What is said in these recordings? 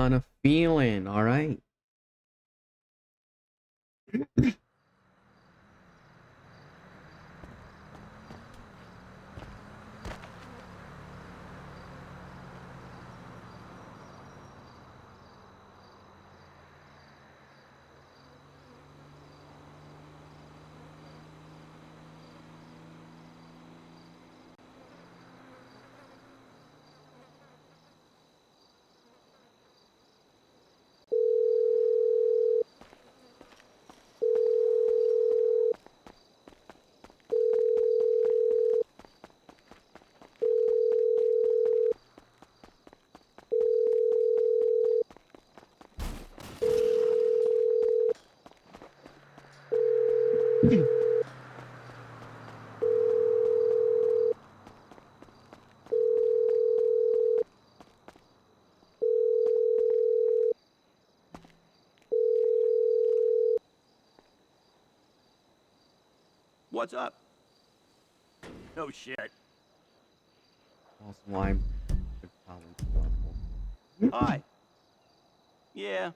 kind of feeling, all right? What's up? No shit. Also, I'm probably level. Hi. Yeah.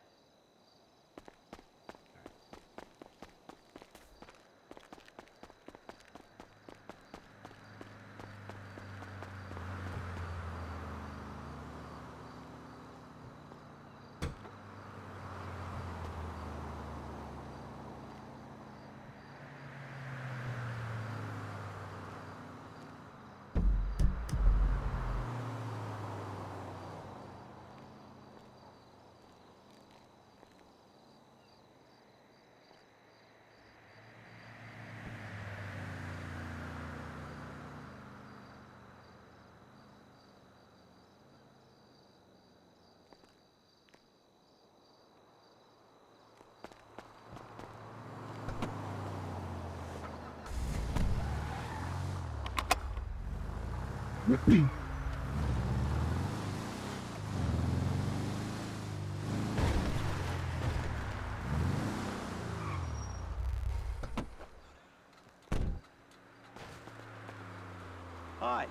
Hi.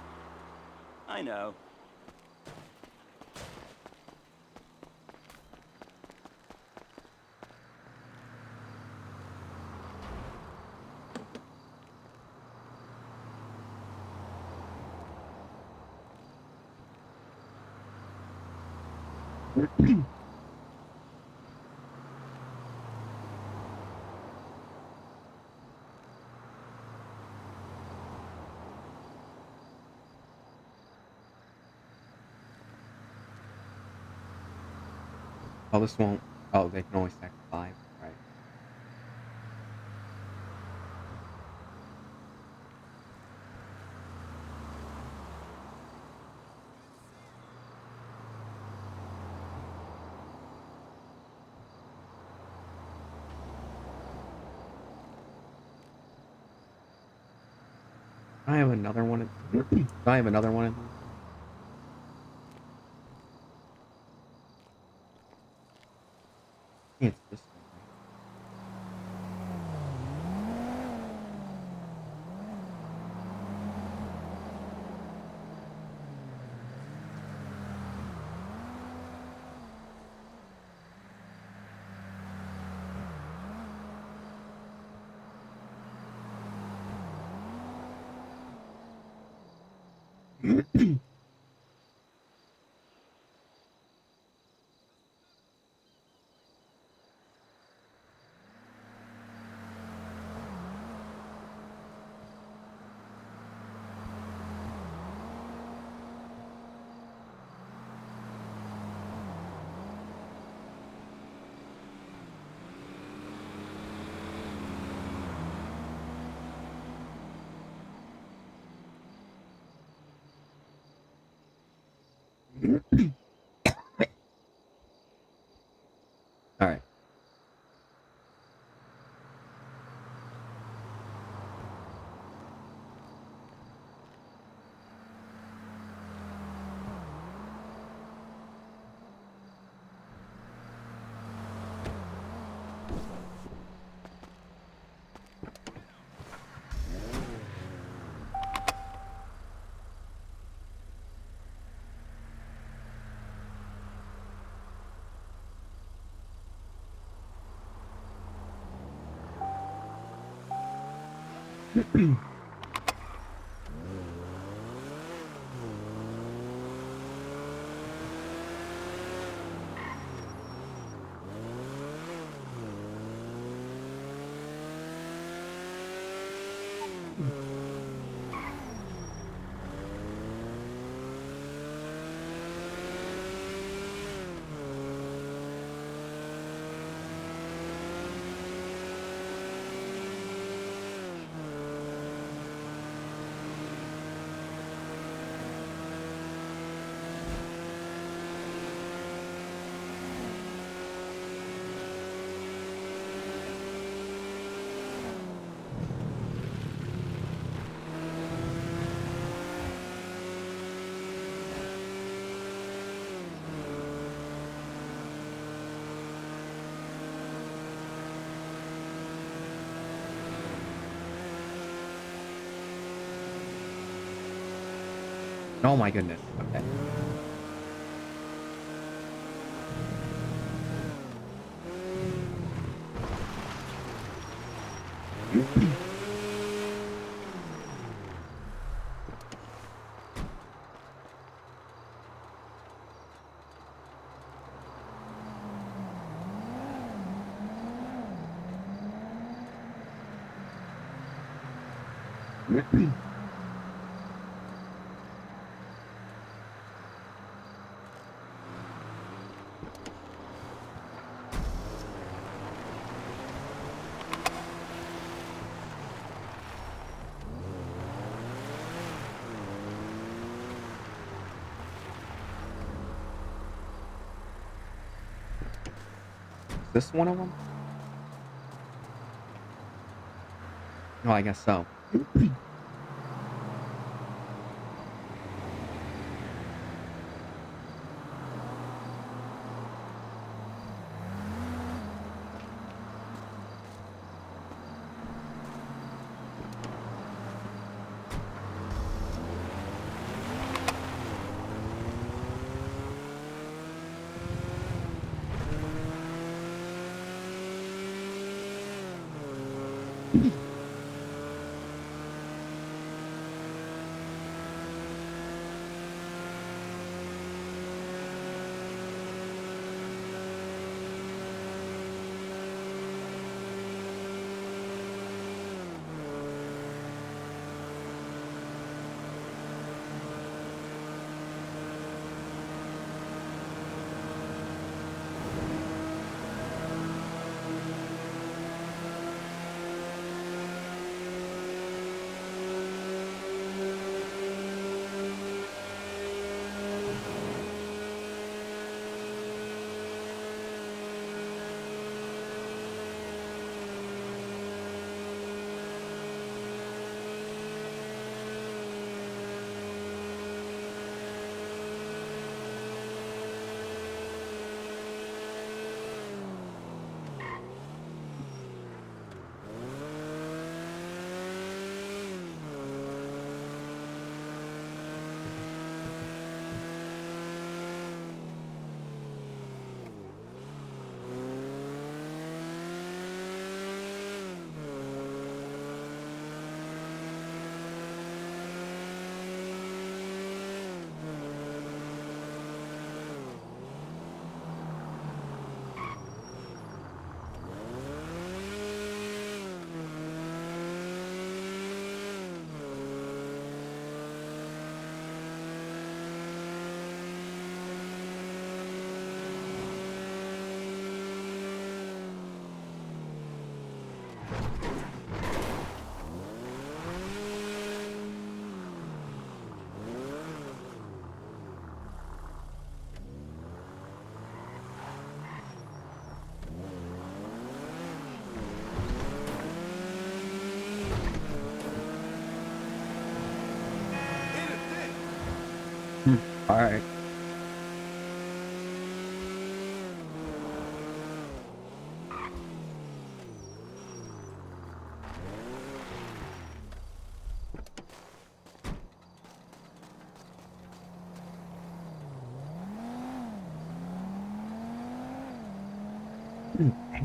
I know. Oh, this won't. Oh, they can only stack 5. Right. I have another one. Do I have another one of these? I think it's this one, right? All right. Oh my goodness. Okay. Is this one of them? Oh, I guess so. All right.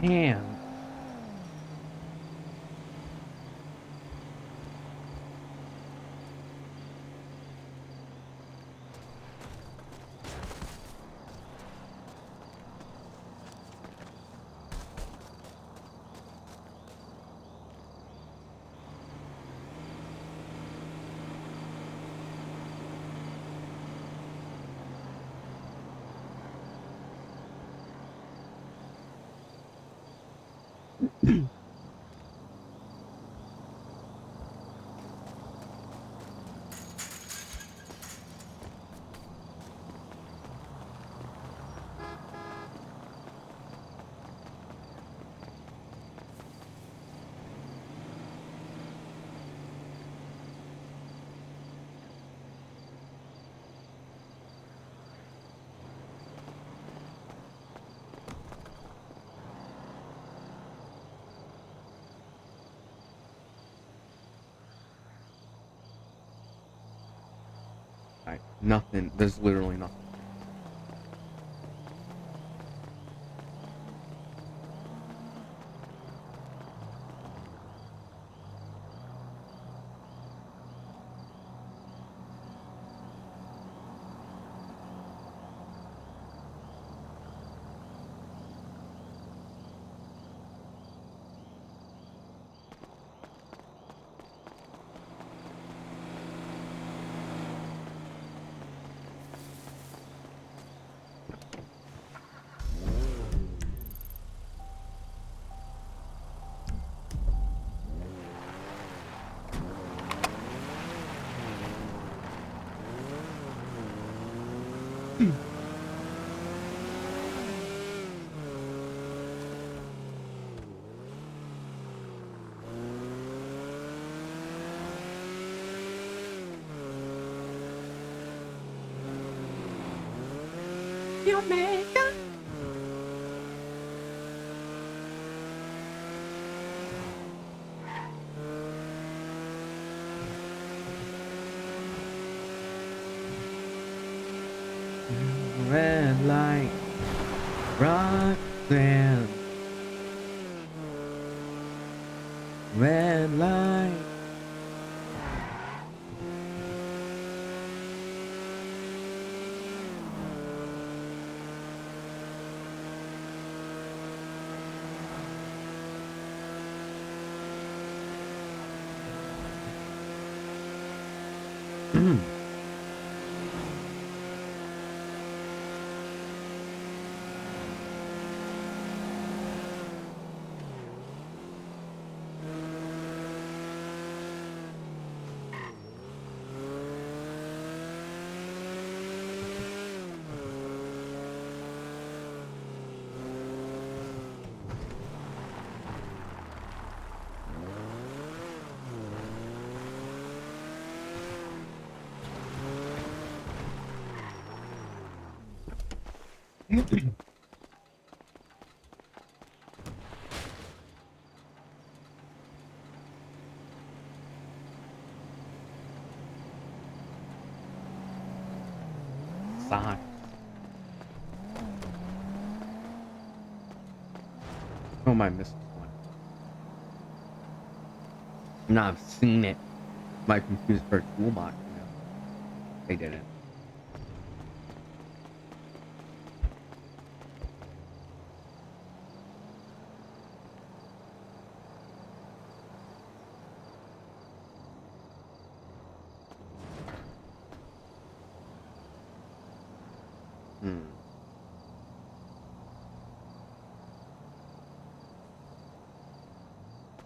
Damn. Alright, nothing. There's literally nothing. Jamaica. Red light, rock band. Red light. Sock. Who am I missing one? No, I've seen it. My confused for a toolbox. You know? They didn't.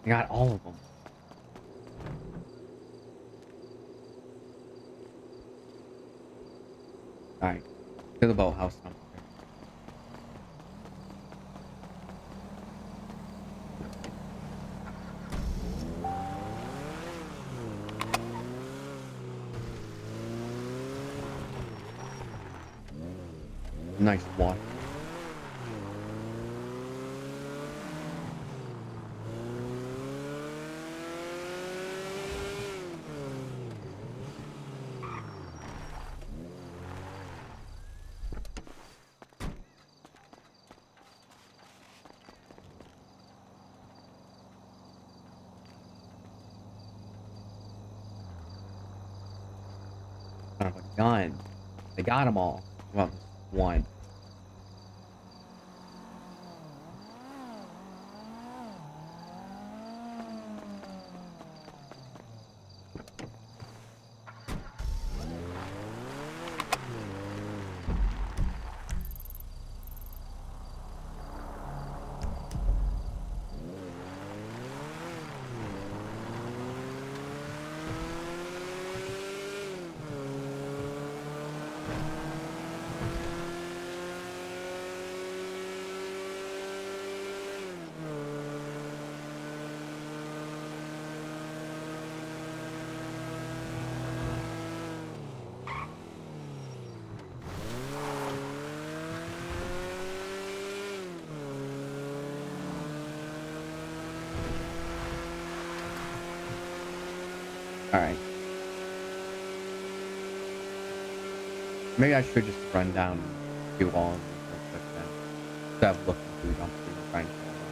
I got all of them. Alright. To the boathouse now. Nice water. Son of a gun. They got them all. Well, one. Alright. Maybe I should just run down and do all of these real quick then. Instead of looking through dumpsters and trying to fill them up.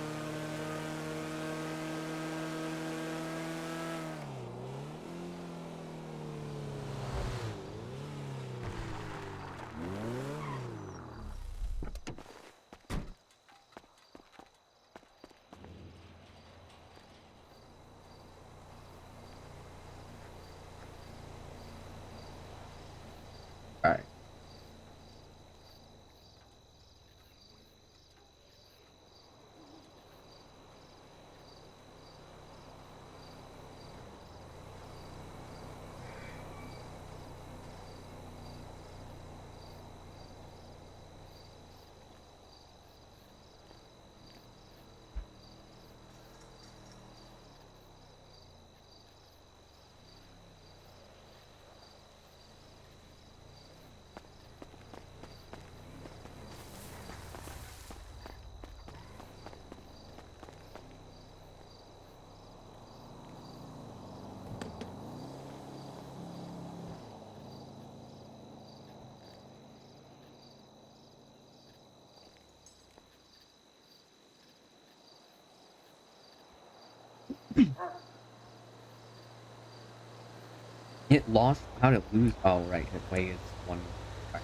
Alright. It lost. How did it lose? Oh, right. It weighs one. Right.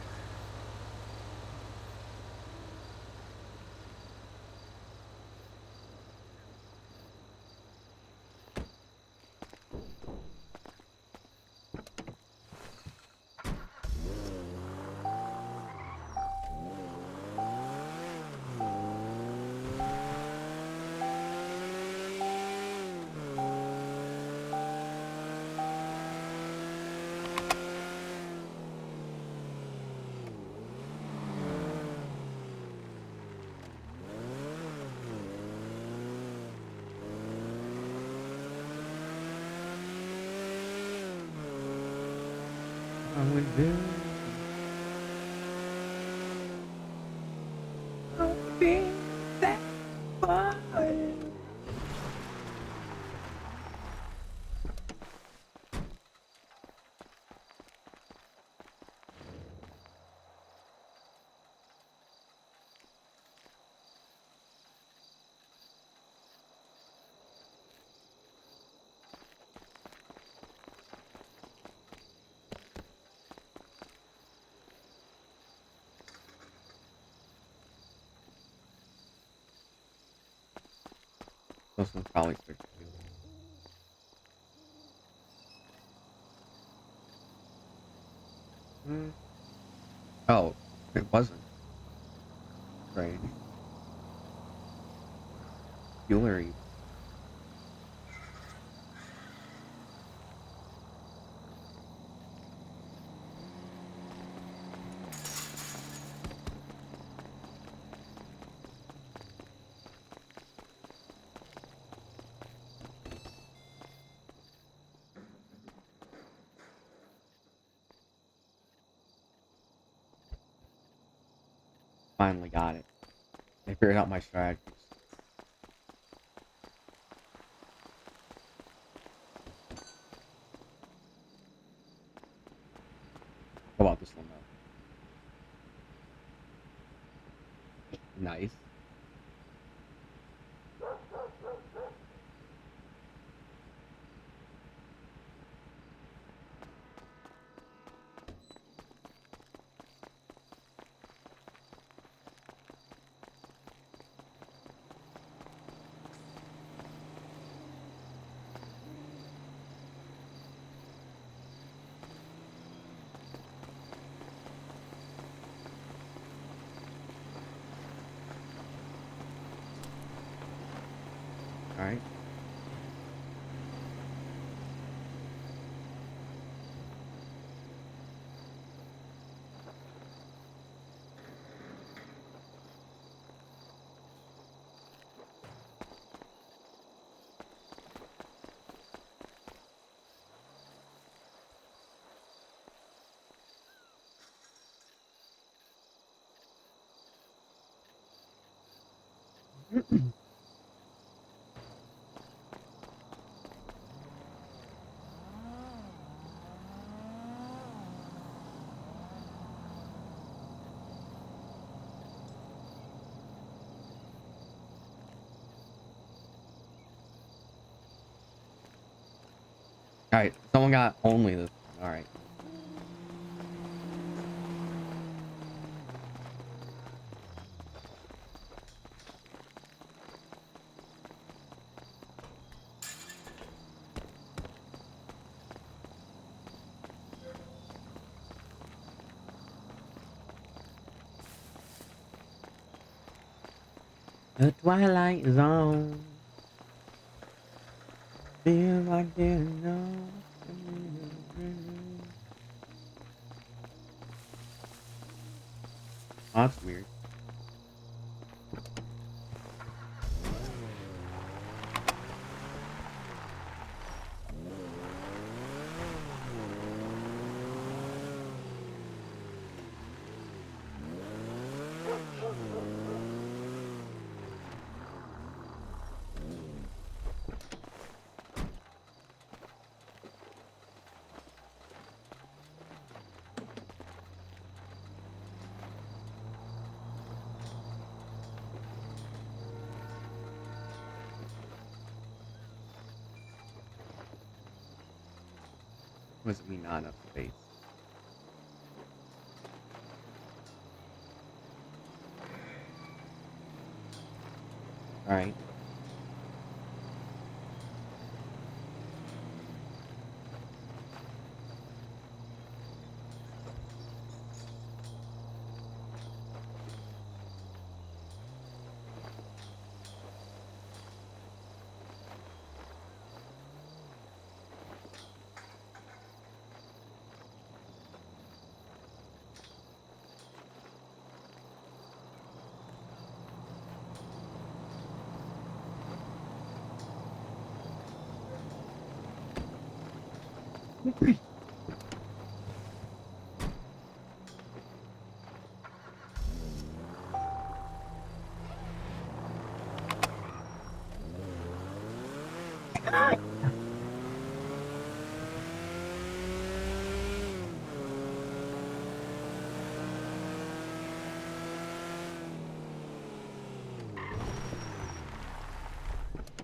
I would do. I'll be that boy. Those will probably start to do. Oh, it wasn't. Right. Jewelry. Finally got it. I figured out my strategies. How about this one though? Nice. All right. Alright, someone got only this time. Alright. The Twilight Zone. Feel like didn't know. Oh, that's weird. What does it mean not enough space? Alright.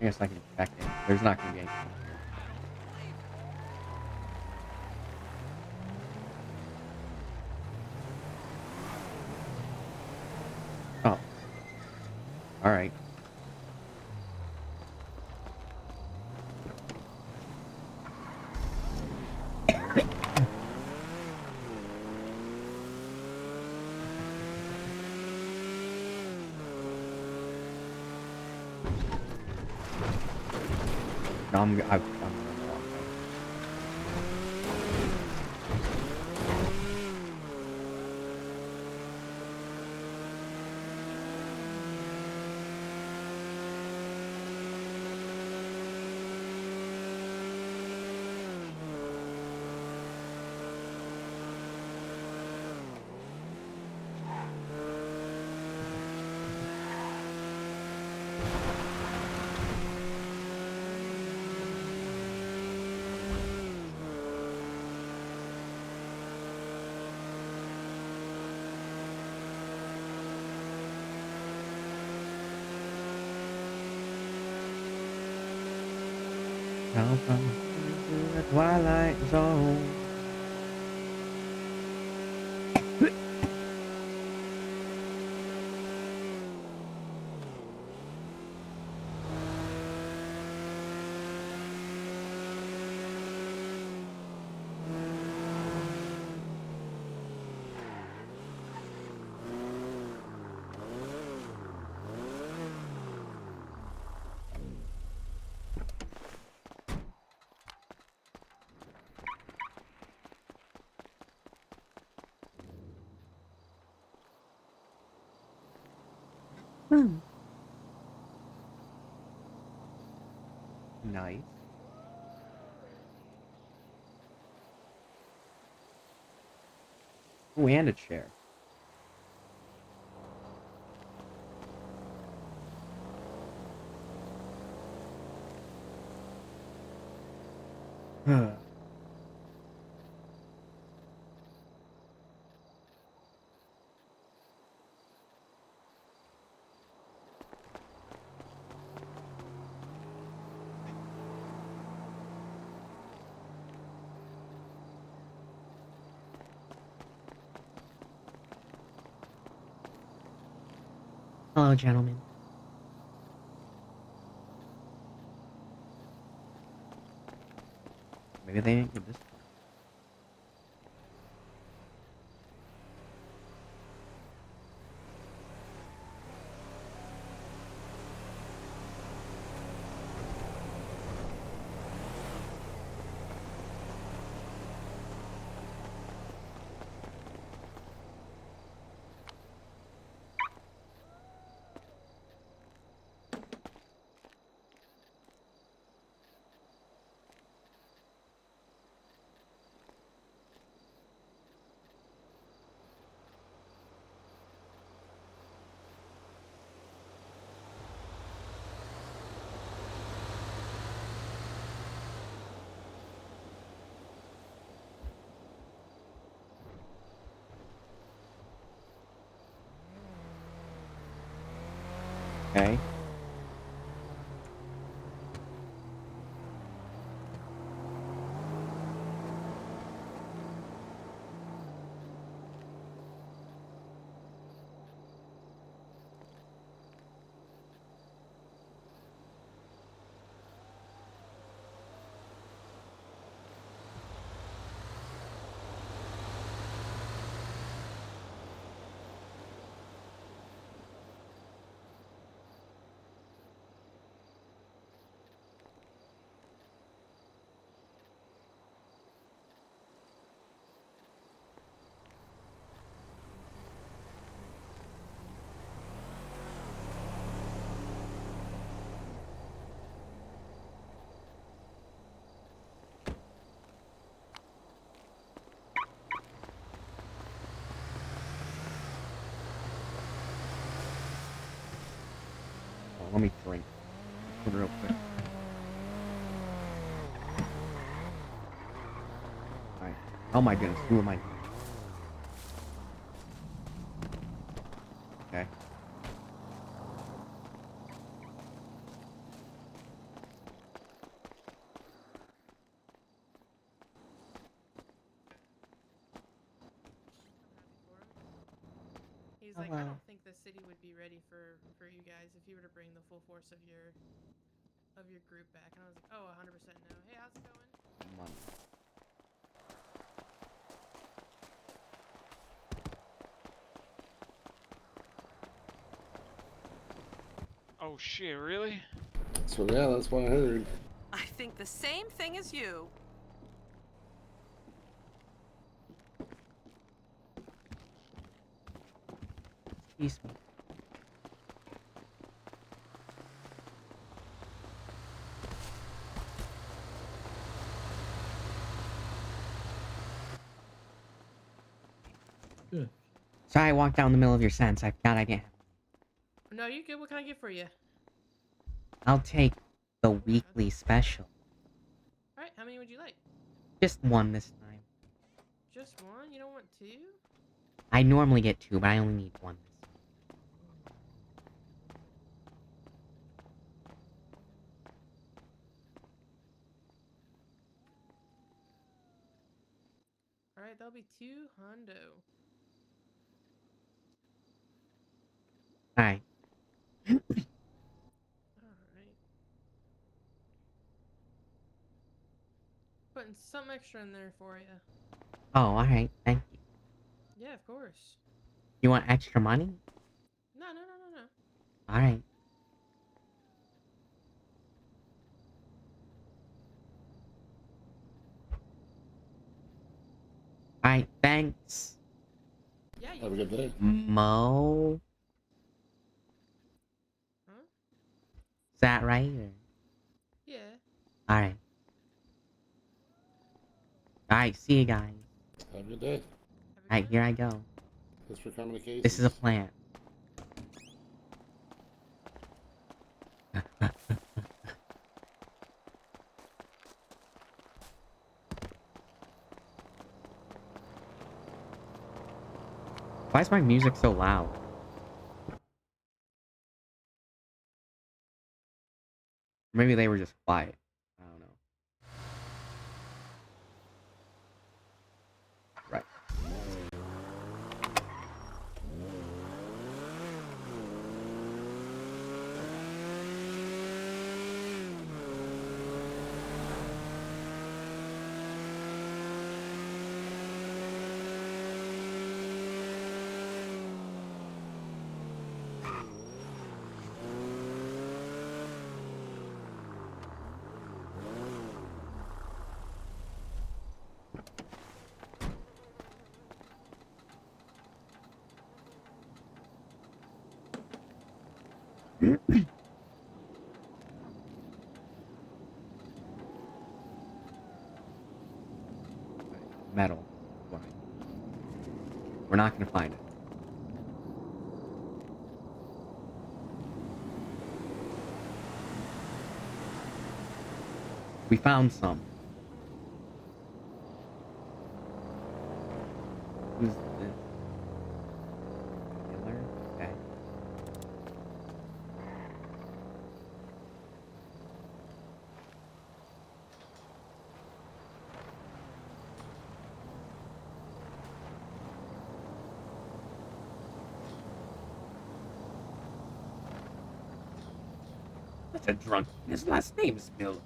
I guess I can check it. There's not gonna be anything here. Oh. Alright. No, I'm going the wrong way. Welcome to the Twilight Zone. Nice. Oh, and a chair. Hello, gentlemen. Maybe they didn't get this far. Okay. Oh, let me drink. Real quick. Alright. Oh my goodness, who am I? Okay. He's like, I don't think the city would be ready for you guys if you were to bring the full force of your group back. And I was like, oh, 100% no. Hey, how's it going? Money. Oh shit, really? So yeah, that's what I heard. I think the same thing as you. Excuse me. Good. Sorry I walked down the middle of your sentence. I forgot I didn't have. No, you good? What can I get for you? I'll take the weekly special. Alright, how many would you like? Just one this time. Just one? You don't want two? I normally get two, but I only need one this time. Alright, that'll be 200. Alright. Alright. Putting some extra in there for you. Oh, alright. Thank you. Yeah, of course. You want extra money? No. Alright. Alright, thanks. Yeah, you Have a good day. Mo? Huh? Is that right? Or... Yeah. Alright. Alright, see you guys. Have a good day. Have a Alright, good here one. I go. Thanks for coming to Casey's. This is a plant. Why is my music so loud? Maybe they were just quiet. I don't know. Right. Metal. We're not gonna find it. We found some. Who's this? Killer? Okay. Such a drunk. His last name is Miller.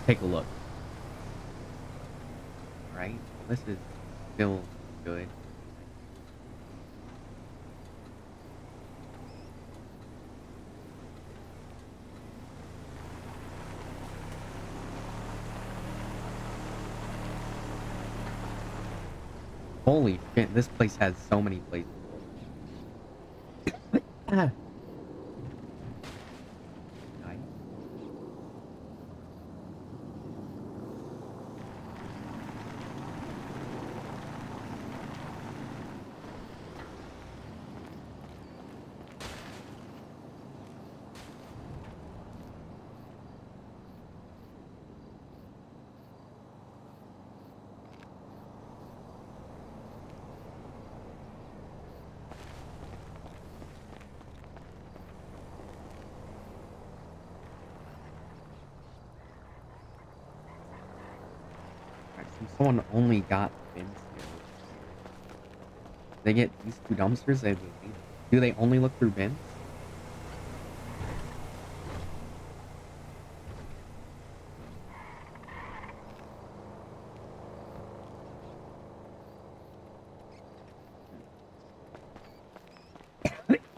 Take a look. Right? This is still good. Holy shit, this place has so many places. Nice. Someone only got bins here. They get these two dumpsters. Do they only look through bins?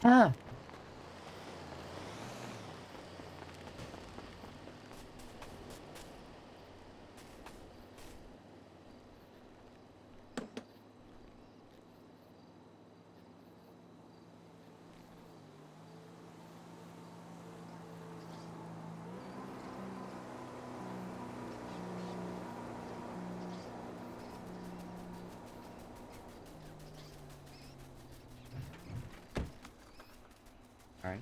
Ah. All right.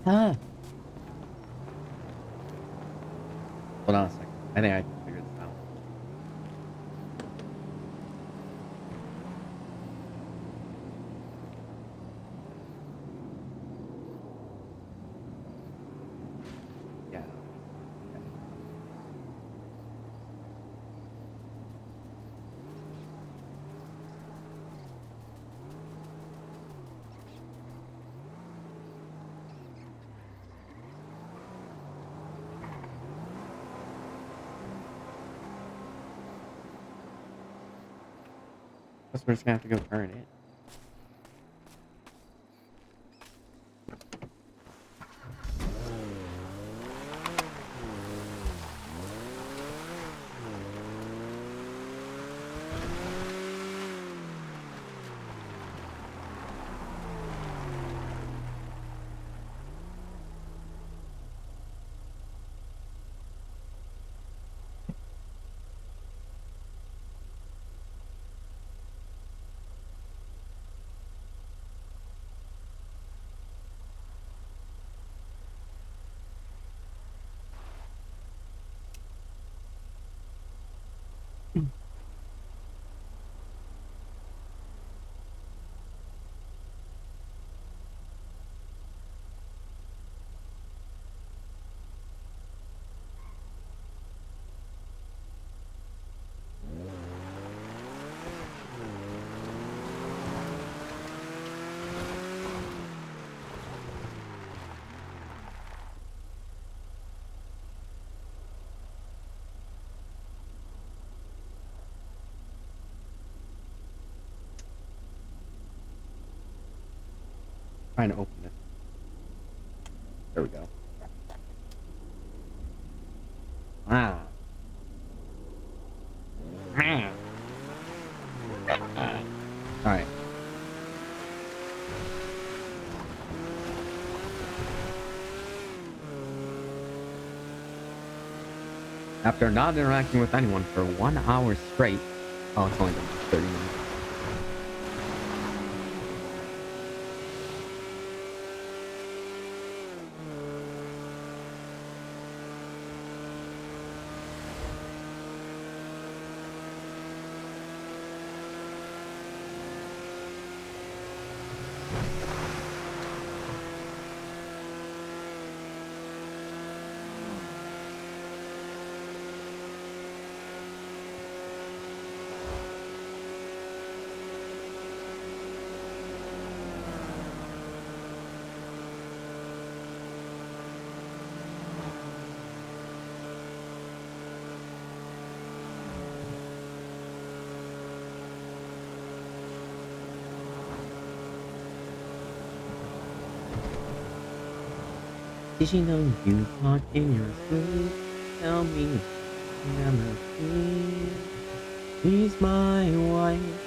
Ah. Hold on a second. I think I can figure this out. Guess we're just gonna have to go turn it. Trying to open it. There we go. Ah. Alright. After not interacting with anyone for 1 hour straight, oh, it's only been 30 minutes. Did you know you talk in your sleep? Tell me, melody. She's my wife.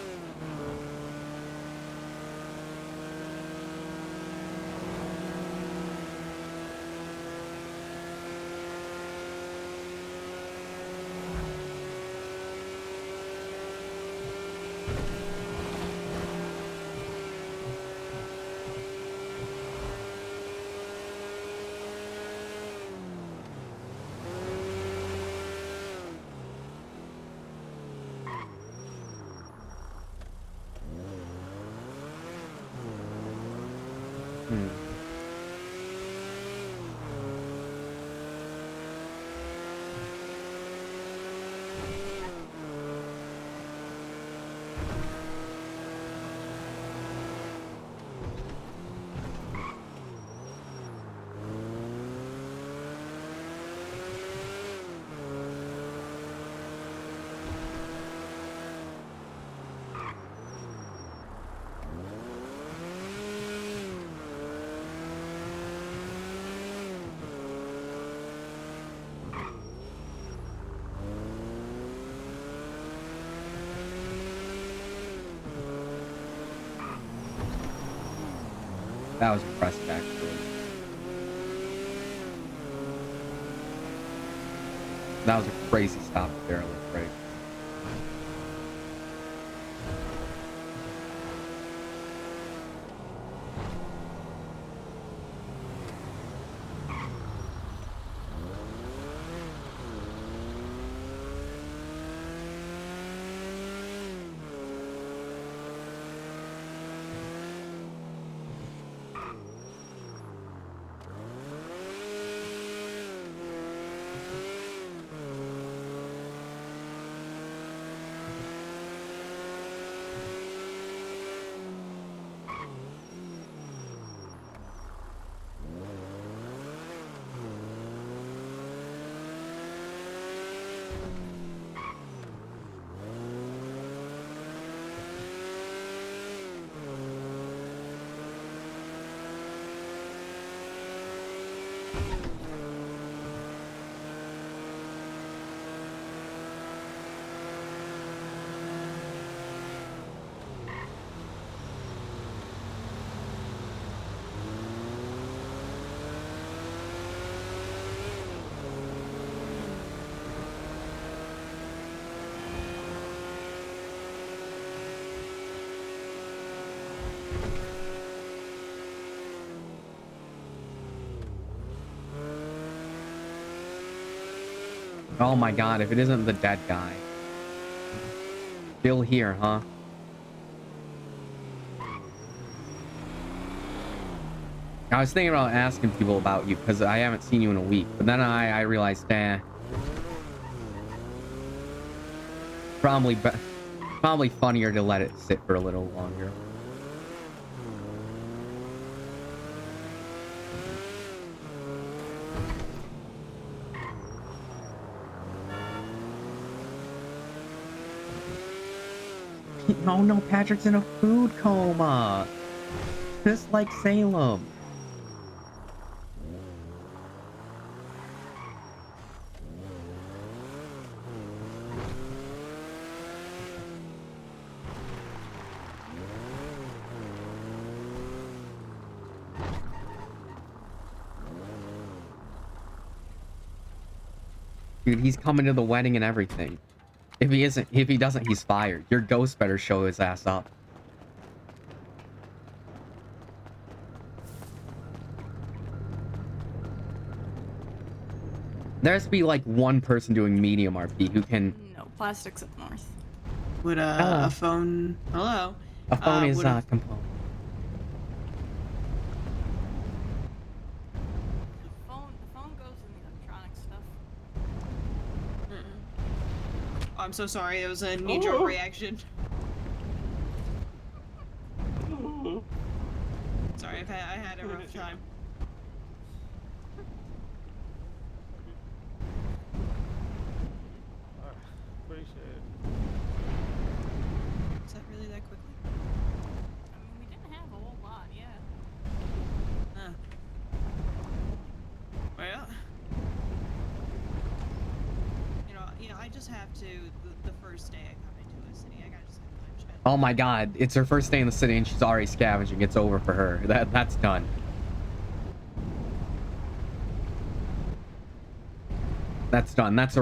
That was impressive, actually. That was a crazy stop there, look great. Oh my god, if it isn't the dead guy. Still here, huh? I was thinking about asking people about you because I haven't seen you in a week, but then I realized, probably funnier to let it sit for a little longer. Oh no, Patrick's in a food coma. Just like Salem. Dude, he's coming to the wedding and everything. If he doesn't, he's fired. Your ghost better show his ass up. There has to be like one person doing medium RP who can. No, plastics up north. Would Hello. a phone? Hello. A phone is would a- component. The phone goes in the electronic stuff. Oh, I'm so sorry. It was a knee-jerk reaction. Sorry, I had a rough time. Appreciate it. Is that really that quickly? I mean, we didn't have a whole lot, yeah. Huh. Well, I just have to. The first day I come into a city, I gotta just have time chat. Oh my god, it's her first day in the city and she's already scavenging. It's over for her. That's done. That's done. That's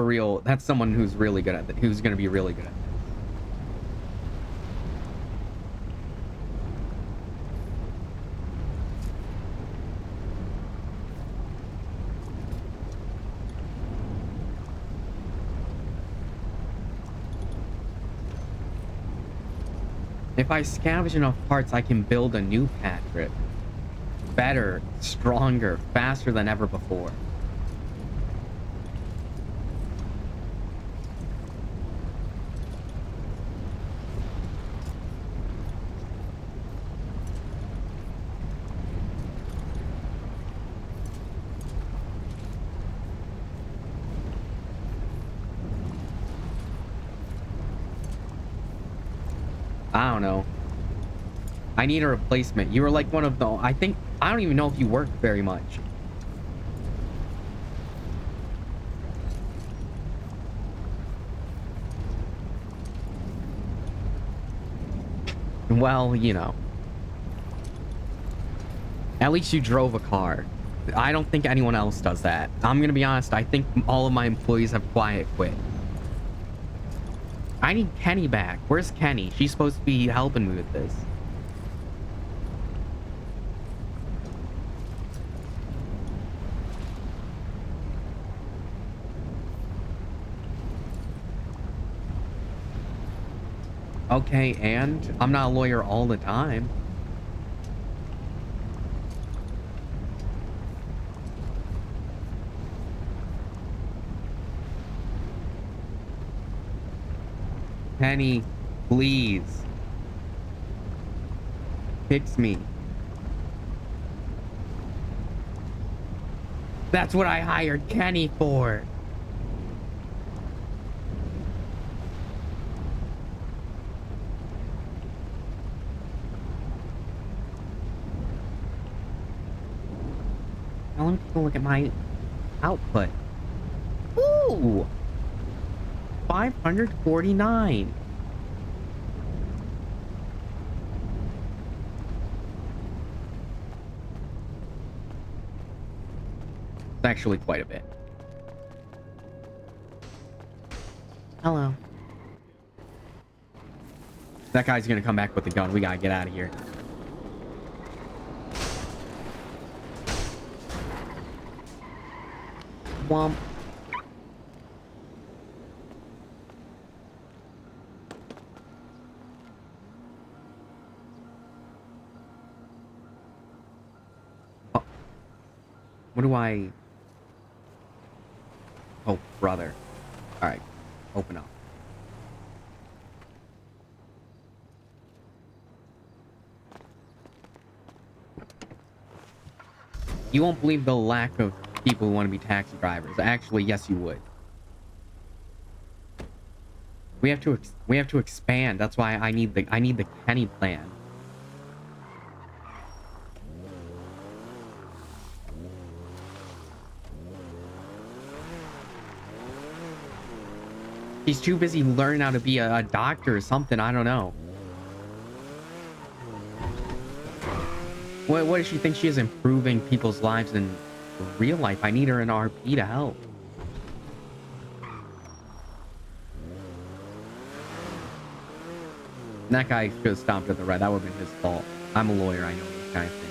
someone who's really good at it, who's gonna be really good at it. If I scavenge enough parts, I can build a new Patrick. Better, stronger, faster than ever before. I don't know. I need a replacement. You were like one of the... I don't even know if you work very much. Well, you know. At least you drove a car. I don't think anyone else does that. I'm gonna be honest, I think all of my employees have quiet quit. I need Kenny back. Where's Kenny? She's supposed to be helping me with this. Okay, and I'm not a lawyer all the time. Penny, please. Fix me. That's what I hired Kenny for. Now let me take a look at my output. Ooh! 549. It's actually quite a bit. Hello. That guy's gonna come back with the gun. We gotta get out of here. Womp. What do I... Oh, brother. Alright. Open up. You won't believe the lack of people who want to be taxi drivers. Actually, yes, you would. We have to expand. That's why I need the Kenny plan. He's too busy learning how to be a doctor or something. I don't know. What does she think she is improving people's lives in real life? I need her in RP to help. That guy should have stopped at the red. That would have been his fault. I'm a lawyer. I know this kind of thing.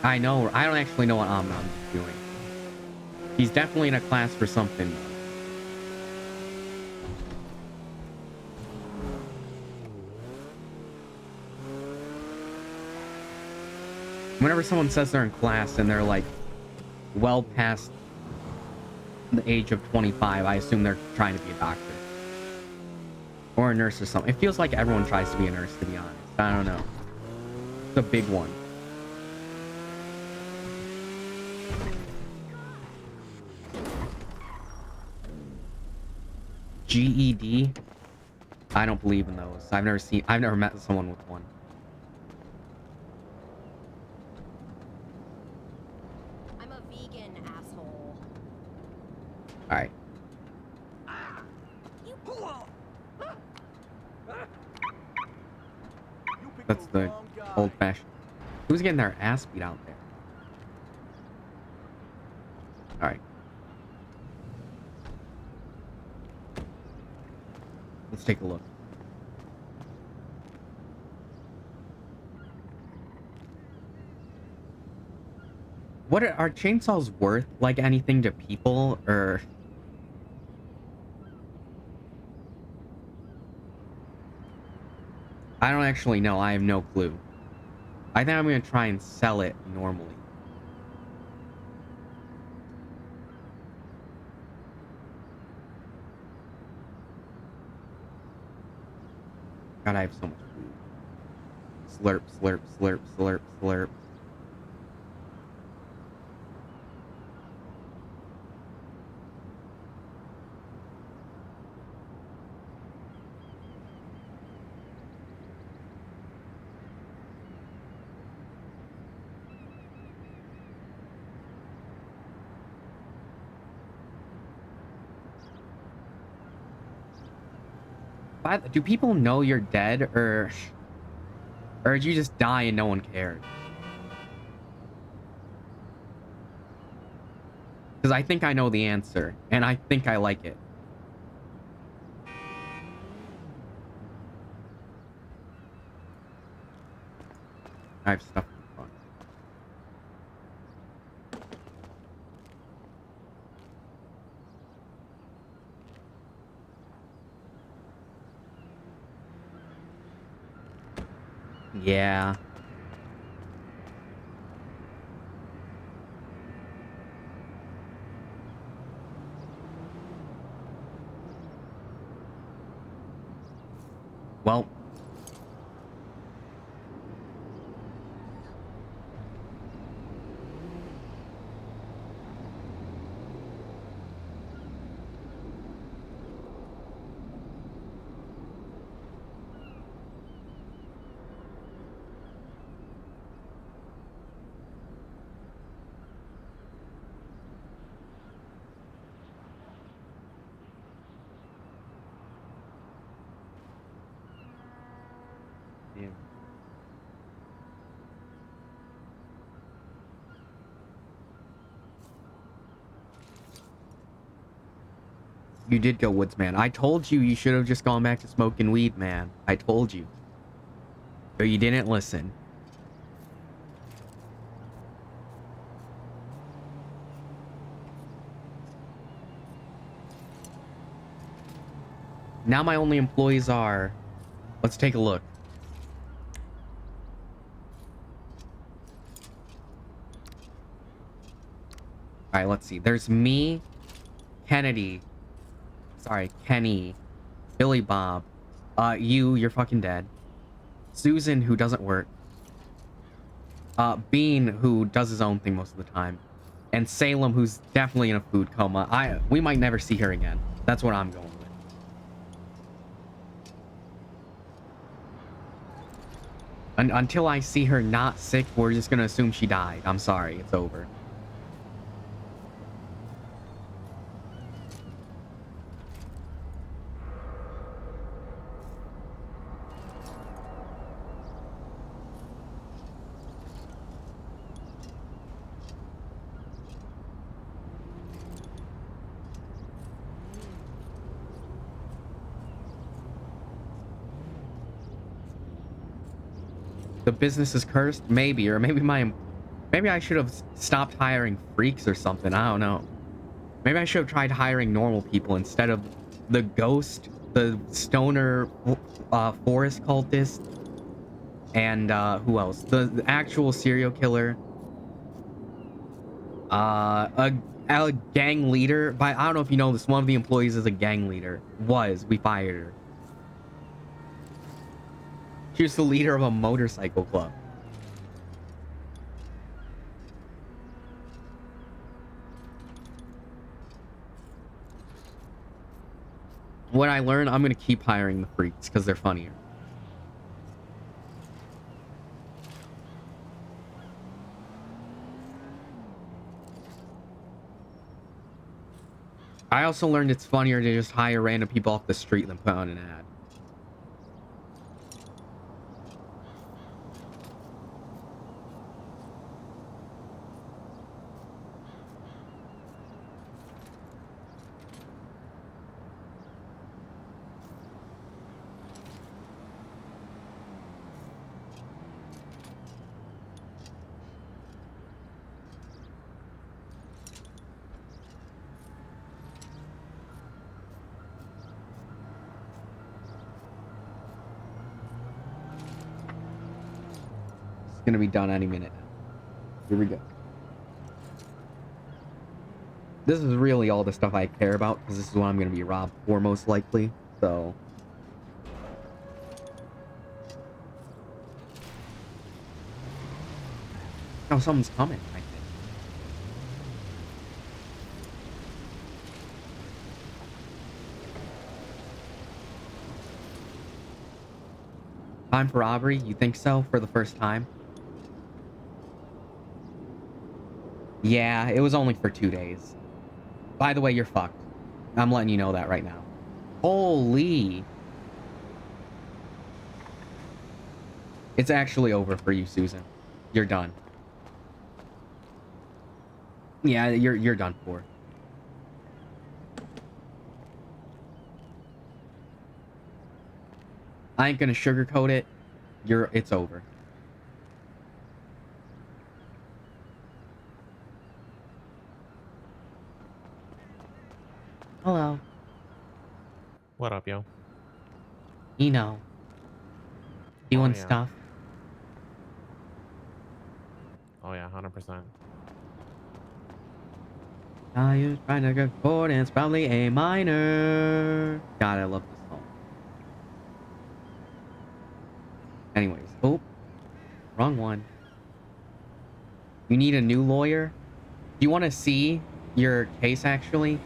I know. I don't actually know what Omnom's doing. He's definitely in a class for something. Whenever someone says they're in class and they're like well past the age of 25, I assume they're trying to be a doctor. Or a nurse or something. It feels like everyone tries to be a nurse, to be honest. I don't know. It's a big one. GED? I don't believe in those. I've never met someone with one. I'm a vegan, asshole. Alright. That's the old-fashioned. Who's getting their ass beat out there? Alright. Let's take a look. What are chainsaws worth? Like anything to people, or... I don't actually know. I have no clue. I think I'm going to try and sell it normally. God, I have so much food. Slurp, slurp, slurp, slurp, slurp. Do people know you're dead, or did you just die and no one cared? Because I think I know the answer, and I think I like it. I have stuff in the front. Yeah. Well. Yeah. You did go woods, man. I told you you should have just gone back to smoking weed, man. I told you. But you didn't listen. Now my only employees are... Let's take a look. right, let's see. There's me, Kenny, Billy Bob, you're fucking dead. Susan, who doesn't work. Bean, who does his own thing most of the time. And Salem, who's definitely in a food coma. We might never see her again. That's what I'm going with. Until I see her not sick, we're just gonna assume she died. I'm sorry, it's over. The business is cursed? Maybe. Or maybe I should have stopped hiring freaks or something. I don't know. Maybe I should have tried hiring normal people instead of the ghost, the stoner forest cultist, and who else? The actual serial killer. A gang leader. But I don't know if you know this. One of the employees is a gang leader. We fired her. She was the leader of a motorcycle club. What I learned, I'm gonna keep hiring the freaks because they're funnier. I also learned it's funnier to just hire random people off the street than put on an ad. Gonna be done any minute. Here we go. This is really all the stuff I care about because this is what I'm gonna be robbed for most likely. So oh, someone's coming, I think. Time for robbery? You think so? For the first time? Yeah, it was only for 2 days. By the way, you're fucked. I'm letting you know that right now. Holy. It's actually over for you, Susan. You're done. Yeah, you're done for. I ain't gonna sugarcoat it. It's over. Hello. What up, yo? You know. Doing yeah. stuff. Oh yeah, 100%. You're trying to get chord and it's probably A minor. God, I love this song. Anyways, oh, wrong one. You need a new lawyer? Do you want to see your case actually?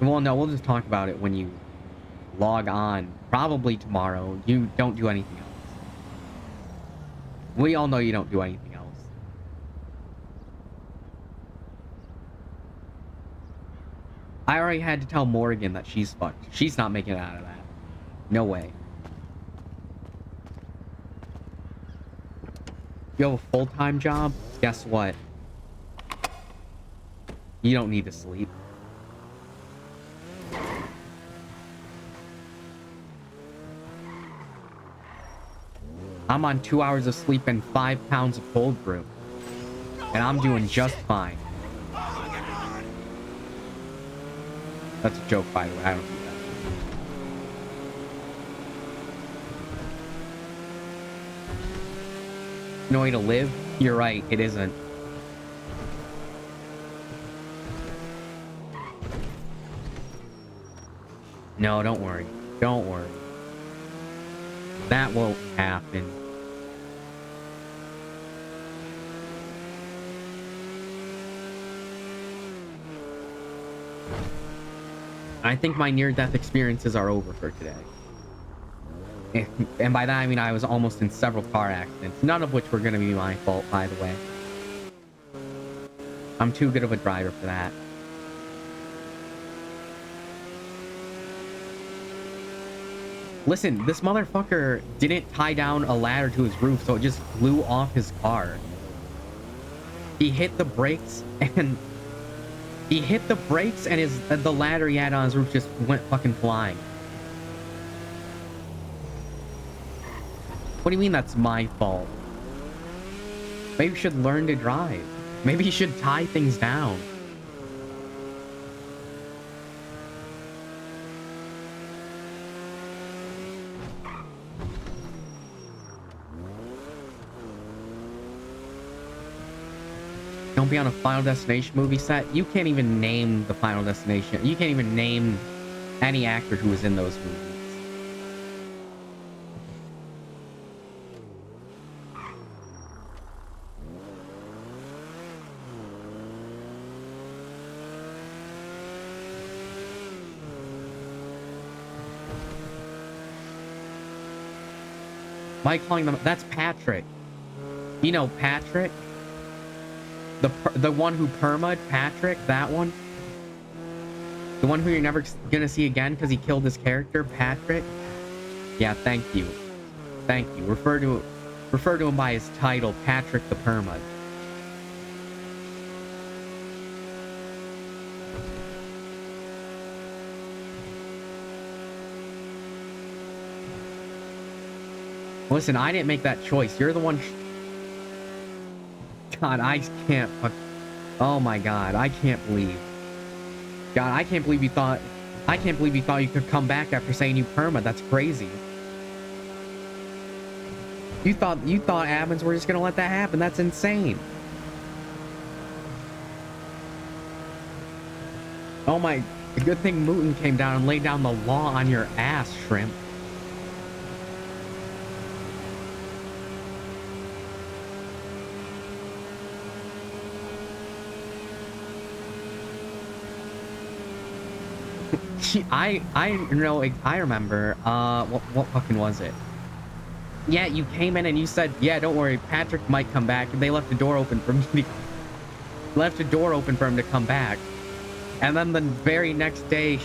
Well, no, we'll just talk about it when you log on. Probably tomorrow. You don't do anything else. We all know you don't do anything else. I already had to tell Morgan that she's fucked. She's not making it out of that. No way. You have a full-time job? Guess what? You don't need to sleep. I'm on 2 hours of sleep and 5 pounds of cold brew. And I'm doing just fine. That's a joke, by the way. I don't do that. No way to live? You're right, it isn't. No, don't worry. Don't worry. That won't happen. I think my near-death experiences are over for today. And by that I mean I was almost in several car accidents, none of which were going to be my fault, by the way. I'm too good of a driver for that. Listen, this motherfucker didn't tie down a ladder to his roof, so it just flew off his car. He hit the brakes and... the ladder he had on his roof just went fucking flying. What do you mean that's my fault? Maybe you should learn to drive. Maybe you should tie things down. Don't be on a Final Destination movie set. You can't even name the Final Destination. You can't even name any actor who was in those movies. Why calling them? That's Patrick. You know Patrick? The one who perma'd Patrick? That one? The one who you're never gonna see again because he killed his character? Patrick? Yeah, thank you. Thank you. Refer to him by his title, Patrick the Perma'd. Listen, I didn't make that choice. You're the one... God, I can't... Oh my god, I can't believe... God, I can't believe you thought... I can't believe you thought you could come back after saying you perma. That's crazy. You thought admins were just gonna let that happen. That's insane. Oh my... Good thing Mooten came down and laid down the law on your ass, Shrimp. I remember, what fucking was it? Yeah, you came in and you said, yeah, don't worry, Patrick might come back, and they left the door open for me to come back. And then the very next day,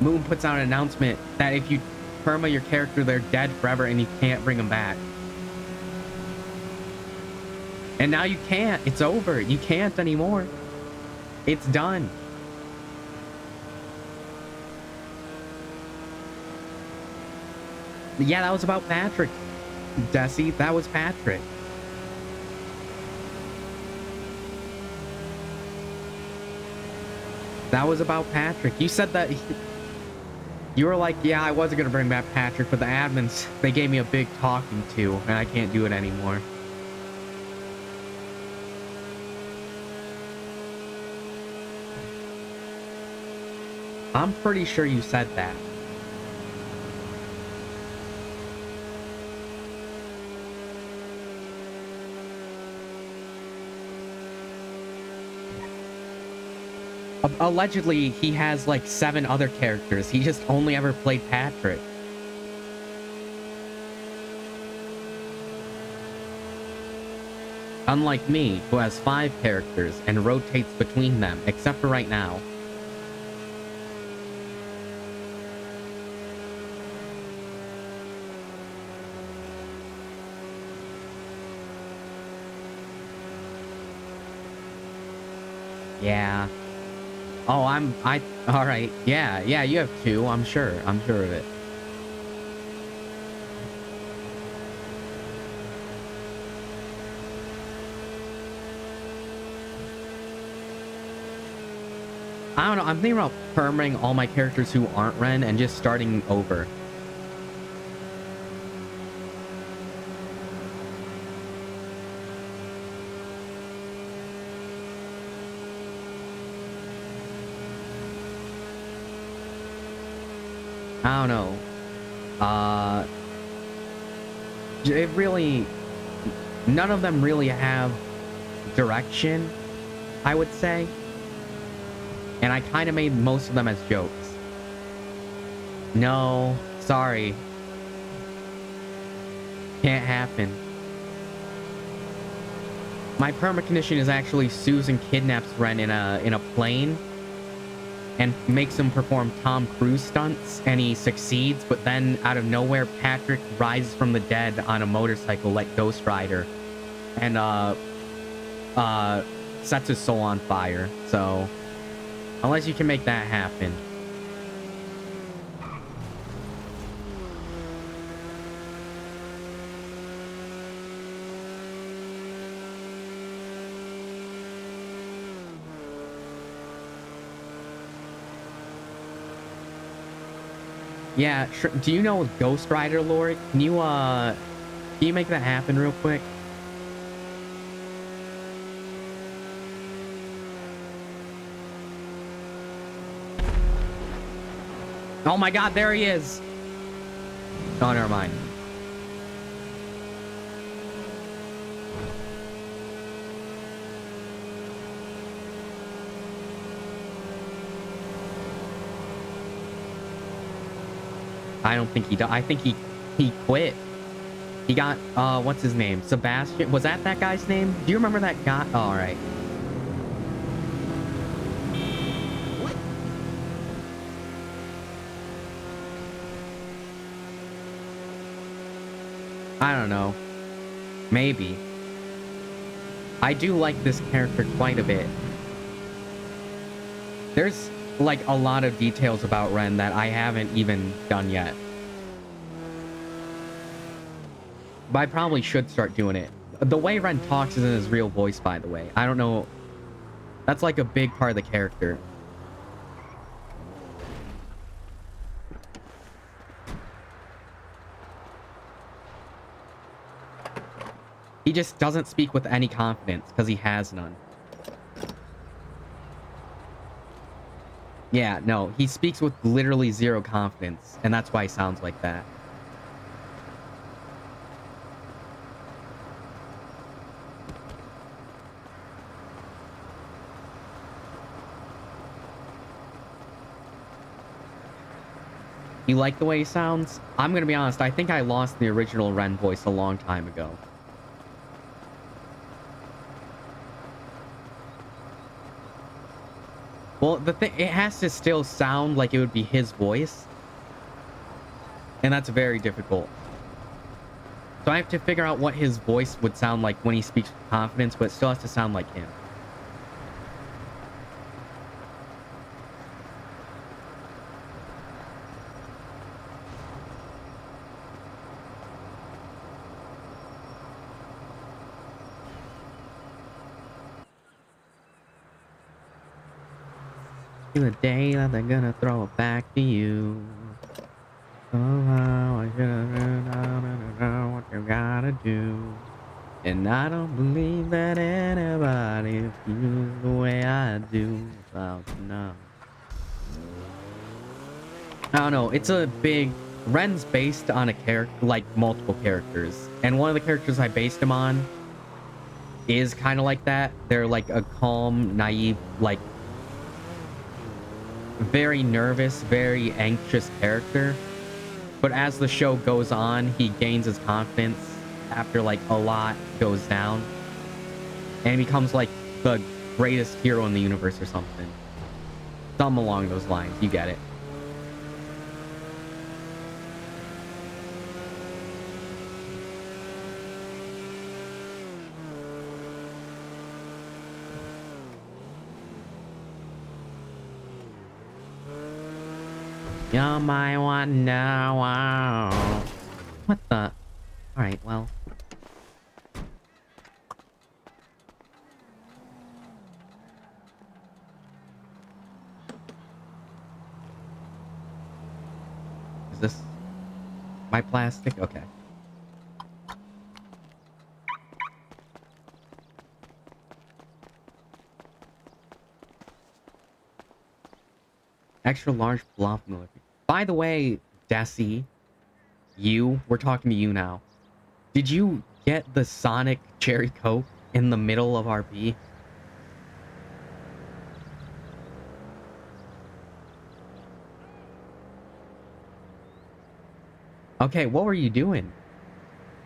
Moon puts out an announcement that if you perma your character, they're dead forever and you can't bring them back. And now you can't. It's over. You can't anymore. It's done. Yeah, that was about Patrick, Desi. That was Patrick. That was about Patrick. You said that... You were like, yeah, I wasn't going to bring back Patrick, but the admins, they gave me a big talking to, and I can't do it anymore. I'm pretty sure you said that. Allegedly, he has like 7 other characters. He just only ever played Patrick. Unlike me, who has 5 characters and rotates between them, except for right now. Yeah. Oh, all right. Yeah, you have 2, I'm sure of it. I don't know, I'm thinking about perming all my characters who aren't Ren and just starting over. I don't know. It really, none of them really have direction, I would say. And I kind of made most of them as jokes. No, sorry. Can't happen. My perma condition is actually Susan kidnaps Ren in a plane and makes him perform Tom Cruise stunts, and he succeeds, but then out of nowhere Patrick rises from the dead on a motorcycle like Ghost Rider and sets his soul on fire. So unless you can make that happen. Yeah, sure. Do you know Ghost Rider lore? Can you make that happen real quick? Oh my god, there he is! Oh, never mind. I don't think he does. I think he quit. He got, what's his name? Sebastian? Was that guy's name? Do you remember that guy? Oh, all right. What? I don't know. Maybe. I do like this character quite a bit. There's, like, a lot of details about Ren that I haven't even done yet. But I probably should start doing it. The way Ren talks isn't his real voice, by the way. I don't know. That's, like, a big part of the character. He just doesn't speak with any confidence, because he has none. Yeah, no, he speaks with literally zero confidence, and that's why he sounds like that. You like the way he sounds? I'm gonna be honest, I think I lost the original Ren voice a long time ago. Well, the thing, it has to still sound like it would be his voice. And that's very difficult. So I have to figure out what his voice would sound like when he speaks with confidence, but it still has to sound like him. The day that they're gonna throw it back to you. Somehow I should've known what you gotta do. And I don't believe that anybody feels the way I do about you now. I don't know, it's a big... Ren's based on a character, like multiple characters. And one of the characters I based him on is kind of like that. They're like a calm, naive, like very nervous, very anxious character. But as the show goes on, he gains his confidence after like a lot goes down. And he becomes like the greatest hero in the universe or something. Something along those lines, you get it. You're my wonder, wow. What the? Alright, well. Is this my plastic? Okay. Extra large bluff milk. By the way, Desi, we're talking to you now. Did you get the Sonic Cherry Coke in the middle of RP? Okay, what were you doing?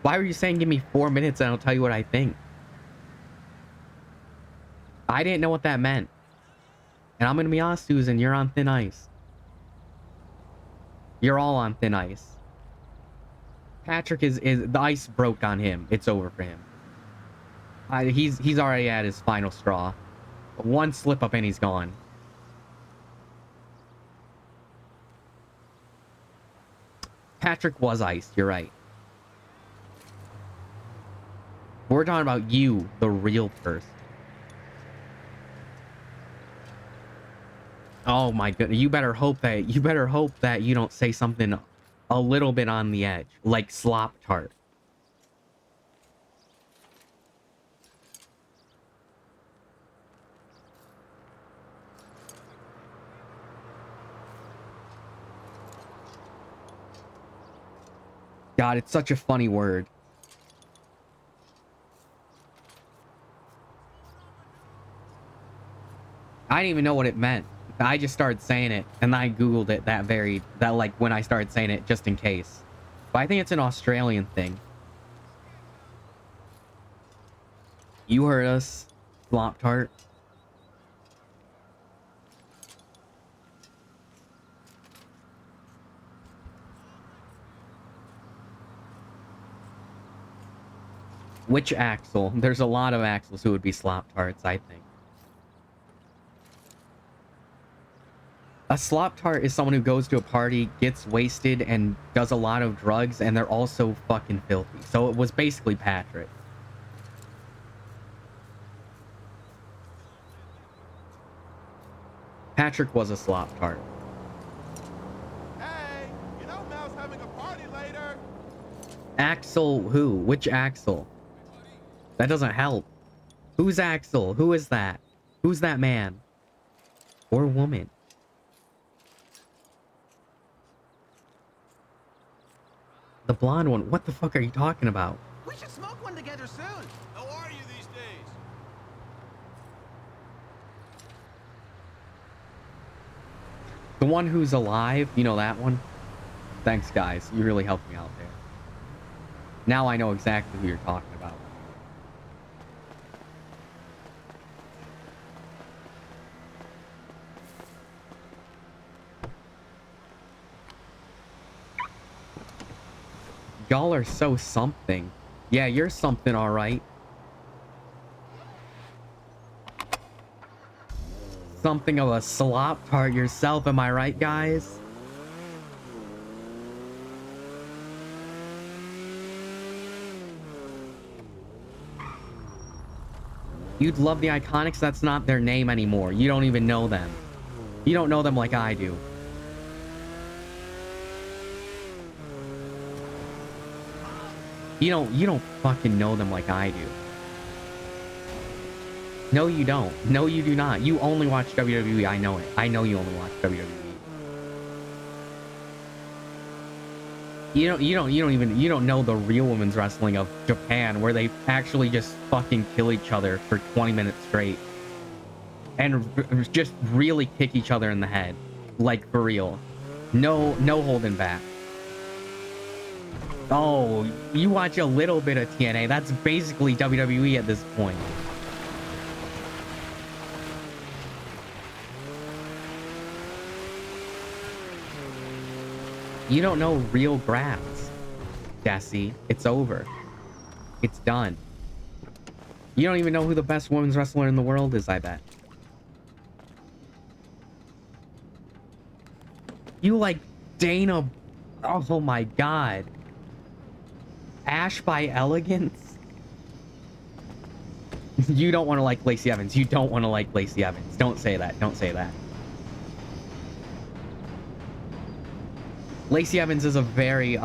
Why were you saying give me 4 minutes and I'll tell you what I think? I didn't know what that meant. And I'm gonna be honest, Susan, you're on thin ice. You're all on thin ice. Patrick is the ice broke on him. It's over for him. He's already at his final straw. One slip up and he's gone. Patrick was iced, you're right. We're talking about you, the real person. Oh my goodness, you better hope that you don't say something a little bit on the edge, like slop tart. God, it's such a funny word. I didn't even know what it meant. I just started saying it, and I googled it like when I started saying it, just in case. But I think it's an Australian thing. You heard us, Flop Tart. Which Axel? There's a lot of Axels who would be slop tarts, I think. A slop tart is someone who goes to a party, gets wasted, and does a lot of drugs, and they're also fucking filthy. So it was basically Patrick. Patrick was a slop tart. Hey, you know Mel's having a party later. Axel who? Which Axel? That doesn't help. Who's Axel? Who is that? Who's that man? Or woman? The blonde one. What the fuck are you talking about? We should smoke one together soon. How are you these days? The one who's alive? You know that one? Thanks, guys. You really helped me out there. Now I know exactly who you're talking about. Y'all are so something. Yeah, you're something, all right. Something of a slop tart yourself, am I right, guys? You'd love the Iconics? That's not their name anymore. You don't even know them. You don't know them like I do. You don't fucking know them like I do. No, you don't. No, you do not. You only watch WWE. I know it. I know you only watch WWE. You don't know the real women's wrestling of Japan, where they actually just fucking kill each other for 20 minutes straight. And just really kick each other in the head. Like, for real. No holding back. Oh, you watch a little bit of TNA. That's basically WWE at this point. You don't know real grass, Desi. It's over. It's done. You don't even know who the best women's wrestler in the world is, I bet. You like Dana... Oh my god. Ash by Elegance? You don't want to like Lacey Evans. You don't want to like Lacey Evans. Don't say that. Don't say that. Lacey Evans is a very,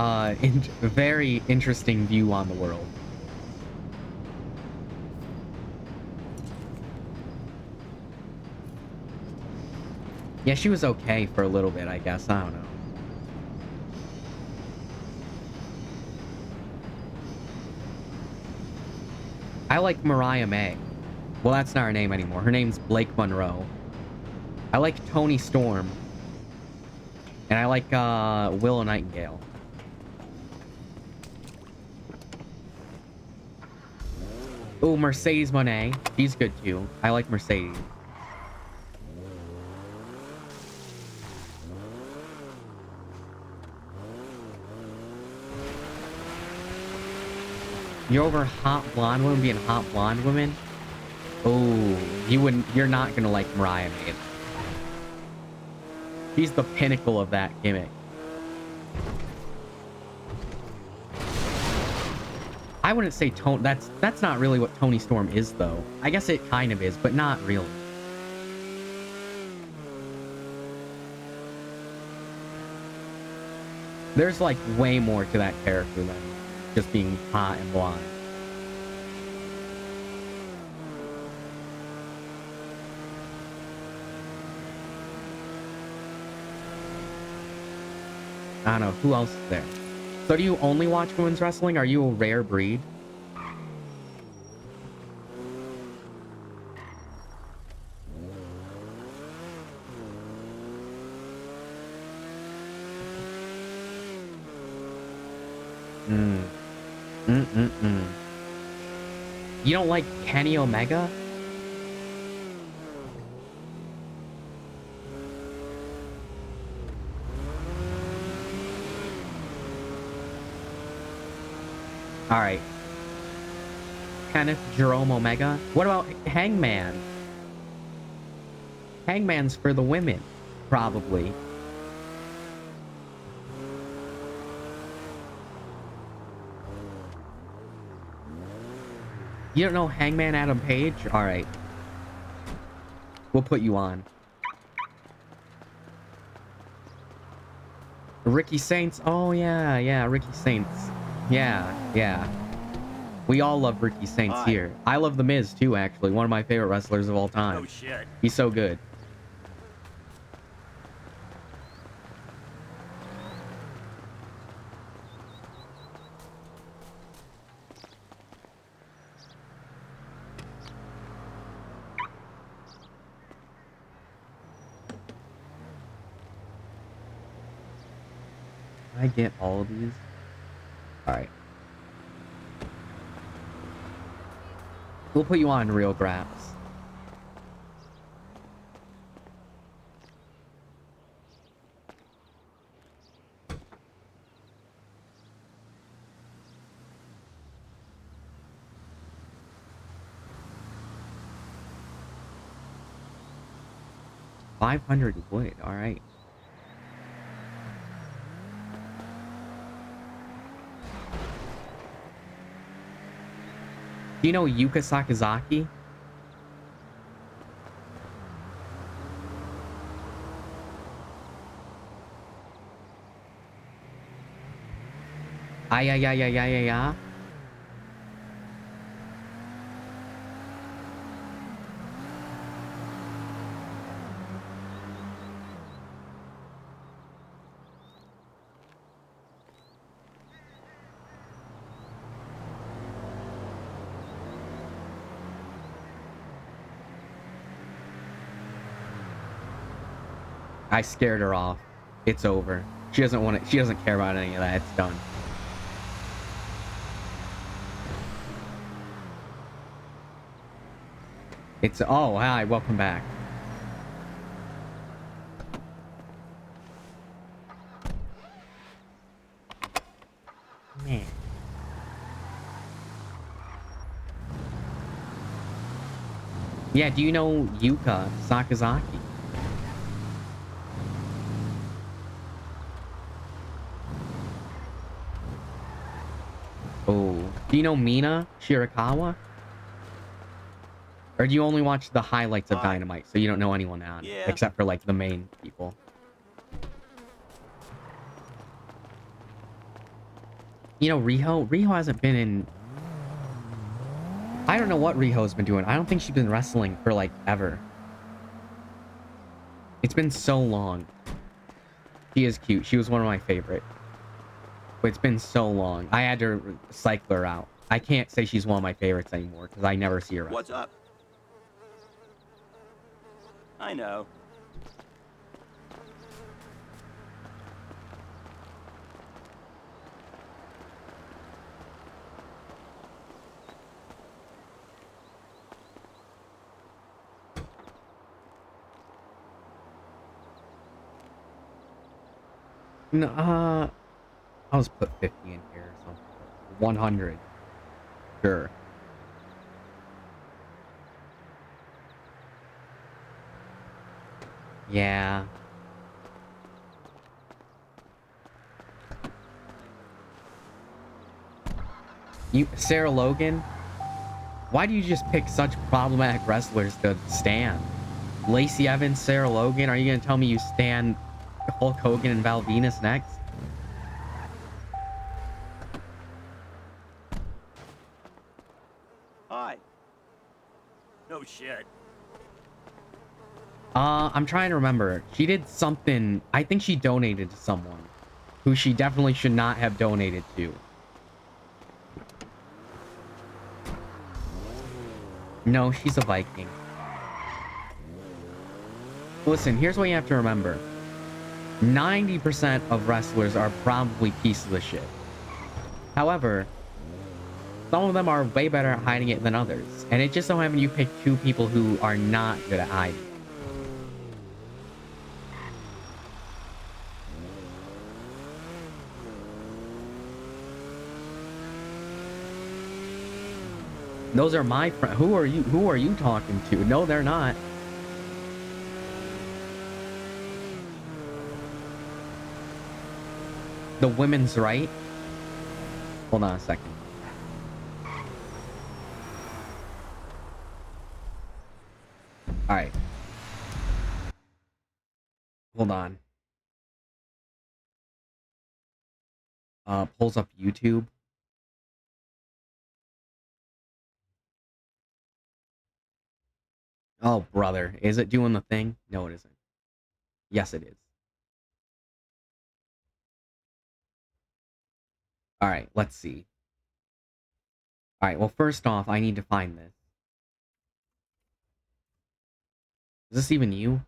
very interesting view on the world. Yeah, she was okay for a little bit, I guess. I don't know. I like Mariah May. Well, that's not her name anymore. Her name's Blake Monroe. I like Tony Storm. And I like Willow Nightingale. Oh, Mercedes Monet. She's good too. I like Mercedes. You're over hot blonde women being hot blonde women? Oh, you're not gonna like Mariah May. She's the pinnacle of that gimmick. I wouldn't say that's not really what Tony Storm is though. I guess it kind of is, but not really. There's like way more to that character than just being hot and blonde. I don't know. Who else is there? So do you only watch women's wrestling? Are you a rare breed? You don't like Kenny Omega? All right. Kenneth Jerome Omega. What about Hangman? Hangman's for the women, probably. You don't know Hangman Adam Page? All right. We'll put you on. Ricky Saints. Oh, yeah. Ricky Saints. Yeah. We all love Ricky Saints here. I love The Miz, too, actually. One of my favorite wrestlers of all time. Oh, shit. He's so good. I get all of these. All right. We'll put you on Real Graps. $500 wood. All right. Do you know Yuka Sakazaki? Yeah. I scared her off. It's over. She doesn't want it. She doesn't care about any of that. It's done. It's oh hi, welcome back. Man. Yeah, do you know Yuka Sakazaki? Oh, do you know Mina Shirakawa? Or do you only watch the highlights of Dynamite, so you don't know anyone on, except for like the main people? You know Riho? Riho hasn't been in... I don't know what Riho's been doing. I don't think she's been wrestling for like ever. It's been so long. She is cute. She was one of my favorite. But it's been so long. I had to cycle her out. I can't say she's one of my favorites anymore because I never see her wrestle. What's up? I know. No, I'll just put 50 in here or something. 100. Sure. Yeah. Sarah Logan? Why do you just pick such problematic wrestlers to stand? Lacey Evans, Sarah Logan? Are you gonna tell me you stand Hulk Hogan and Val Venus next? Hi. No shit. I'm trying to remember. She did something. I think she donated to someone who she definitely should not have donated to. No, she's a Viking. Listen, here's what you have to remember. 90% of wrestlers are probably pieces of shit. However, some of them are way better at hiding it than others. And it just so happened you picked two people who are not good at hiding. Those are my friends. Who are you talking to? No, they're not. The women's right? Hold on a second. Alright. Hold on. Pulls up YouTube. Oh, brother. Is it doing the thing? No, it isn't. Yes, it is. Alright, let's see. Alright, well, first off, I need to find this. Is this even you?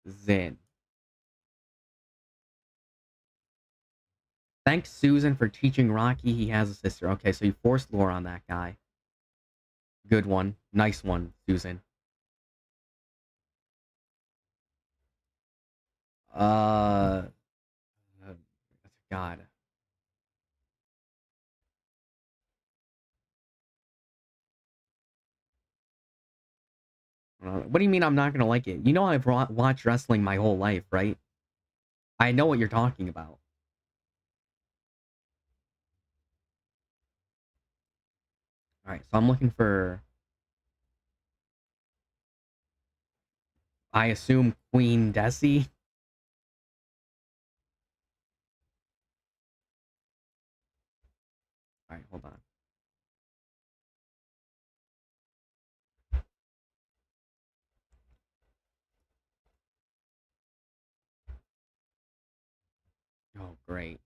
Susan. Thanks, Susan, for teaching Rocky he has a sister. Okay, so you forced lore on that guy. Good one. Nice one, Susan. God. What do you mean I'm not gonna like it? You know I've watched wrestling my whole life, right? I know what you're talking about. Alright, so I'm looking for... I assume Queen Desi? Alright, hold on. Oh, great.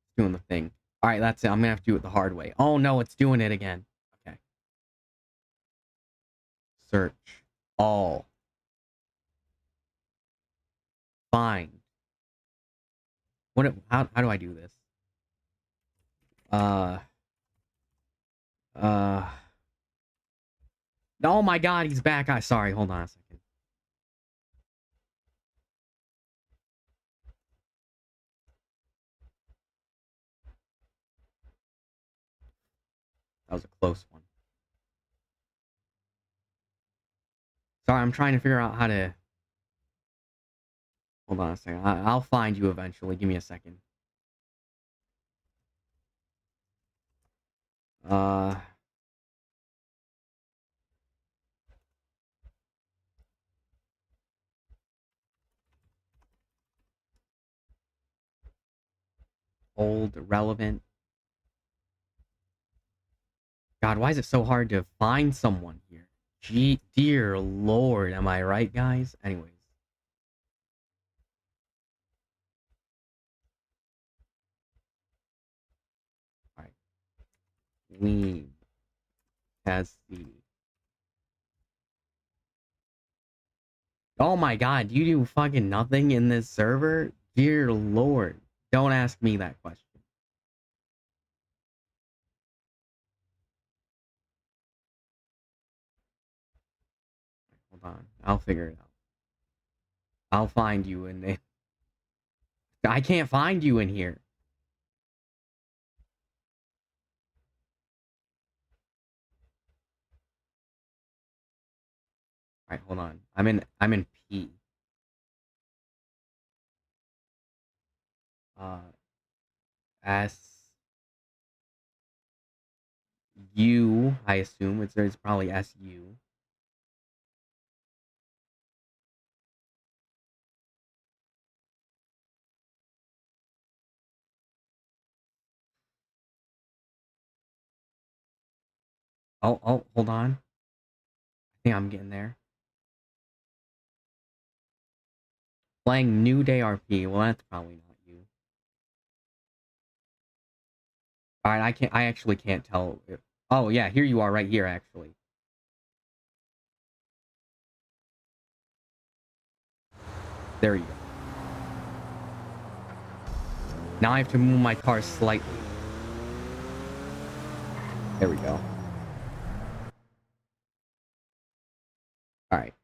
It's doing the thing. Alright, that's it. I'm gonna have to do it the hard way. Oh no, it's doing it again. Okay. Search. All. Find. How do I do this? Oh my god, he's back. Sorry, hold on a second. That was a close one. Sorry, I'm trying to figure out how to... Hold on a second. I'll find you eventually. Give me a second. Old, relevant. God, why is it so hard to find someone here? Dear Lord, am I right, guys? Anyways. Alright. We has the... Oh my god, you do fucking nothing in this server? Dear Lord. Don't ask me that question. Hold on. I'll figure it out. I'll find you in there. I can't find you in here. Alright, hold on. I'm in P. S U, I assume. It's probably SU. Oh, hold on. I think I'm getting there. Playing New Day RP. Well, that's probably not you. Alright, I actually can't tell if... Oh, yeah, here you are right here, actually. There you go. Now I have to move my car slightly. There we go. Alright.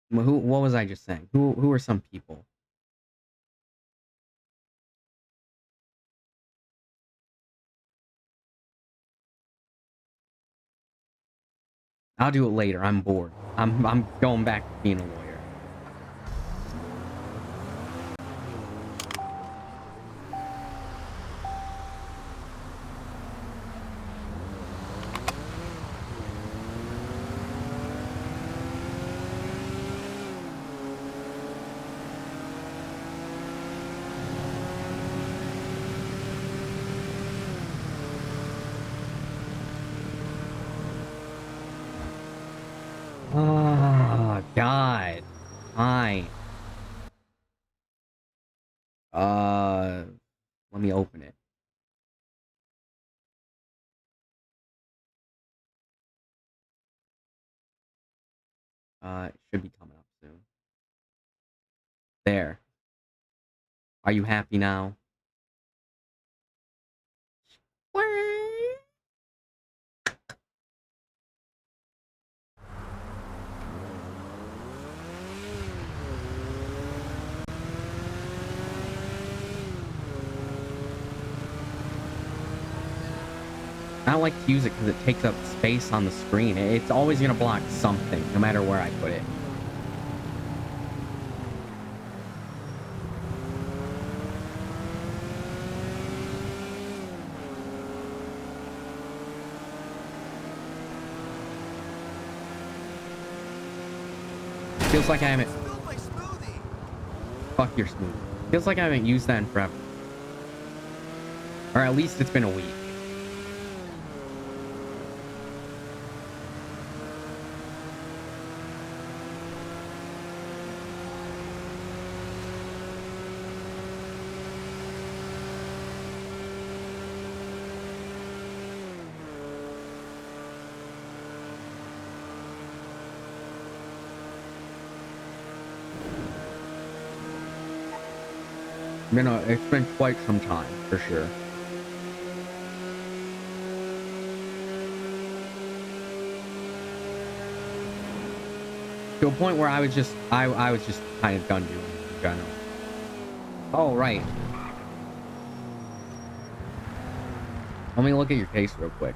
What was I just saying? Who are some people? I'll do it later. I'm bored. I'm going back to being a lawyer. Oh, God. Fine. Let me open it. It should be coming up soon. There. Are you happy now? I don't like to use it because it takes up space on the screen. It's always going to block something, no matter where I put it. Feels like I haven't... Fuck your smoothie. Feels like I haven't used that in forever. Or at least it's been a week. It's been quite some time, for sure. To a point where I was just kind of done doing it in general. Oh, right. Let me look at your case real quick.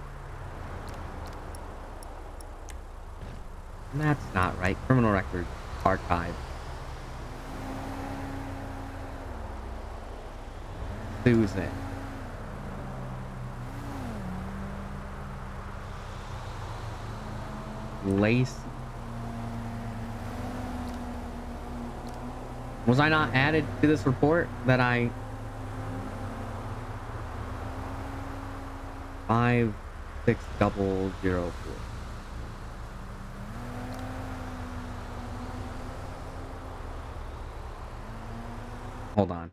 That's not right. Criminal record archive. Susan. Lace. Was I not added to this report that I... 56004. Hold on.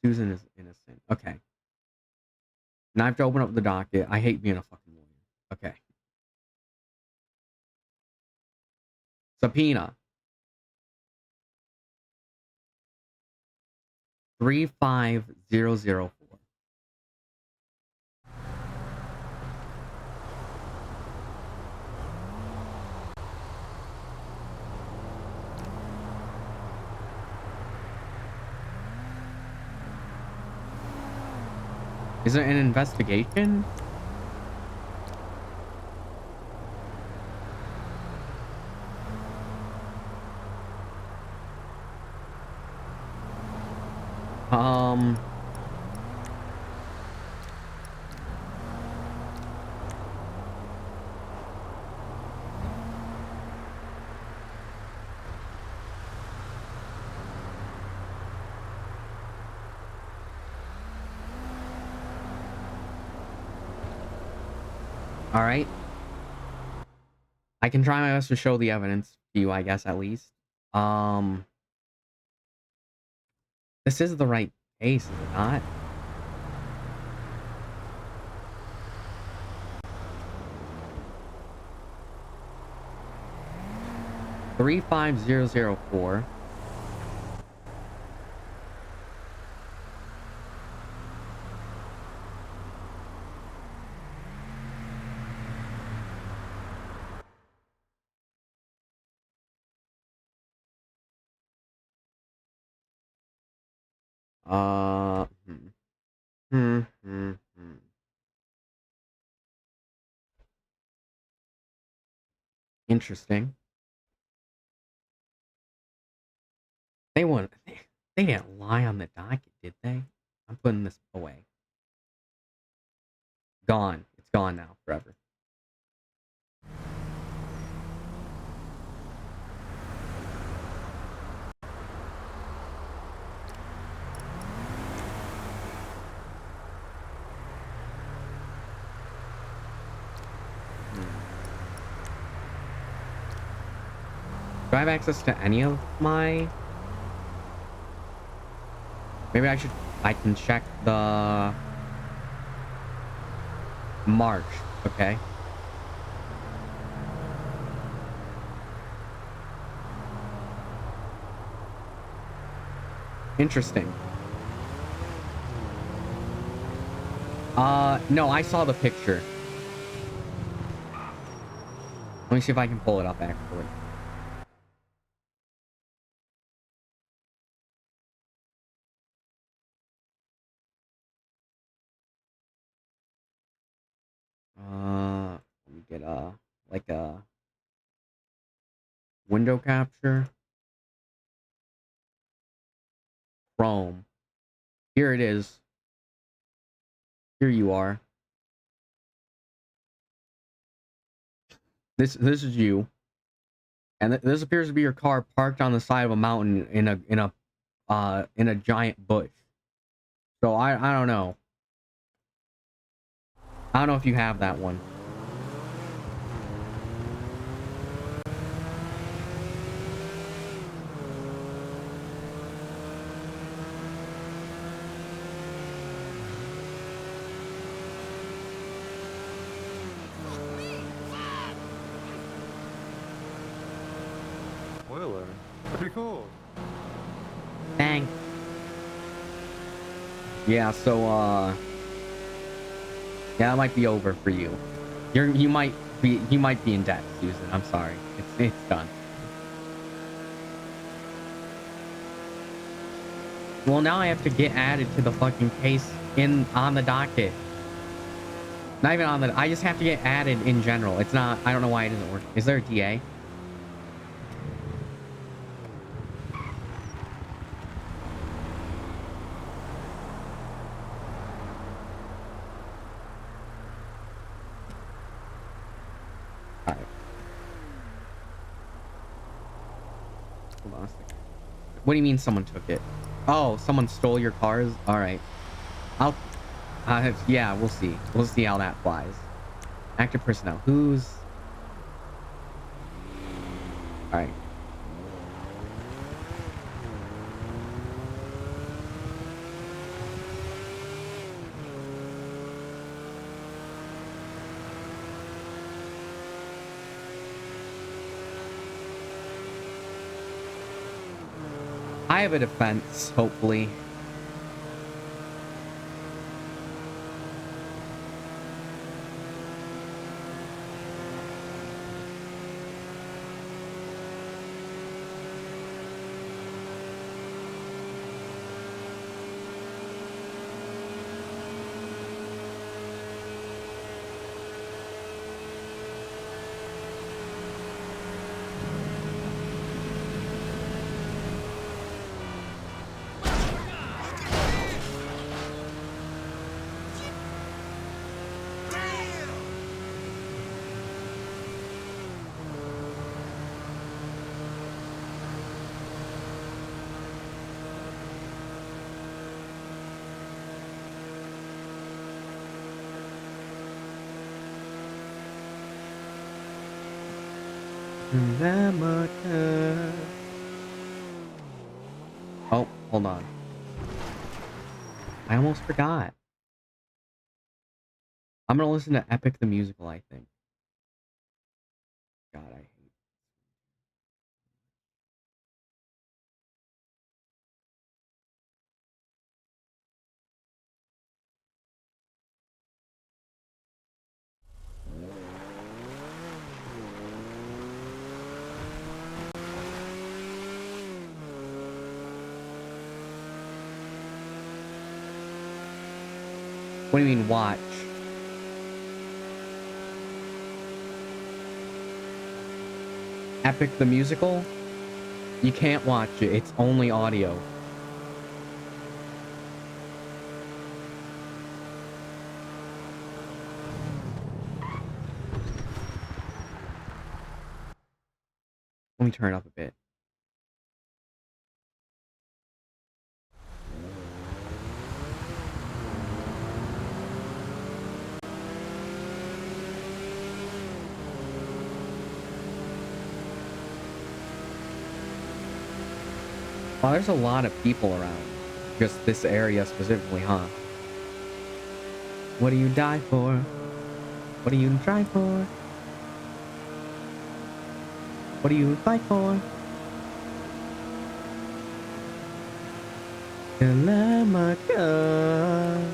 Susan is innocent. Okay. Now I have to open up the docket. I hate being a fucking lawyer. Okay. Subpoena. 35004. Is it an investigation? All right. I can try my best to show the evidence to you, I guess, at least. This is the right case, is it not? Three 35004. Uh, hmm. Interesting. They wouldn't. They didn't lie on the docket, did they? I'm putting this away. Gone. It's gone now, forever. Do I have access to any of my... Maybe I can check the... March, okay? Interesting. No, I saw the picture. Let me see if I can pull it up, actually. Let me get like a window capture. Chrome. Here it is. Here you are. This is you. And this appears to be your car parked on the side of a mountain in a giant bush. So I don't know. I don't know if you have that one. Spoiler. Pretty cool. Dang. Yeah, so yeah, that might be over for you. You might be in debt, Susan. I'm sorry. It's done. Well, now I have to get added to the fucking case on the docket. Not even on the... I just have to get added in general. It's not... I don't know why it doesn't work. Is there a DA? Alright. Hold on a second. What do you mean someone took it? Oh, someone stole your cars? Alright. I'll... yeah, we'll see. We'll see how that flies. Active personnel. Who's... Alright. I have a defense, hopefully. Oh, hold on. I almost forgot. I'm gonna listen to Epic the Musical, I think. God, I hate. What do you mean, watch? Epic the Musical? You can't watch it. It's only audio. Let me turn it up a bit. Wow, there's a lot of people around. Just this area specifically, huh? What do you die for? What do you try for? What do you fight for? Dilemma come.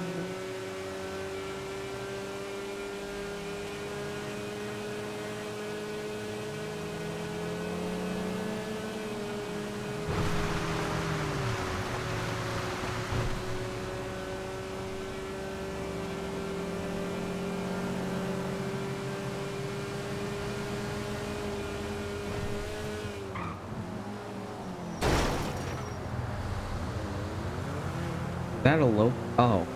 Is that a low? Oh.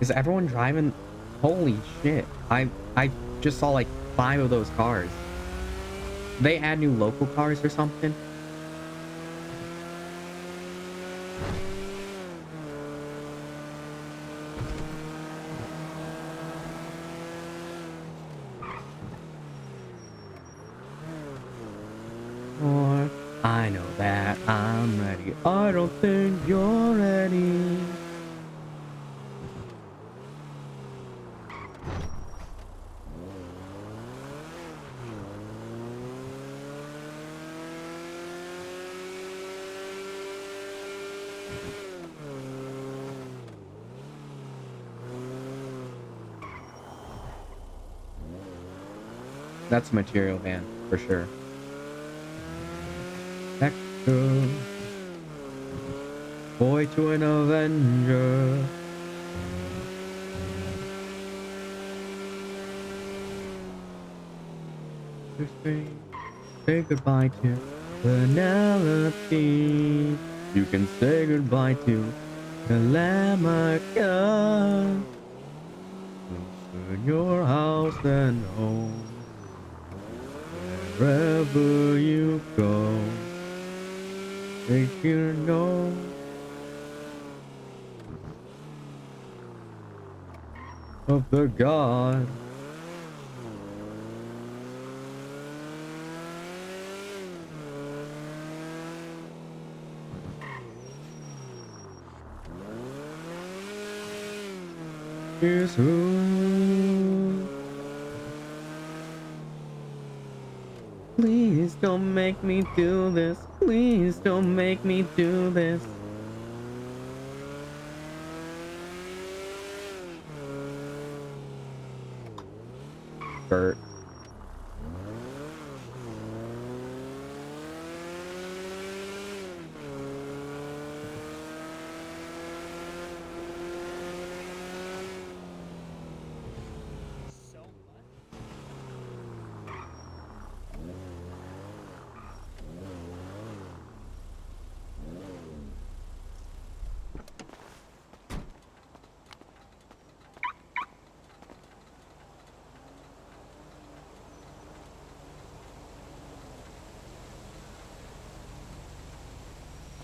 Is everyone driving? Holy shit. I just saw like 5 of those cars. They add new local cars or something? Or I know that I'm ready. I don't think you're ready. That's a material van, for sure. Spectre. Boy to an Avenger. Say goodbye to Penelope. You can say goodbye to Telemachus. In your house and home, wherever you go, make you know of the God. Is who. Please don't make me do this. Please don't make me do this. Bert.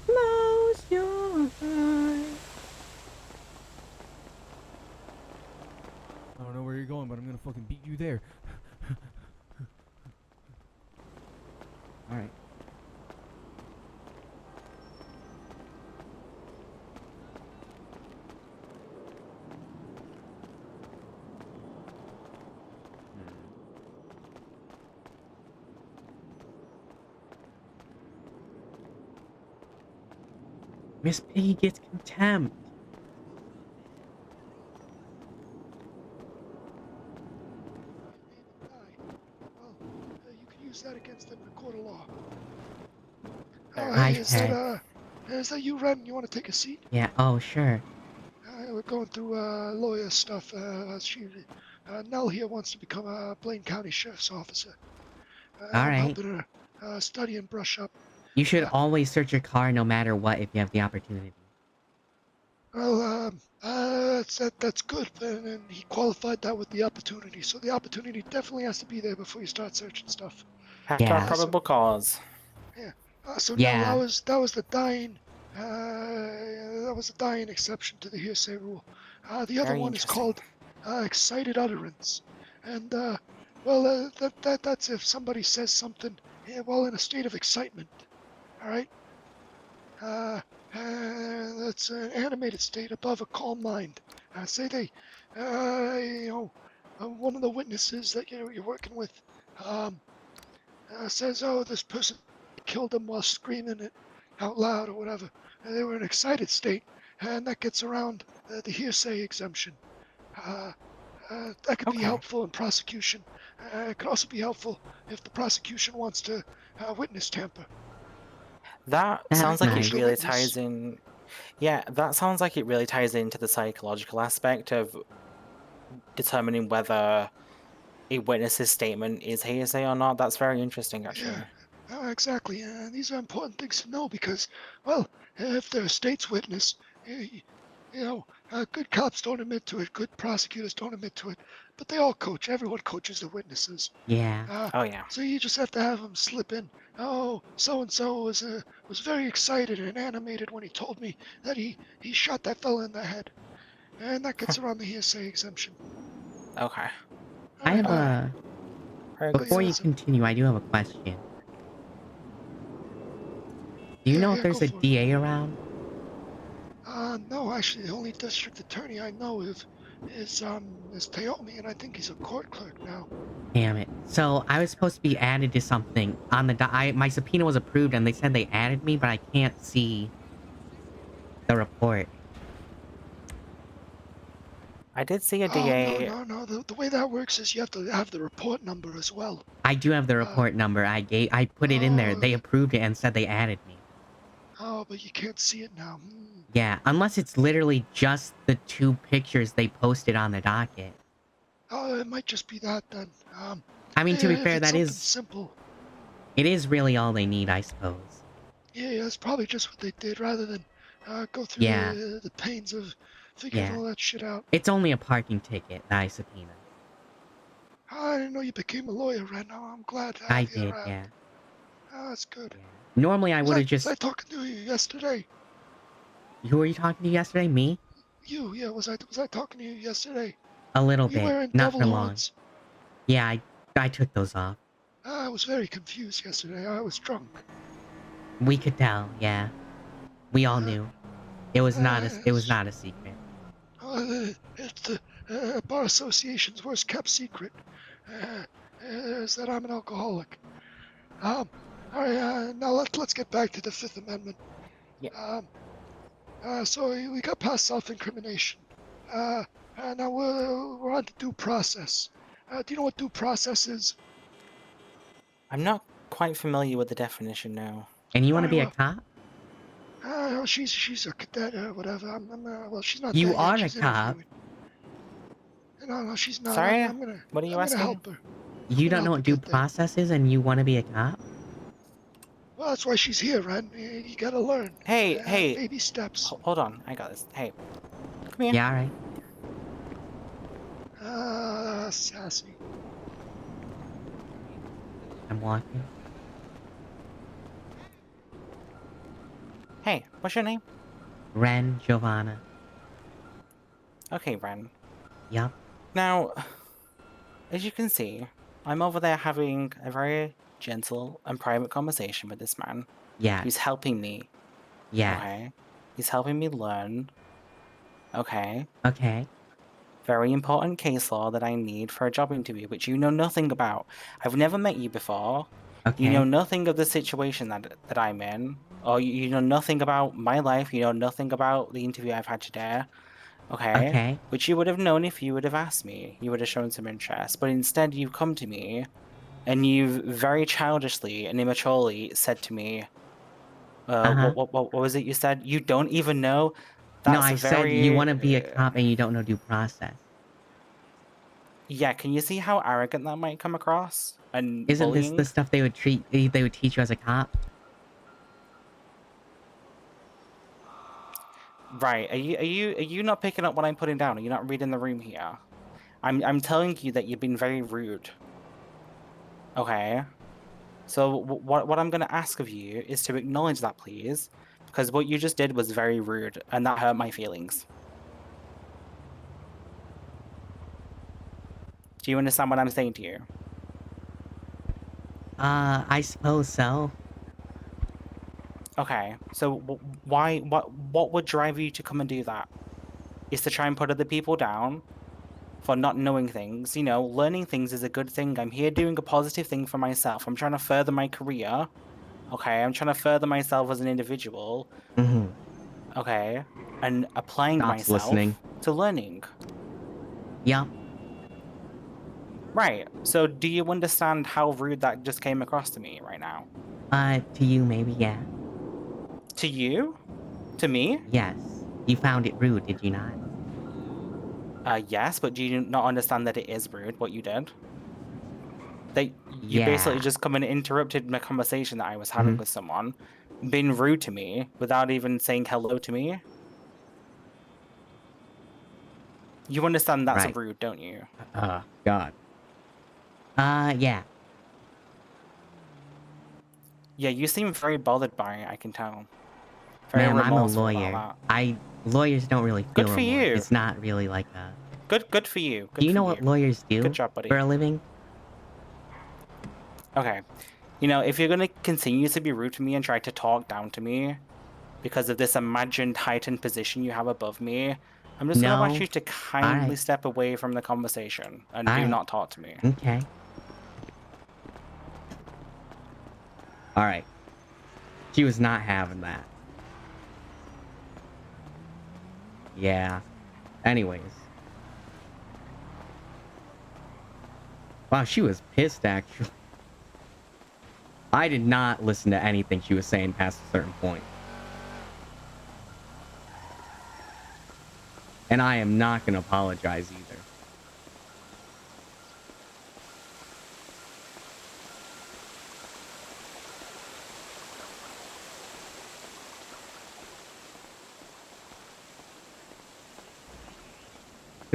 Close your eyes. I don't know where you're going, but I'm gonna fucking beat you there. Alright. Miss Piggy gets contempt. You can use that against them in a court of law. Hi, Hey, is that you, Ren? You want to take a seat? Yeah, oh, sure. We're going through lawyer stuff. Nell here wants to become a Blaine County Sheriff's Officer. I'm Alright. helping her study and brush up. You should always search your car no matter what if you have the opportunity. Well, that's good, and he qualified that with the opportunity. So the opportunity definitely has to be there before you start searching stuff. Have to have probable cause. Yeah. So Yeah. now that was the dying exception to the hearsay rule. The other Very one is interesting. called excited utterance, and that's if somebody says something while in a state of excitement. All right. That's an animated state above a calm mind. Say they, one of the witnesses that you're working with, says, "Oh, this person killed him while screaming it out loud or whatever." And they were in an excited state, and that gets around the hearsay exemption. That could be helpful in prosecution. It could also be helpful if the prosecution wants to witness tamper. That That's sounds like nice. it really ties in. Yeah, that sounds like it really ties into the psychological aspect of determining whether a witness's statement is hearsay or not. That's very interesting, actually. Yeah, exactly. These are important things to know because, well, if they're a state's witness, good cops don't admit to it, good prosecutors don't admit to it, but they all coach. Everyone coaches their witnesses. Yeah. Oh yeah. So you just have to have them slip in. Oh, so and so was very excited and animated when he told me that he shot that fella in the head, and that gets around the hearsay exemption. Okay. I have a... Very good Before you stuff. continue, I do have a question. Do you know if there's a DA around? No, actually, the only district attorney I know is Taomi, and I think he's a court clerk now. Damn it. So, I was supposed to be added to something on the... my subpoena was approved, and they said they added me, but I can't see the report. I did see a DA. Oh, no. The way that works is you have to have the report number as well. I do have the report number. I put it in there. They approved it and said they added me. Oh, but you can't see it now. Yeah, unless it's literally just the 2 pictures they posted on the docket. Oh, it might just be that then. I mean, to be fair, if it's that something is... simple. It is really all they need, I suppose. Yeah, that's probably just what they did, rather than go through Yeah. the pains of figuring Yeah. all that shit out. It's only a parking ticket that I subpoenaed. I didn't know you became a lawyer, Ren. Oh, I'm glad to I have you did, around. yeah. Oh, that's good. Normally I would have Was I just... talking to you yesterday? Who were you talking to yesterday? Me? You, yeah. Was I talking to you yesterday? A little Were you bit. wearing Not devil for long. horns? Yeah, I took those off. I was very confused yesterday. I was drunk. We could tell, yeah. We all knew. It was not a secret. It's the Bar Association's worst kept secret. Is that I'm an alcoholic. All right, now let's get back to the Fifth Amendment. Yeah. So we got past self-incrimination. And now we're on to due process. Do you know what due process is? I'm not quite familiar with the definition now. And you want to be a cop? She's a cadet or whatever. Well, she's not You there yet. are a She's cop. interviewing. No, she's not. Sorry? I'm gonna. What are you I'm gonna asking? help her. You don't know help what her due get there. process is and you want to be a cop? Well, that's why she's here, Ren. You gotta learn. Hey. Baby steps. Hold on. I got this. Hey. Come here. Yeah, alright. Sassy. I'm walking. Hey, what's your name? Ren, Giovanna. Okay, Ren. Yup. Now, as you can see, I'm over there having a very gentle and private conversation with this man. Yeah. Who's helping me. Yeah. Okay. He's helping me learn. Okay. Okay. Very important case law that I need for a job interview, which you know nothing about. I've never met you before. Okay. You know nothing of the situation that I'm in. Or you know nothing about my life. You know nothing about the interview I've had today. Okay? Okay. Which you would have known if you would have asked me. You would have shown some interest. But instead you've come to me and you've very childishly and immaturely said to me, what was it you said? You don't even know? No, I said you want to be a cop and you don't know due process. Yeah, can you see how arrogant that might come across? And Isn't bullying? this the stuff they would teach you as a cop? Right. Are you not picking up what I'm putting down? Are you not reading the room here? I'm telling you that you've been very rude. Okay. So what I'm gonna ask of you is to acknowledge that, please, because what you just did was very rude, and that hurt my feelings. Do you understand what I'm saying to you? I suppose so. Okay. So what would drive you to come and do that? Is to try and put other people down for not knowing things. You know, learning things is a good thing. I'm here doing a positive thing for myself. I'm trying to further my career. Okay, I'm trying to further myself as an individual. Mm-hmm. Okay, and applying Stop's myself listening. to learning. Yeah. Right. So do you understand how rude that just came across to me right now? To you maybe, yeah. To you? To me? Yes. You found it rude, did you not? Yes, but do you not understand that it is rude what you did? That you Yeah. basically just come and interrupted my conversation that I was having with someone, being rude to me without even saying hello to me. You understand that's Right. rude, don't you? God. Yeah. Yeah, you seem very bothered by it, I can tell. Very Ma'am, I'm a remorseful lawyer. about that. Lawyers don't really feel Good for remorse. you. It's not really like a... Good for you. Good Do you know for what lawyers do Good job, buddy. for a living? Okay. You know, if you're gonna continue to be rude to me and try to talk down to me because of this imagined heightened position you have above me, I'm just gonna ask No. you to kindly Alright. step away from the conversation and do Alright. not talk to me. Okay. Alright. She was not having that. Yeah. Anyways. Wow, she was pissed, actually. I did not listen to anything she was saying past a certain point. And I am not going to apologize either.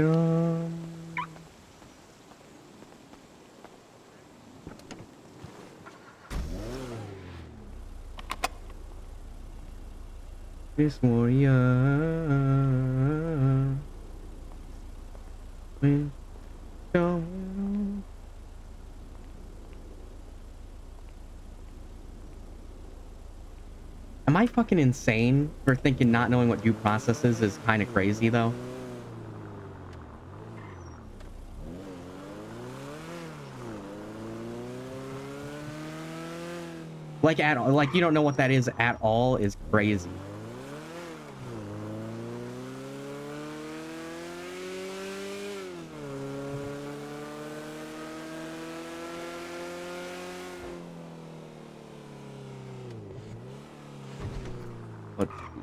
dum. This warrior. Wisdom. Am I fucking insane for thinking not knowing what due process is kind of crazy though? Like at all, like you don't know what that is at all is crazy. Let's see.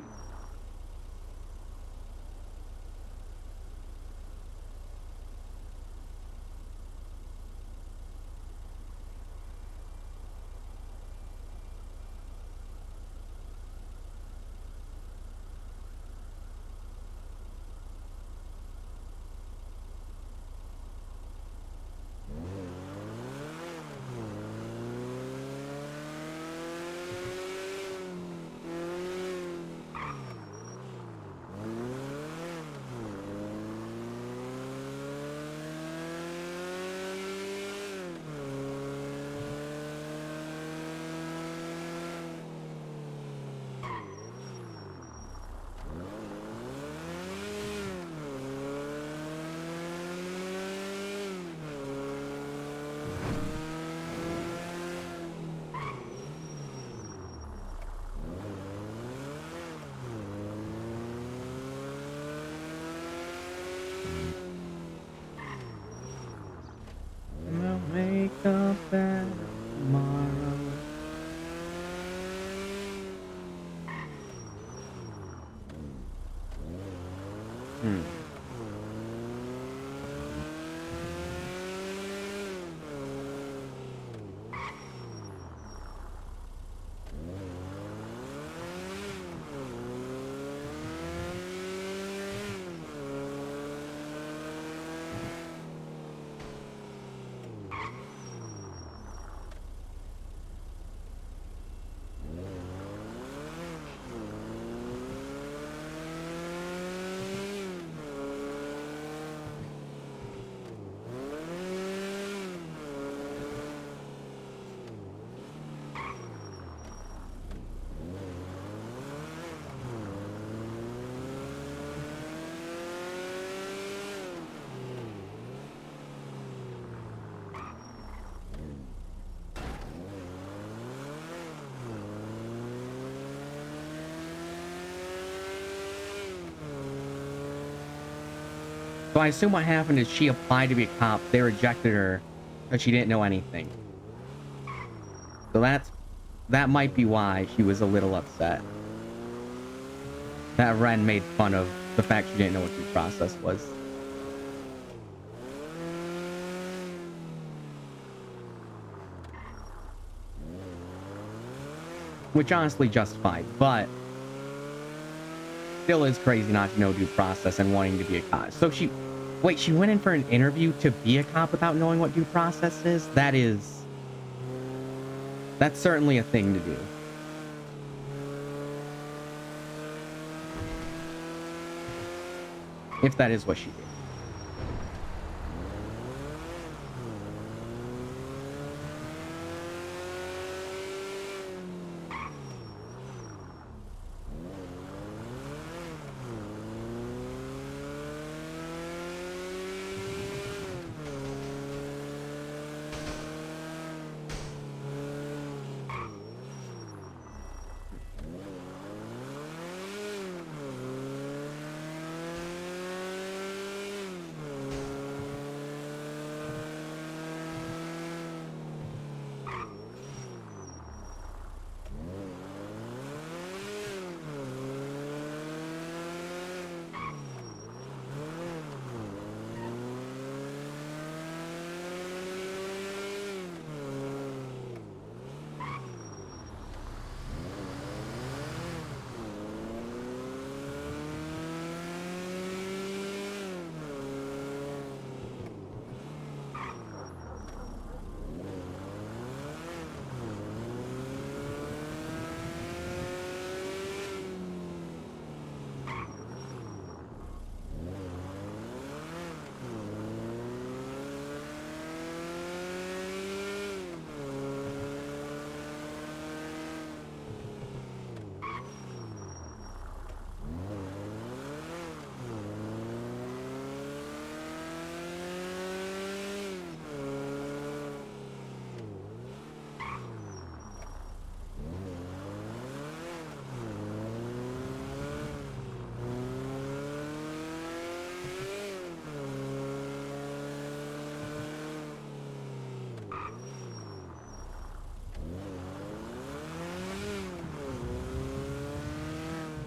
We'll make a better tomorrow. So I assume what happened is she applied to be a cop. They rejected her because she didn't know anything. So that might be why she was a little upset. That Ren made fun of the fact she didn't know what due process was. Which honestly justified, but still is crazy not to know due process and wanting to be a cop. So she went in for an interview to be a cop without knowing what due process is? That's certainly a thing to do. If that is what she did.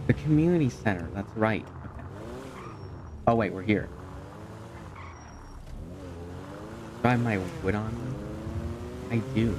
The community center, that's right. Okay. Oh wait, we're here. Do I have my wood on? I do.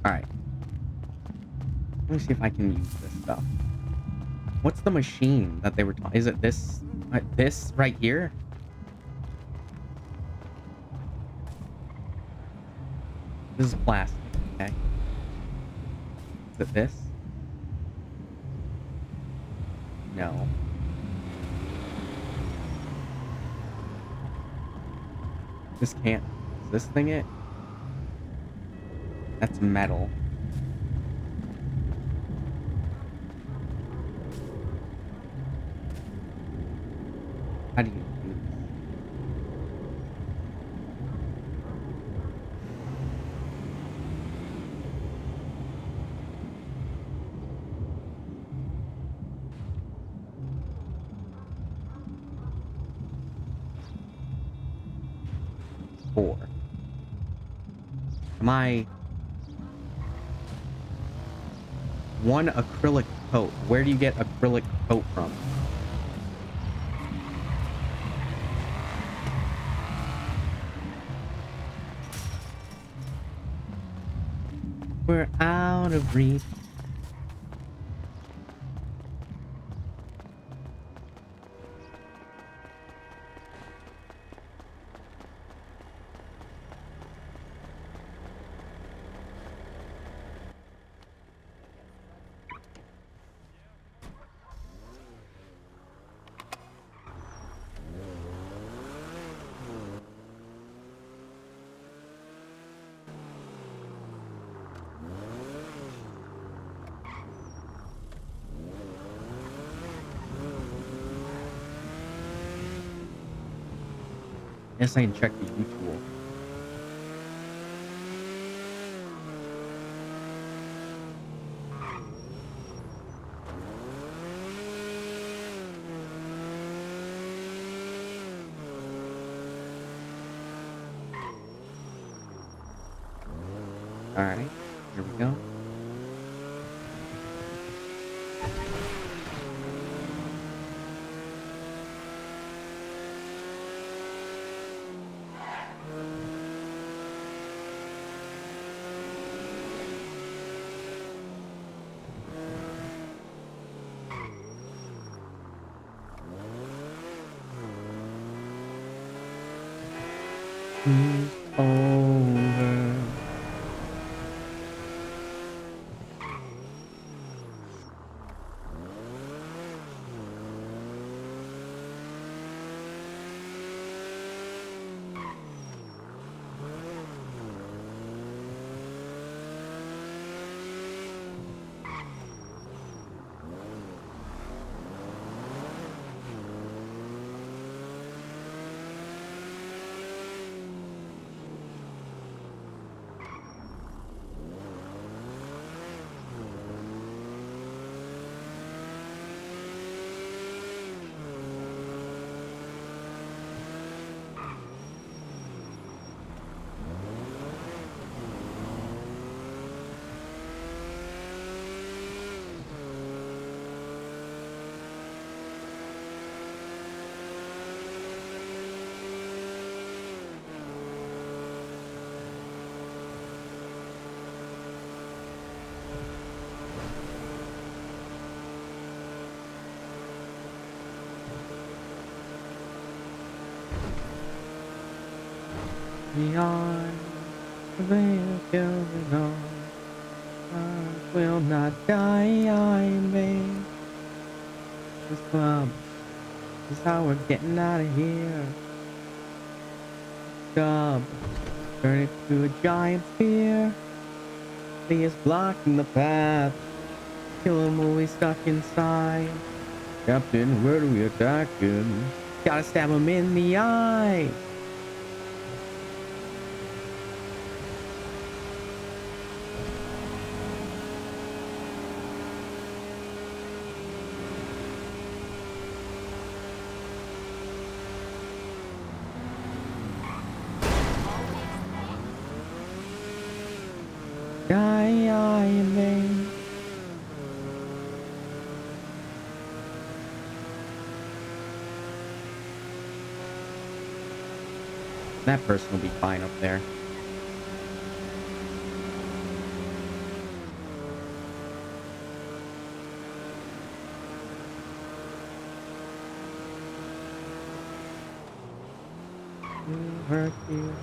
Alright. Let me see if I can use this stuff. What's the machine that they were talking? Is it this? This right here? This is plastic, okay? Is it this? No. This can't. Is this thing it? That's metal. How do you do this? Four. Am I... One acrylic coat. Where do you get acrylic coat from? We're out of reach. Guess I can check the U-tool. Alright, here we go. Over. Beyond the veil going on, I will not die, I made this club. This is how we're getting out of here. Job. Turn it to a giant spear. He is blocking the path. Kill him while he's stuck inside. Captain, where do we attack him? Gotta stab him in the eye. That person will be fine up there. Hurt you.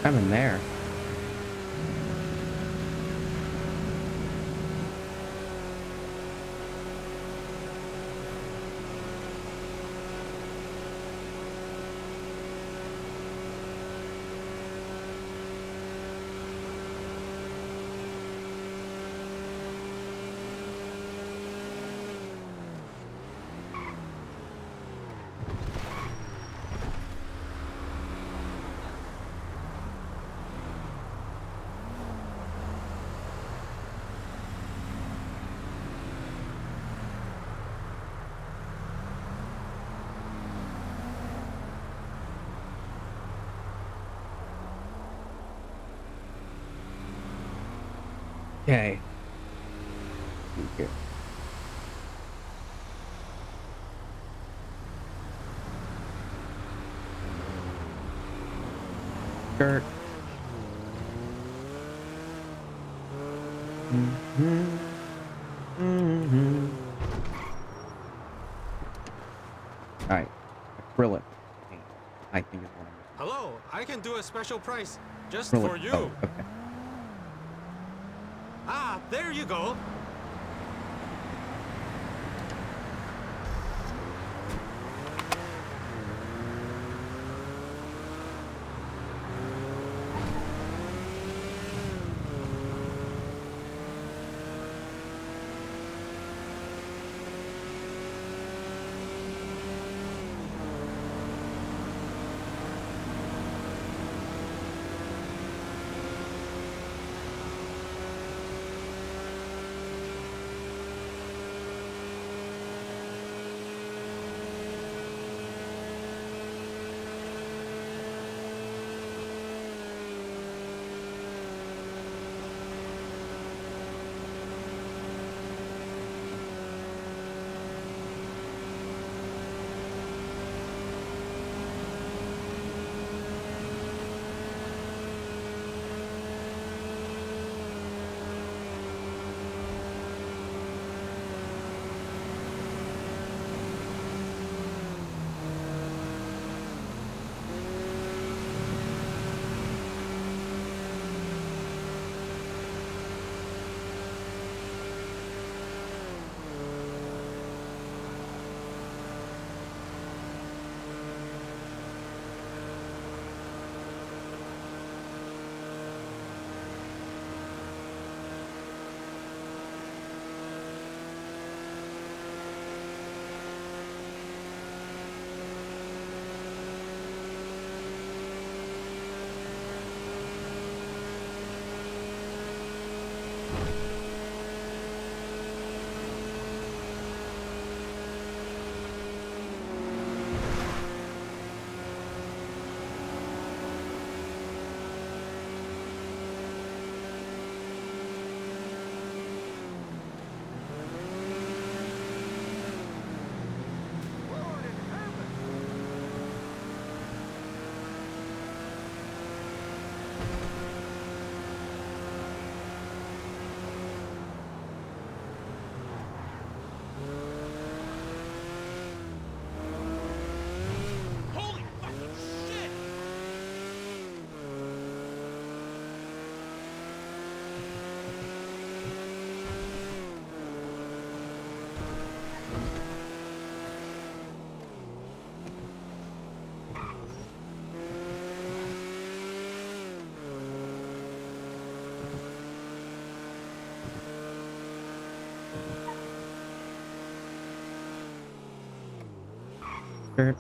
I'm in there. Okay. Okay. Shirt. All right. Acrylic paint, I think is what I'm. Hello, I can do a special price just Acrylic. for you. Oh, okay. Ah, there you go. skirt.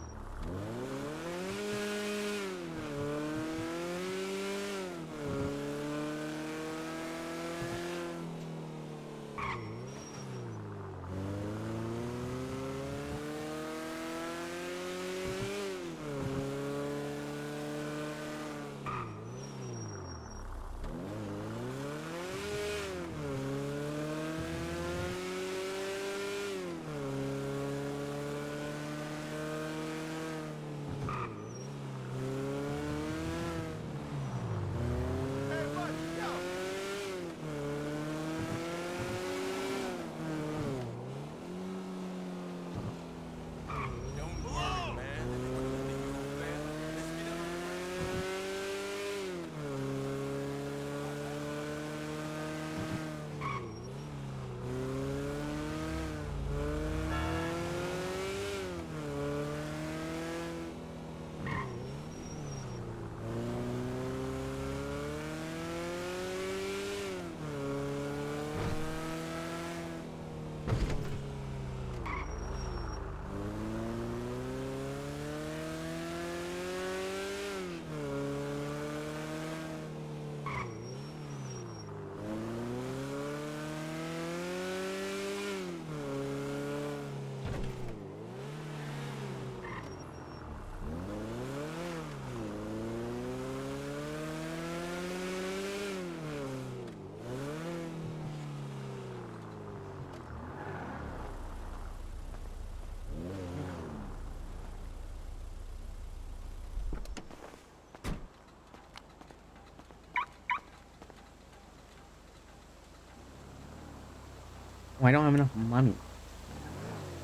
Oh, I don't have enough money.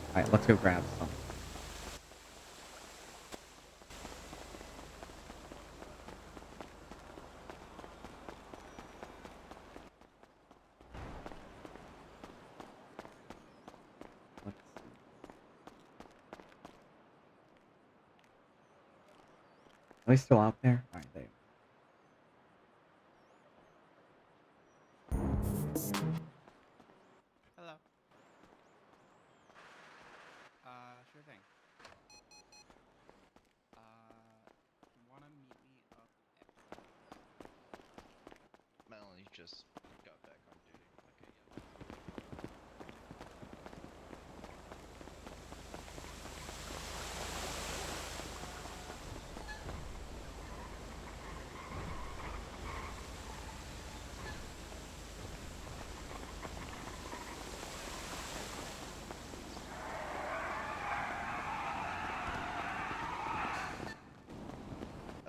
Alright, let's go grab some. Let's see. Are they still out there? Alright, there. Hello. Sure thing. Wanna meet me up at... Melanie just got back on duty. Okay, yeah.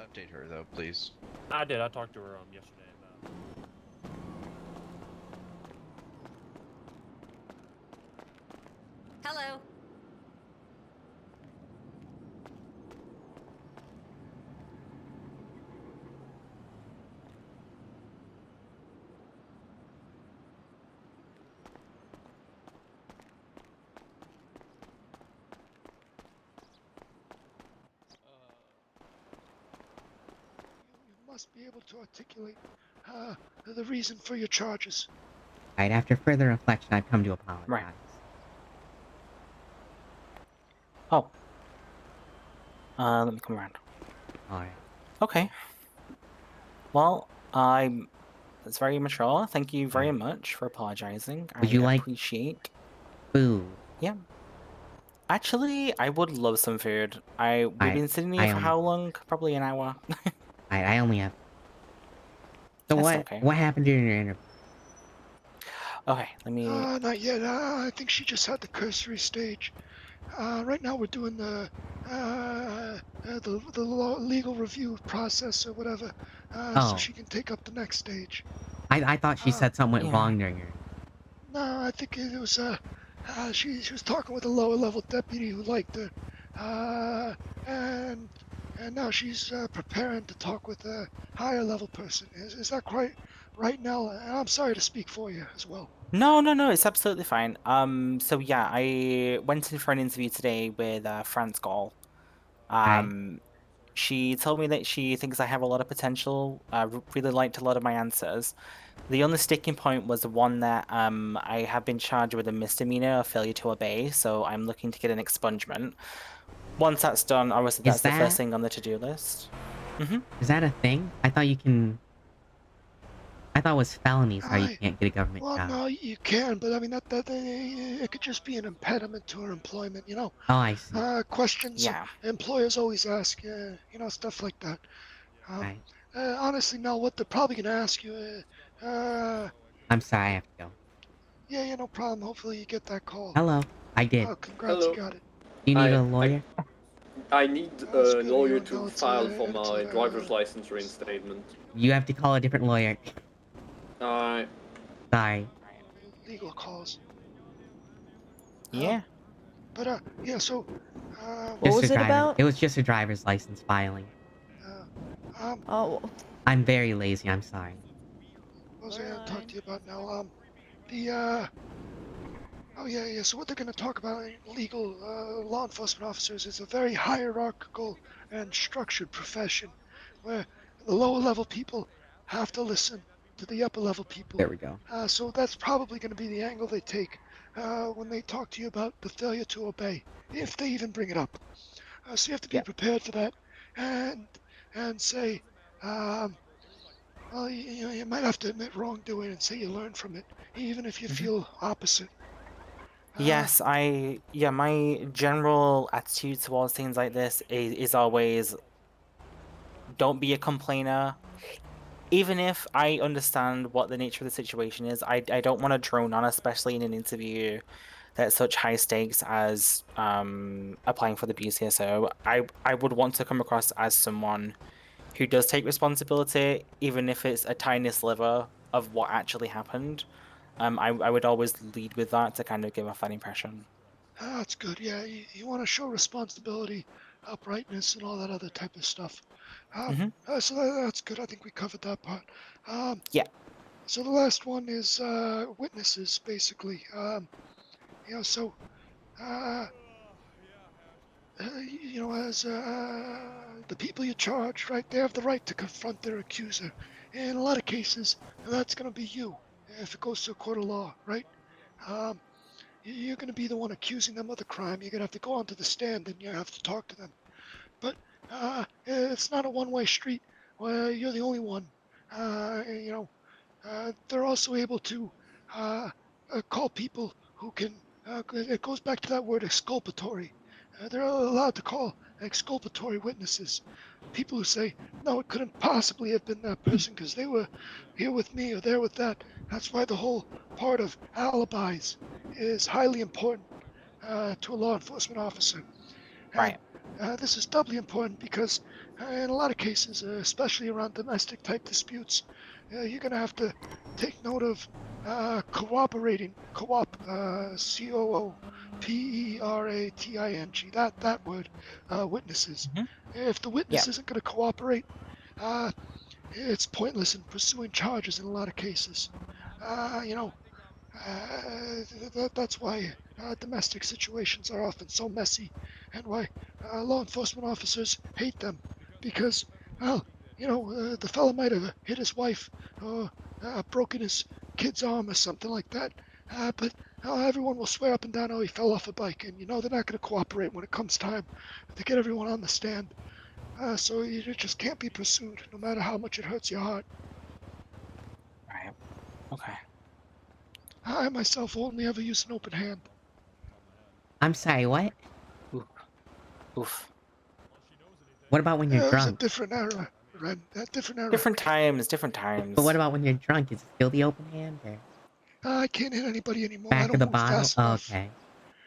Update her though, please. I did. I talked to her yesterday about. Hello. You must be able to articulate the reason for your charges. Alright, after further reflection, I've come to apologize. Right. Oh. Let me come around. Alright. Okay. Well, that's very mature. Thank you very much for apologizing. Would you like appreciate food? Yeah. Actually, I would love some food. We've been sitting here for how long? Probably an hour. I only have. So That's what? okay. What happened during your interview? Okay, let me. Not yet. I think she just had the cursory stage. Right now we're doing the legal review process or whatever, so she can take up the next stage. I thought she said something went wrong during her. No, I think it was she was talking with a lower level deputy who liked her, and now she's preparing to talk with a higher level person. Is that quite right, Nell? And I'm sorry to speak for you as well. No, it's absolutely fine. So yeah, I went in for an interview today with France Gall. She told me that she thinks I have a lot of potential. Really liked a lot of my answers. The only sticking point was the one that I have been charged with a misdemeanor of failure to obey, so I'm looking to get an expungement. Once that's done, obviously Is that's the first that- thing on the to-do list. Is that a thing? I thought you can... I thought it was felonies how you can't get a government Well, job. no, you can, but I mean that it could just be an impediment to her employment. You know. Oh, I see. Questions Yeah. employers always ask. You know, stuff like that. Right. Honestly, no. What they're probably gonna ask you. I'm sorry, I have to go. Yeah, no problem. Hopefully you get that call. Hello. I did. Oh, congrats, you Hello. got it. You need a lawyer? I need That's a good, lawyer you to know, it's, file for it's, my driver's license reinstatement. You have to call a different lawyer. Alright. Sorry. Legal calls. Yeah. But yeah. So. Just a driver. It was just a driver's license filing. Oh. I'm very lazy. I'm sorry. What was I gonna talk to you about now? The Oh yeah. So what they're gonna talk about in legal law enforcement officers is a very hierarchical and structured profession, where the lower level people have to listen to the upper level people. There we go. So that's probably going to be the angle they take when they talk to you about the failure to obey, if they even bring it up. So you have to be prepared for that, and say, well, you might have to admit wrongdoing and say you learned from it, even if you feel opposite. Yes, my general attitude towards things like this is always don't be a complainer. Even if I understand what the nature of the situation is, I don't want to drone on, especially in an interview that's such high stakes as applying for the BCSO. I would want to come across as someone who does take responsibility, even if it's a tiny sliver of what actually happened. I would always lead with that to kind of give off that impression. That's good. Yeah, you want to show responsibility, uprightness, and all that other type of stuff. So that's good. I think we covered that part. Yeah. So the last one is witnesses, basically. So, as the people you charge, right, they have the right to confront their accuser. In a lot of cases, that's going to be you, if it goes to a court of law, right? You're going to be the one accusing them of the crime. You're going to have to go onto the stand and you have to talk to them. But it's not a one-way street where you're the only one. They're also able to call people who can. It goes back to that word exculpatory. They're allowed to call exculpatory witnesses. People who say, no, it couldn't possibly have been that person because they were here with me or there with that. That's why the whole part of alibis is highly important to a law enforcement officer. Right. This is doubly important because in a lot of cases, especially around domestic type disputes, you're going to have to take note of cooperating, C-O-O-P-E-R-A-T-I-N-G, that word, witnesses. If the witness isn't going to cooperate, it's pointless in pursuing charges in a lot of cases. That's why domestic situations are often so messy, and why law enforcement officers hate them, because, well, the fella might have hit his wife or broken his kid's arm or something like that, but everyone will swear up and down, oh, he fell off a bike, and they're not going to cooperate when it comes time to get everyone on the stand. So you just can't be pursued, no matter how much it hurts your heart. Right. Okay. I myself only ever use an open hand. I'm sorry, what? Oof. What about when you're It was a drunk? different era, Ren. Different era. Different times. But what about when you're drunk? Is it still the open hand? Or I can't hit anybody anymore. I back don't of the move bottle? fast Oh, enough. okay.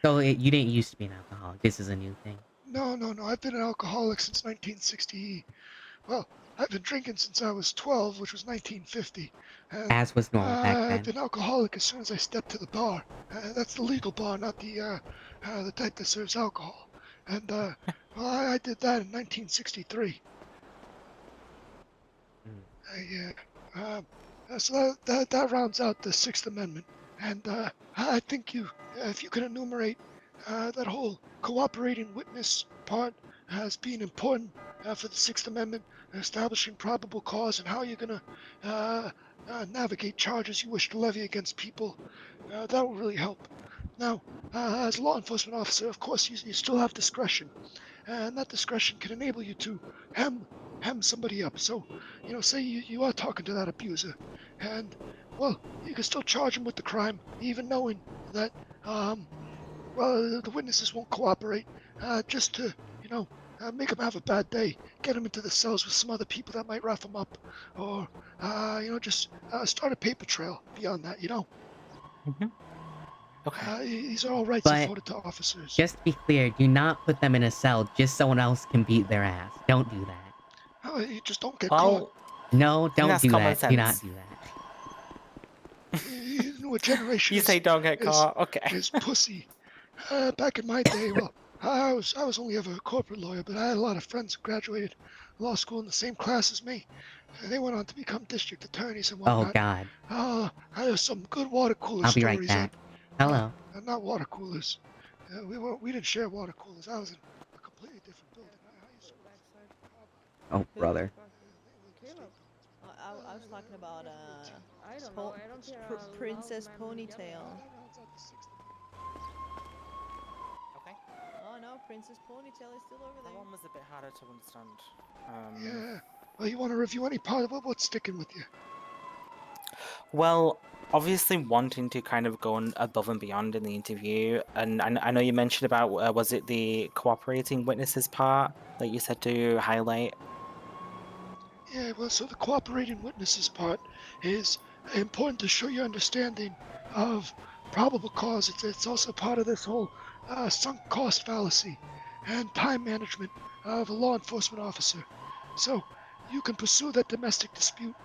So you didn't used to be an alcoholic. This is a new thing. No. I've been an alcoholic since 1960. Well, I've been drinking since I was 12, which was 1950. And, As was normal back I've then. been alcoholic as soon as I stepped to the bar. That's the legal bar, not the type that serves alcohol. And I did that in 1963. So that rounds out the Sixth Amendment. And I think if you can enumerate that whole cooperating witness part as being important for the Sixth Amendment, establishing probable cause, and how you're going to navigate charges you wish to levy against people, that will really help. Now, as a law enforcement officer, of course, you still have discretion, and that discretion can enable you to hem somebody up. So, say you are talking to that abuser, and well, you can still charge him with the crime, even knowing that the witnesses won't cooperate, just to make him have a bad day, get him into the cells with some other people that might rough him up, or just start a paper trail beyond that. These are all rights But afforded to officers. just to be clear, do not put them in a cell just someone else can beat their ass. Don't do that. You just don't get caught. No, don't that's do common that. Do not sense. do that. A generation You say don't get caught. Okay. is pussy. Back in my day, well, I was only ever a corporate lawyer, but I had a lot of friends who graduated law school in the same class as me. They went on to become district attorneys and Oh whatnot. God. There's some good water cooler I'll be stories. right back. Hello. Not water coolers. We didn't share water coolers. I was in a completely different building. Oh brother. I was talking about Princess Ponytail. Okay. Oh no, Princess Ponytail is still over there. That one was a bit harder to understand. Yeah. Well, you want to review any part of it? What's sticking with you? Well, obviously wanting to kind of go above and beyond in the interview, and I know you mentioned about, was it the cooperating witnesses part that you said to highlight? Yeah, well, so the cooperating witnesses part is important to show your understanding of probable cause. It's also part of this whole sunk cost fallacy and time management of a law enforcement officer. So you can pursue that domestic dispute,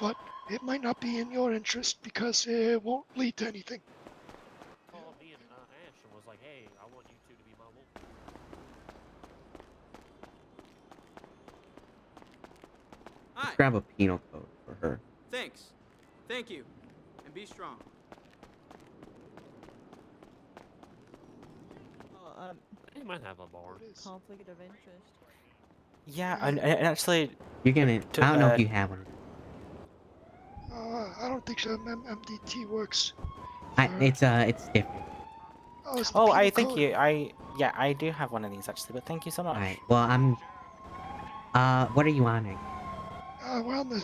but it might not be in your interest because it won't lead to anything. Called me and Ash and was like, "Hey, I want you two to be my wolf." Let's grab a penal code for her. Thanks. Thank you. And be strong. He might have a bar. Conflict of interest. Yeah, and actually, You're gonna. I don't know if you have one. I don't think so. MDT works. It's different. Oh, I think I do have one of these actually, but thank you so much. Alright. Well, I'm. What are you honoring?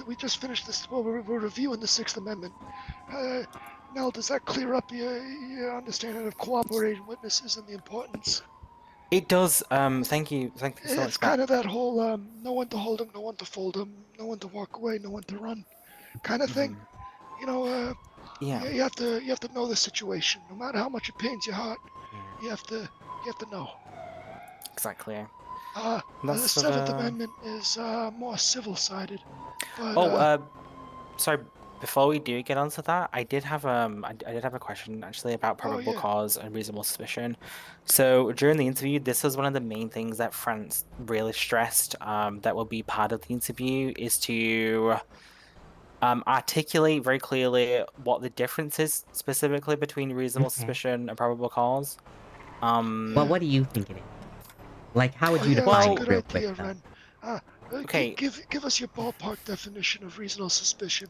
We just finished this. Well, we're reviewing the Sixth Amendment. Nell, does that clear up your understanding of cooperating witnesses and the importance? It does. Thank you so much. It's kind of that whole no one to hold him, no one to fold him, no one to walk away, no one to run, kind of thing. Yeah. You have to know the situation. No matter how much it pains your heart, you have to know. Exactly. The Seventh Amendment is more civil-sided. Sorry. Before we do get onto that, I did have a question actually about probable cause and reasonable suspicion. So during the interview, this was one of the main things that France really stressed that will be part of the interview is to articulate very clearly what the difference is specifically between reasonable suspicion and probable cause. Well, what do you think it is? Like, how would you define it real quick? Okay. Give us your ballpark definition of reasonable suspicion.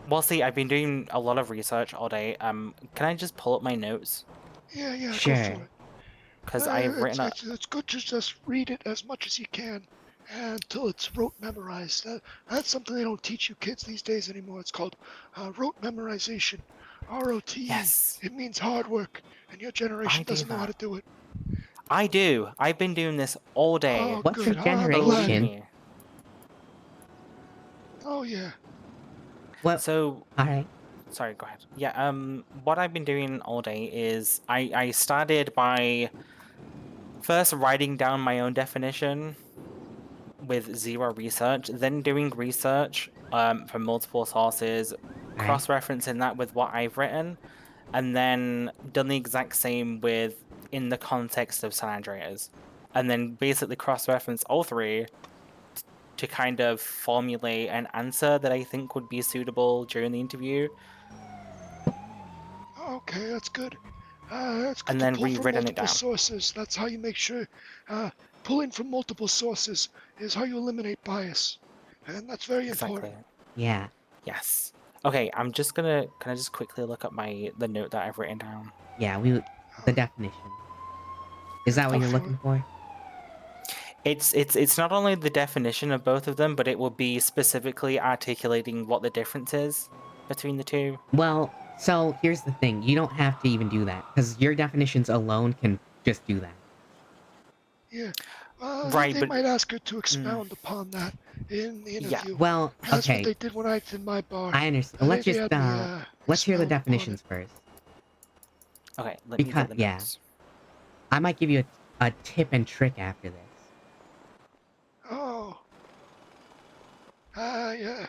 Well, see, I've been doing a lot of research all day. Can I just pull up my notes? Yeah, sure. Go for it. Because I've written up. It's good to just read it as much as you can until it's rote memorized. That's something they don't teach you kids these days anymore. It's called rote memorization. ROTE. Yes. It means hard work, and your generation doesn't know how to do it. I do. I've been doing this all day. What's your generation? Oh yeah. Well, so alright. Sorry, go ahead. Yeah, what I've been doing all day is I started by first writing down my own definition with zero research, then doing research from multiple sources, cross-referencing that with what I've written, and then done the exact same with in the context of San Andreas, and then basically cross-reference all three to kind of formulate an answer that I think would be suitable during the interview. Okay, that's good. That's good And to then pull from rewritten it multiple down. sources. That's how you make sure pulling from multiple sources is how you eliminate bias, and that's very important. Yeah. Yes. Okay, I'm just gonna. Can I just quickly look up the note that I've written down? Yeah, the definition. Is that what you're looking for? It's not only the definition of both of them, but it will be specifically articulating what the difference is between the two. Well, so here's the thing. You don't have to even do that, because your definitions alone can just do that. Yeah. Right, they but might ask her to expound upon that in the Yeah. interview. Well, That's what okay. they did when I did my bar. I understand. Let's They just had me, let's hear the expound upon definitions it. first. Okay, let me Because get the yeah, notes. I might give you a tip and trick after this. Oh. Yeah.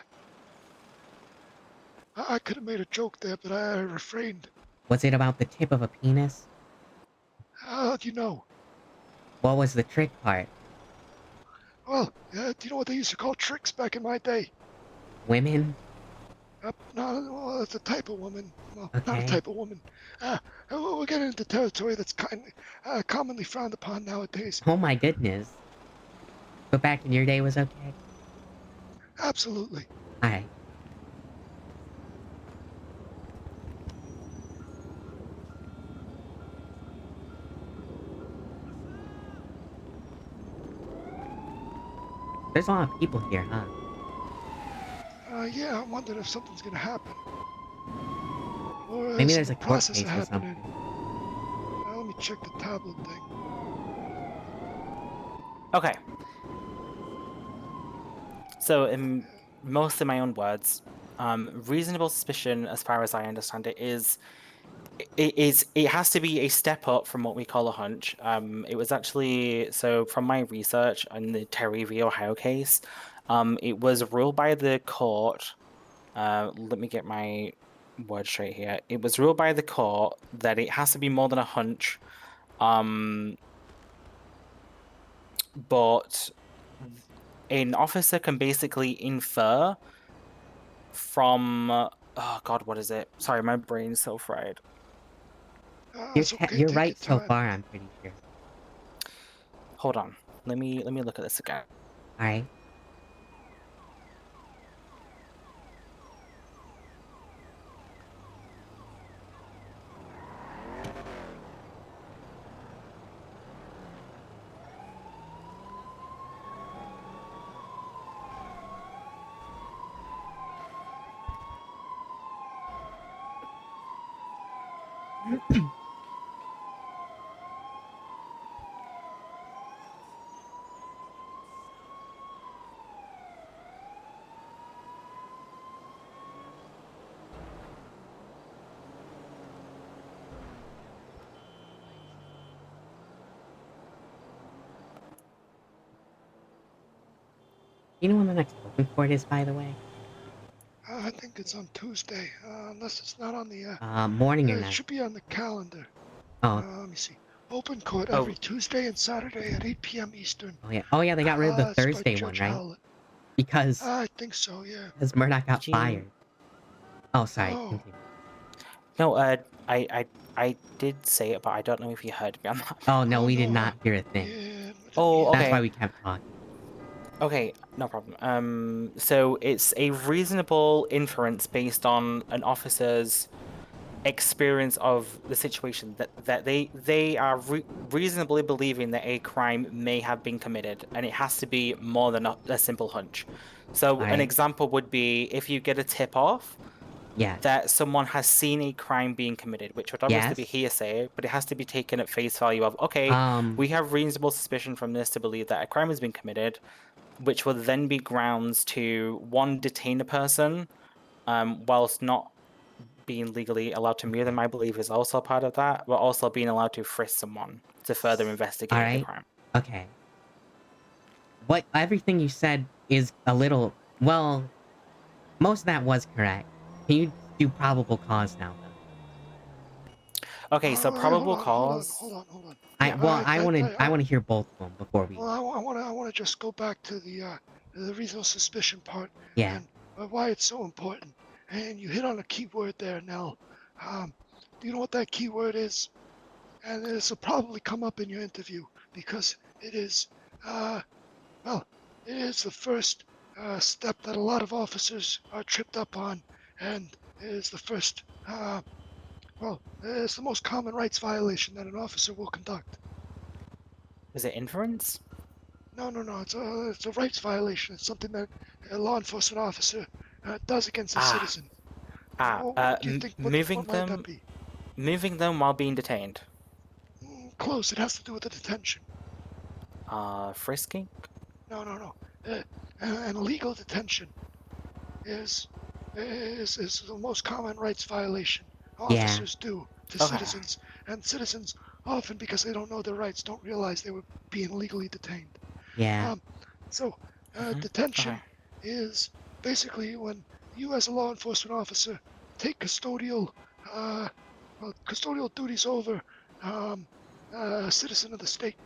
I could have made a joke there, but I refrained. Was it about the tip of a penis? How do you know? What was the trick part? Well, do you know what they used to call tricks back in my day? Women? No, well, it's a type of woman. Well, not a Okay. type of woman. We're getting into territory that's commonly frowned upon nowadays. Oh my goodness. But back in your day was okay? Absolutely. Alright. There's a lot of people here, huh? Yeah, I'm wondering if something's gonna happen. Or Maybe is there's the a court process case of or happening. something. Let me check the tablet thing. Okay. So, in most of my own words, reasonable suspicion, as far as I understand it, it has to be a step up from what we call a hunch. It was actually, so from my research on the Terry v. Ohio case, it was ruled by the court. Let me get my word straight here. It was ruled by the court that it has to be more than a hunch. But an officer can basically infer from oh god, what is it? Sorry, my brain's so fried. You're right so far, I'm pretty sure. Hold on. Let me look at this again. Alright. You know when the next open court is, by the way? I think it's on Tuesday, unless it's not on the. Morning or It night? should be on the calendar. Oh. Let me see. Open court every Tuesday and Saturday at 8 p.m. Eastern. Oh yeah, they got rid of the It's by Thursday one, Judge right? Howlett. Because I think so, yeah. Murdoch got fired. Oh, sorry. Oh. Continue. No, I did say it, but I don't know if you heard me on that. Oh no, we did not hear a thing. Oh, okay. That's why we kept talking. Okay, no problem. So it's a reasonable inference based on an officer's experience of the situation that they are reasonably believing that a crime may have been committed, and it has to be more than a simple hunch. So an example would be if you get a tip off that someone has seen a crime being committed, which would obviously be hearsay, but it has to be taken at face value of, okay, we have reasonable suspicion from this to believe that a crime has been committed, which will then be grounds to, one, detain a person, whilst not being legally allowed to move them, I believe, is also part of that, but also being allowed to frisk someone to further investigate the crime. Okay. Everything you said is a little, well, most of that was correct. Can you do probable cause now, though? Okay, so probable cause. Hold on. I want to hear both of them before we. Well, I want to just go back to the reasonable suspicion part. Yeah. And why it's so important. And you hit on a key word there, Nell. Do you know what that key word is? And this will probably come up in your interview because it is, it is the first step that a lot of officers are tripped up on, and it is the first well, it's the most common rights violation that an officer will conduct. Is it inference? No, it's a rights violation. It's something that a law enforcement officer does against a citizen. What do you think? What might that be? Moving them while being detained. Close. It has to do with the detention. Frisking? No. An illegal detention is the most common rights violation officers do to citizens, and citizens often, because they don't know their rights, don't realize they were being illegally detained. Yeah. Detention is basically when you, as a law enforcement officer, take custodial duties over a citizen of the state,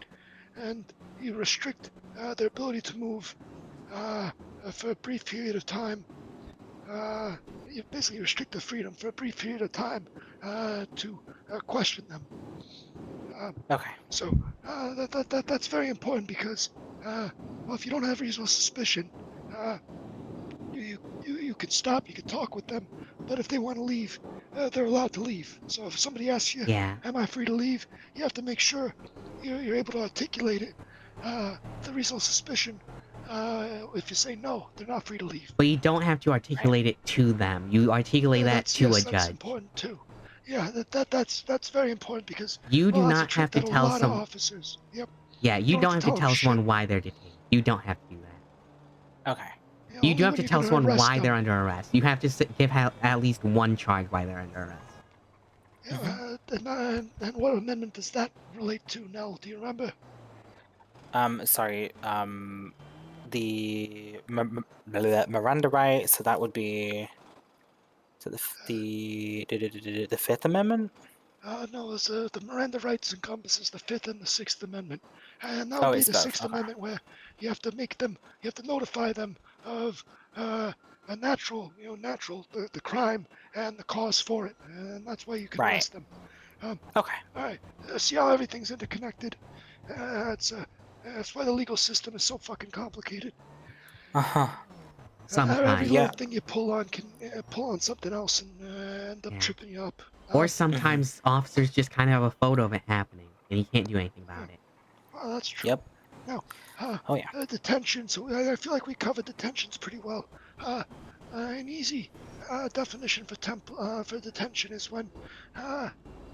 and you restrict their ability to move for a brief period of time. You basically restrict their freedom for a brief period of time to question them. So that's very important because, well, if you don't have reasonable suspicion, you could stop, you could talk with them, but if they want to leave, they're allowed to leave. So if somebody asks you, "Am I free to leave?" you have to make sure you're able to articulate it. The reasonable suspicion. If you say no, they're not free to leave. But you don't have to articulate it to them. You articulate that to a That's judge. important too. Yeah, that's very important because You do that's a not trick have to that a tell lot of some. officers. Yep. Yeah, you don't have to tell them someone why they're detained. You don't have to do that. Okay. You do have to when tell you're gonna someone arrest why they're them. under arrest. You have to give at least one charge why they're under arrest. And what amendment does that relate to, Nell? Do you remember? Sorry. The Miranda rights. So that would be. So the Fifth Amendment. No, it's, the Miranda rights encompasses the Fifth and the Sixth Amendment, and that Oh, would be it's the both. Sixth Okay. Amendment, where you have to notify them of a natural, the crime and the cause for it, and that's why you can arrest them. Okay. All right. See how everything's interconnected? That's why the legal system is so fucking complicated. Every little thing you pull on can pull on something else and end up tripping you up. Or sometimes officers just kind of have a photo of it happening, and you can't do anything about it. Well, that's true. Yep. Now, detention. So I feel like we covered detentions pretty well. An easy definition for detention is when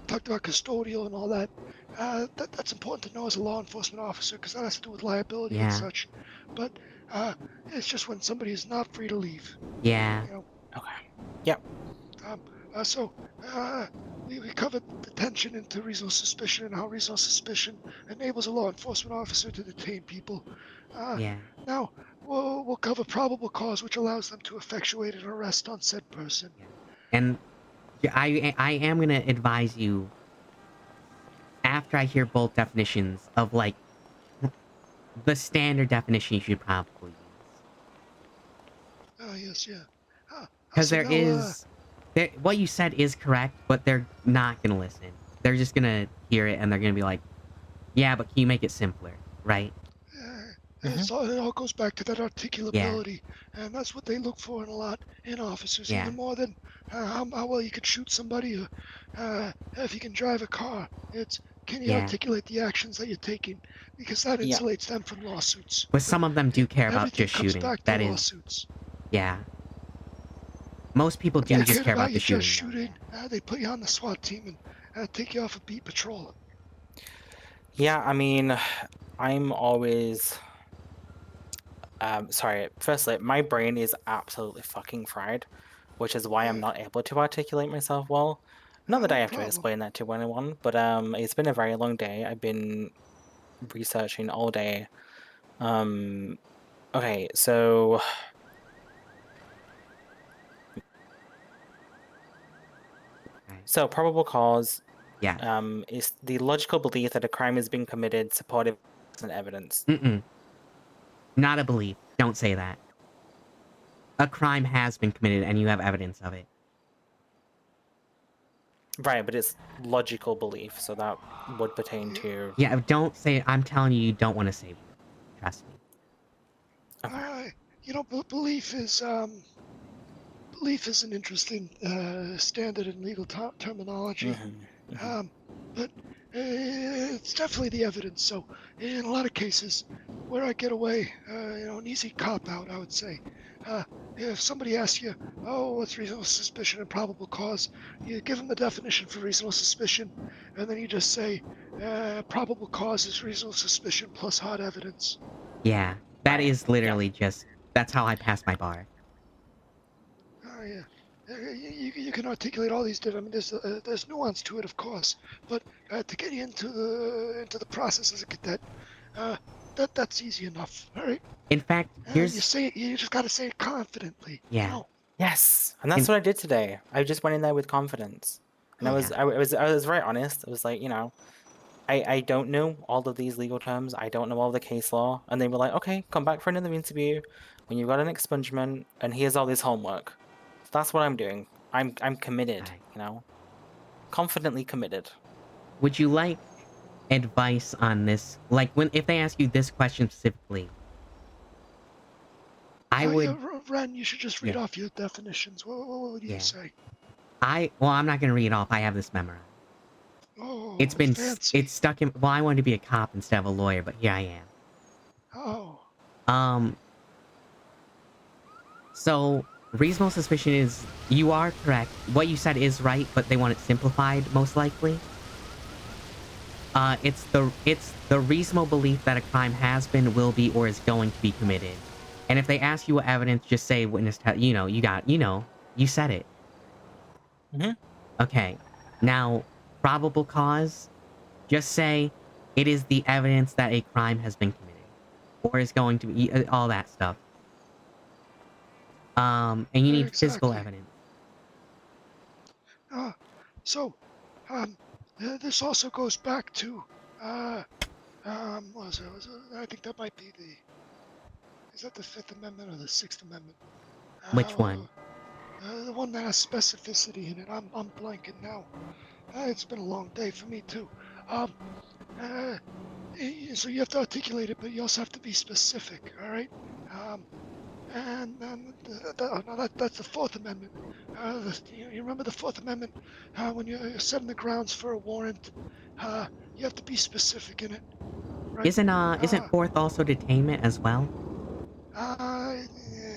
talked about custodial and all that. That's important to know as a law enforcement officer because that has to do with liability and such. But it's just when somebody is not free to leave. Yeah. Okay. Yep. We covered detention into reasonable suspicion and how reasonable suspicion enables a law enforcement officer to detain people. Now, we'll cover probable cause, which allows them to effectuate an arrest on said person. And I am going to advise you, after I hear both definitions, of, like, the standard definition you should probably use. Oh, yes, yeah. Because what you said is correct, but they're not going to listen. They're just going to hear it, and they're going to be like, yeah, but can you make it simpler, right? So it all goes back to that articulability, and that's what they look for in officers, even more than how well you can shoot somebody or if you can drive a car. It's can you articulate the actions that you're taking, because that insulates them from lawsuits. But some of them do care about Everything just comes shooting. back to That is, lawsuits. yeah. Most people do just care about the shooting. Just shooting. They put you on the SWAT team and take you off a beat patrol. Yeah, I mean, I'm always. Sorry. Firstly, my brain is absolutely fucking fried, which is why I'm not able to articulate myself well. Not that I have to explain that to anyone, but it's been a very long day. I've been researching all day. Okay, so. So, probable cause is the logical belief that a crime is being committed supported by evidence. Not a belief. Don't say that. A crime has been committed and you have evidence of it. Right, but it's logical belief, so that would pertain to... Yeah, don't say it. I'm telling you, you don't want to say it. Trust me. Belief is belief is an interesting standard in legal terminology. But it's definitely the evidence. So in a lot of cases where I get away, an easy cop out, I would say. If somebody asks you, oh, what's reasonable suspicion and probable cause, you give them the definition for reasonable suspicion, and then you just say, probable cause is reasonable suspicion plus hard evidence. Yeah, that is literally just, that's how I pass my bar. Oh yeah, you can articulate all these different. I mean, there's nuance to it, of course, but to get you into the process as a cadet, that's easy enough. All right. In fact, You say it. You just gotta say it confidently. Yeah. Yes, and that's what I did today. I just went in there with confidence, and I was very honest. I was like, I don't know all of these legal terms. I don't know all the case law, and they were like, okay, come back for another interview when you've got an expungement, and here's all this homework. So that's what I'm doing. I'm committed. Confidently committed. Would you like advice on this? Like, if they ask you this question specifically, I would. Yeah, Ren, you should just read off your definitions. What would you say? Well, I'm not gonna read it off. I have this memorized. Oh, It's been fancy. it's stuck in. Well, I wanted to be a cop instead of a lawyer, but here I am. Oh. So reasonable suspicion is, you are correct. What you said is right, but they want it simplified, most likely. It's the reasonable belief that a crime has been, will be, or is going to be committed. And if they ask you what evidence, just say witness you said it. Okay. Now, probable cause, just say it is the evidence that a crime has been committed, or is going to be, all that stuff. And you need physical evidence. This also goes back to, what was it? I think that might be is that the Fifth Amendment or the Sixth Amendment? Which one? The one that has specificity in it. I'm blanking now. It's been a long day for me too. So you have to articulate it, but you also have to be specific. All right. That's the Fourth Amendment. You remember the Fourth Amendment? When you're setting the grounds for a warrant, you have to be specific in it. Right? Isn't fourth also detainment as well?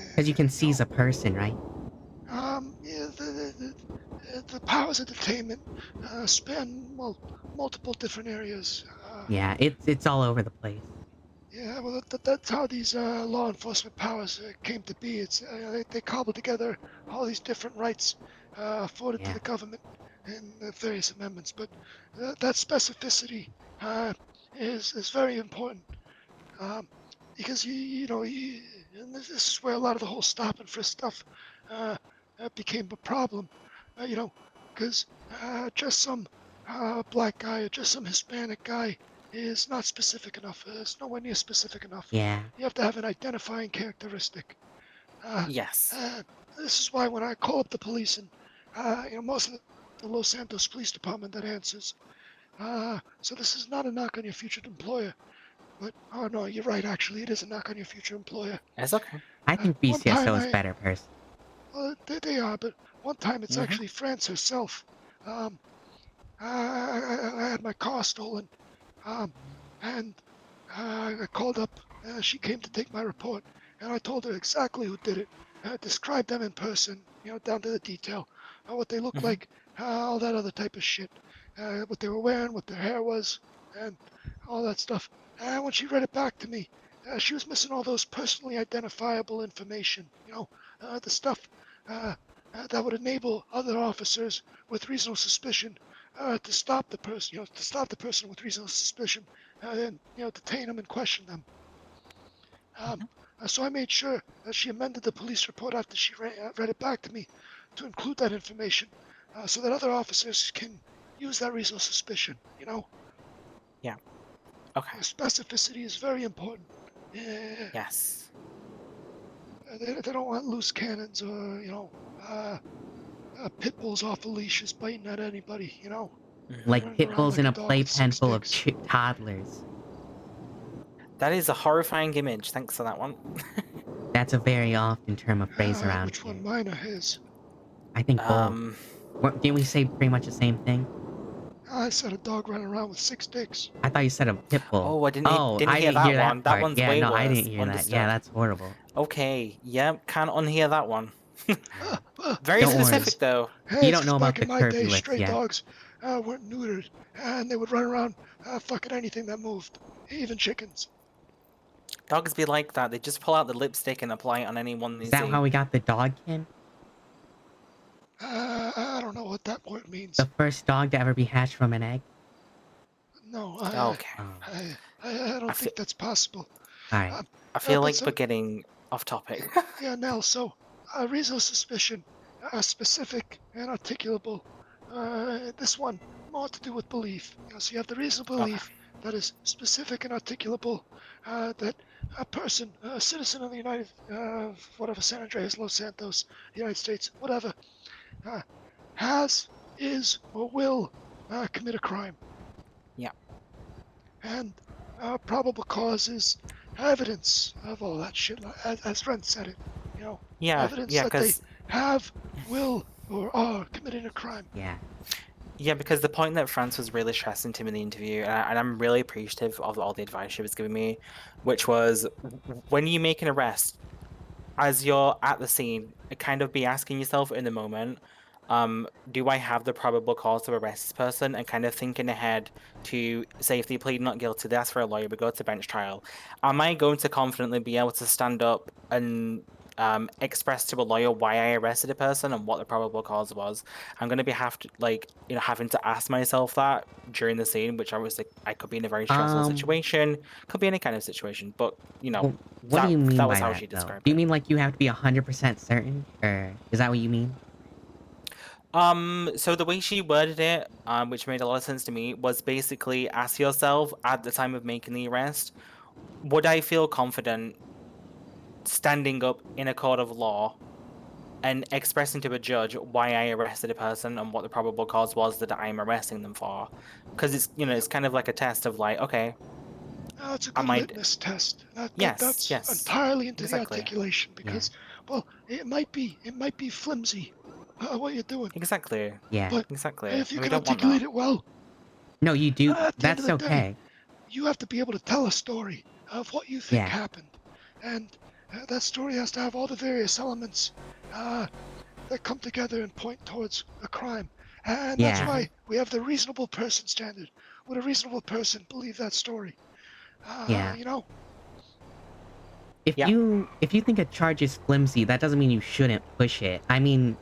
Because you can seize a person, right? The powers of detainment span multiple different areas. Yeah, it's all over the place. Yeah, well, that's how these law enforcement powers came to be. It's they cobbled together all these different rights afforded to the government in the various amendments. But that specificity is very important because and this is where a lot of the whole stop and frisk stuff became a problem. Because just some black guy or just some Hispanic guy is not specific enough. It's nowhere near specific enough. Yeah. You have to have an identifying characteristic. Yes. This is why when I call up the police, and most of the Los Santos Police Department that answers. So this is not a knock on your future employer. But, oh no, you're right, actually, it is a knock on your future employer. That's okay. I think BCSO is better, person. Well, they are, but one time it's actually France herself. I had my car stolen, and I called up. She came to take my report, and I told her exactly who did it. Described them in person, down to the detail, what they looked like, all that other type of shit, what they were wearing, what their hair was, and all that stuff. And when she read it back to me, she was missing all those personally identifiable information, the stuff that would enable other officers with reasonable suspicion to stop the person, with reasonable suspicion, and detain them and question them. So I made sure that she amended the police report after she read it back to me to include that information, so that other officers can use that reasonable suspicion. Yeah. Okay. Specificity is very important. Yes. They don't want loose cannons or pit bulls off of leashes biting at anybody. Like pit bulls in a playpen full of toddlers. That is a horrifying image. Thanks for that one. That's a very often term of phrase around which here. one, mine or his? I think both. Didn't we say pretty much the same thing? I said a dog running around with 6 dicks. I thought you said a pit bull. Oh, I didn't Oh, didn't I hear didn't that hear one. that That part. one's Yeah, way no, I worse. didn't hear that. Yeah, Understood. that's horrible. Okay, yep, can't unhear that one. Very Don't worry. specific though. Hey, You it's don't 'cause know about back the in my day, curvy lips stray yet. dogs weren't neutered, and they would run around fucking anything that moved, even chickens. Dogs be like that. They just pull out the lipstick and apply it on anyone they Is that see. how we got the dog, Ken? I don't know what that word means. The first dog to ever be hatched from an egg? No, Okay. I don't think that's possible. Alright. I feel but like so- we're getting off topic. Yeah, Nell, so reasonable suspicion, specific and articulable. This one, more to do with belief. So you have the reasonable belief that is specific and articulable, that a person, a citizen of the whatever, San Andreas, Los Santos, United States, whatever, has, is, or will commit a crime. Yeah. And probable cause is evidence of all that shit, as Ren said it. You know, Yeah, evidence yeah, that they 'cause- have, will, or are committing a crime. Yeah. Yeah, because the point that France was really stressing to me in the interview, and I'm really appreciative of all the advice she was giving me, which was when you make an arrest, as you're at the scene, kind of be asking yourself in the moment, do I have the probable cause to arrest this person? And kind of thinking ahead to, say, if they plead not guilty, they ask for a lawyer, we go to bench trial. Am I going to confidently be able to stand up and express to a lawyer why I arrested a person and what the probable cause was? I'm going to be having to ask myself that during the scene, which obviously I could be in a very stressful situation, could be any kind of situation, but What do you mean that by was how that, she though? described Do it. you mean like you have to be 100% certain? Or is that what you mean? So the way she worded it, which made a lot of sense to me, was basically ask yourself at the time of making the arrest, would I feel confident standing up in a court of law and expressing to a judge why I arrested a person and what the probable cause was that I'm arresting them for? Because it's kind of like a test of like, okay. It's a good litmus test. That's Yes, entirely into the exactly. articulation because, well, it might be flimsy what you're doing. Exactly. Yeah. But exactly. if you And we can don't want articulate that. it well, No, you do. at the end of That's the okay. day, you have to be able to tell a story of what you think Yeah. happened, and that story has to have all the various elements that come together and point towards a crime. And that's Yeah. why we have the reasonable person standard. Would a reasonable person believe that story? Yeah. You know. If you think a charge is flimsy, that doesn't mean you shouldn't push it. I mean,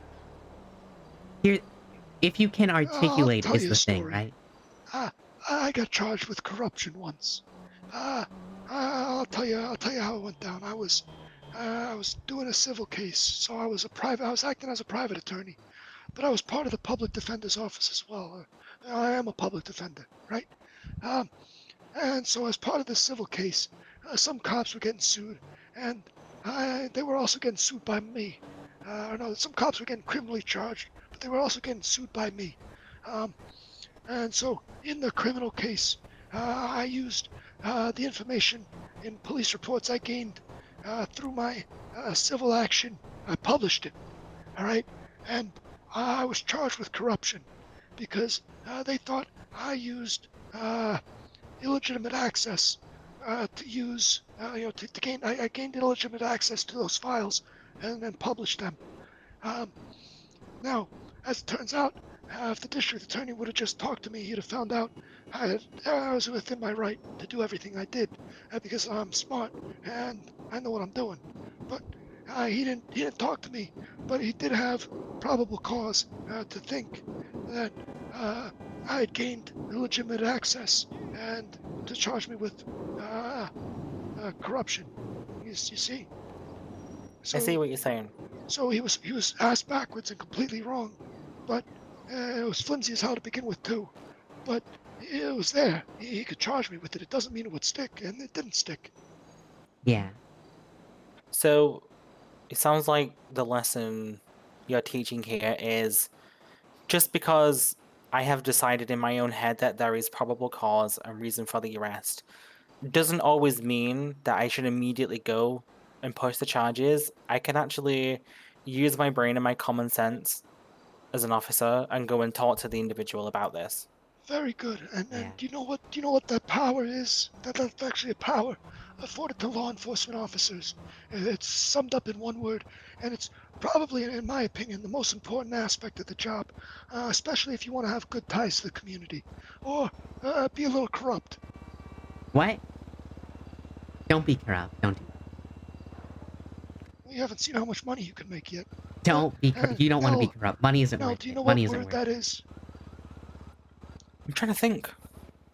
if you can articulate tell is you a the thing, story. right? I got charged with corruption once. I'll tell you how it went down. I was doing a civil case, so I was acting as a private attorney, but I was part of the public defender's office as well. I am a public defender, right? And so as part of this civil case, some cops were getting sued, and they were also getting sued by me. No, some cops were getting criminally charged, but they were also getting sued by me. And so in the criminal case, I used the information in police reports I gained through my civil action. I published it, all right? And I was charged with corruption because they thought I used illegitimate access to use, to gain. I gained illegitimate access to those files and then published them. Now, as it turns out, if the district attorney would have just talked to me, he'd have found out I was within my right to do everything I did because I'm smart and I know what I'm doing. But he didn't talk to me, but he did have probable cause to think that I had gained illegitimate access and to charge me with corruption. You see? I see what you're saying. So he was asked backwards and completely wrong, but it was flimsy as hell to begin with too. But it was there. He could charge me with it. It doesn't mean it would stick, and it didn't stick. Yeah. So it sounds like the lesson you're teaching here is just because I have decided in my own head that there is probable cause and reason for the arrest doesn't always mean that I should immediately go and push the charges. I can actually use my brain and my common sense as an officer and go and talk to the individual about this. Very good. And Yeah. do you know what that power is? That's actually a power afforded to law enforcement officers. It's summed up in one word, and it's probably, in my opinion, the most important aspect of the job, especially if you want to have good ties to the community, or be a little corrupt. What? Don't be corrupt. Don't do that. We haven't seen how much money you can make yet. Don't be corrupt. You don't want to be Nell, corrupt. Money isn't Nell, worth do you it. know Money what isn't word worth that it. is? I'm trying to think.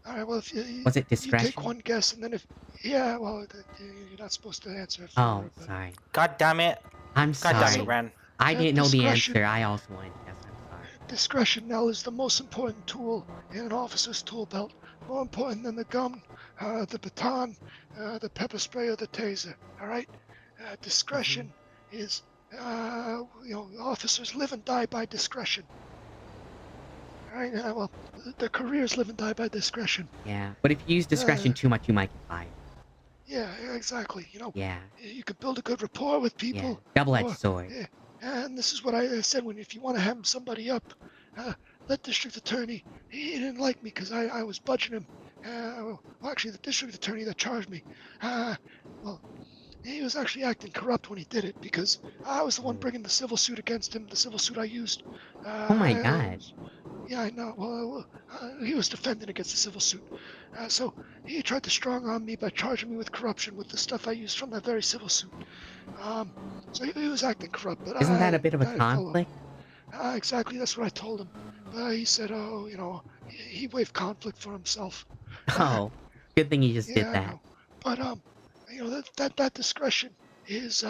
All right, well, if you Was it you discretion? take one guess, and then if well, you're not supposed to answer. Oh, sorry. God damn it. I'm God sorry. damn it, Ren. I didn't know the discretion. answer. I also wanted to guess. I'm sorry. Discretion, Nell, is the most important tool in an officer's tool belt. More important than the gun, the baton, the pepper spray, or the taser. All right. Discretion is, officers live and die by discretion. All right. Well, their careers live and die by discretion. Yeah, but if you use discretion too much, you might get fired. Yeah, exactly. Yeah. You could build a good rapport with people. Yeah. Double-edged or- sword. yeah, and this is what I said if you want to hem somebody up, that district attorney, he didn't like me because I was budging him. Well, actually, the district attorney that charged me, well, he was actually acting corrupt when he did it because I was the one bringing the civil suit against him, the civil suit I used. Oh my god. Yeah, I know. Well, he was defending against the civil suit. So he tried to strong arm me by charging me with corruption with the stuff I used from that very civil suit. So he was acting corrupt, but Isn't that a bit of a I conflict? exactly, that's what I told him. But he said, he waived conflict for himself. Oh, good thing you just Yeah, did I that. know. But that discretion is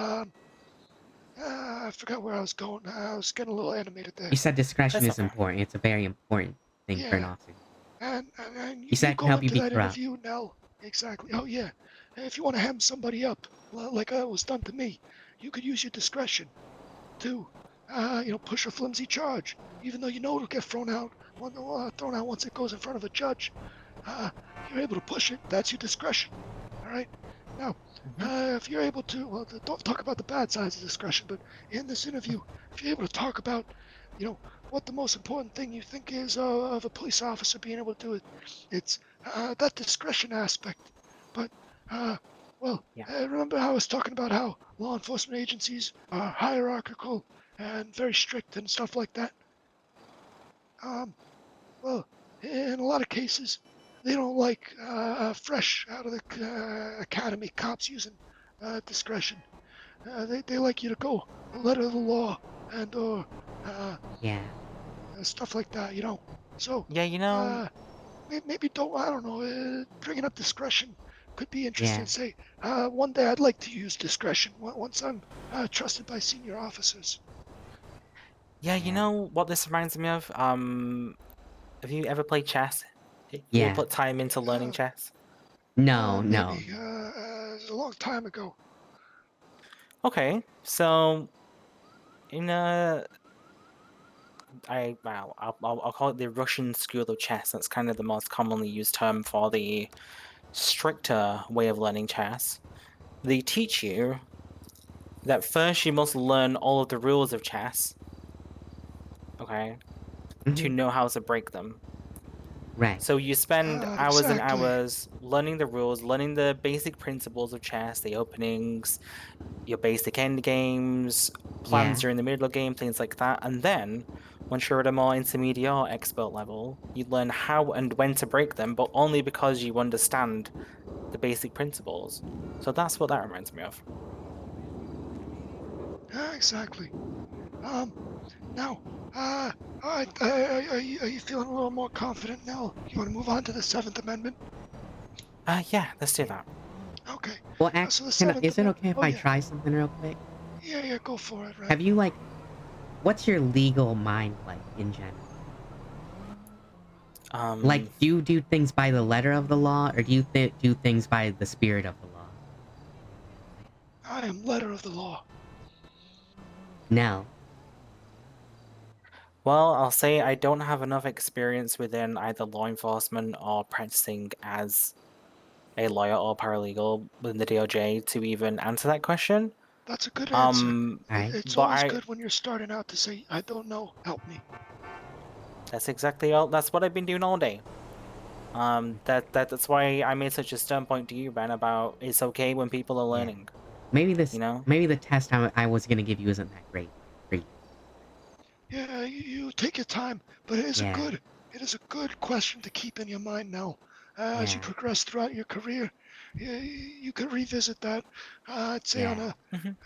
I forgot where I was going. I was getting a little animated there. You said discretion That's is important. It's a very important thing for an Yeah. officer. And You said it can go help you into be that corrupt. interview, Nell. Exactly. Oh yeah. And if you want to hem somebody up, like was done to me, you could use your discretion to, push a flimsy charge, even though you know it'll get thrown out. Thrown out once it goes in front of a judge. You're able to push it. That's your discretion. All right. Now, if you're able to, don't talk about the bad sides of discretion, but in this interview, if you're able to talk about, what the most important thing you think is of a police officer being able to do it, it's that discretion aspect. But, remember how I was talking about how law enforcement agencies are hierarchical and very strict and stuff like that? Well, in a lot of cases, they don't like fresh out of the academy cops using discretion. They like you to go letter of the law and or Yeah. stuff like that, So yeah, maybe I don't know. Bringing up discretion could be interesting. Yeah. Say one day I'd like to use discretion once I'm trusted by senior officers. Yeah, you know what this reminds me of? Have you ever played chess? You Yeah. ever put time into learning chess? No, no. Maybe it was a long time ago. Okay, so in I'll call it the Russian school of chess. That's kind of the most commonly used term for the stricter way of learning chess. They teach you that first you must learn all of the rules of chess, okay, to know how to break them. Right. So you spend hours and Exactly. hours learning the rules, learning the basic principles of chess, the openings, your basic end games, plans Yeah. during the middle game, things like that. And then, once you're at a more intermediate or expert level, you learn how and when to break them, but only because you understand the basic principles. So that's what that reminds me of. Exactly. Now, all right. Are you feeling a little more confident now? You want to move on to the Seventh Amendment? Yeah, let's do that. Okay. Well, So the actually, Seventh is it okay if I yeah. try something real quick? Yeah, go for it. Right. Have you, what's your legal mind like in general? Do you do things by the letter of the law, or do you do things by the spirit of the law? I am letter of the law. No. Well, I'll say I don't have enough experience within either law enforcement or practicing as a lawyer or paralegal within the DOJ to even answer that question. That's a good answer. Alright. It's But always I good when you're starting out to say, I don't know, help me. that's exactly all. That's what I've been doing all day. That's why I made such a stern point to you, Ben, about it's okay when people are learning. Maybe this, You know? maybe the test I was gonna give you isn't that great. Yeah, you take your time, but it is Yeah. it is a good question to keep in your mind now. As you Yeah. progress throughout your career, you can revisit that, I'd say on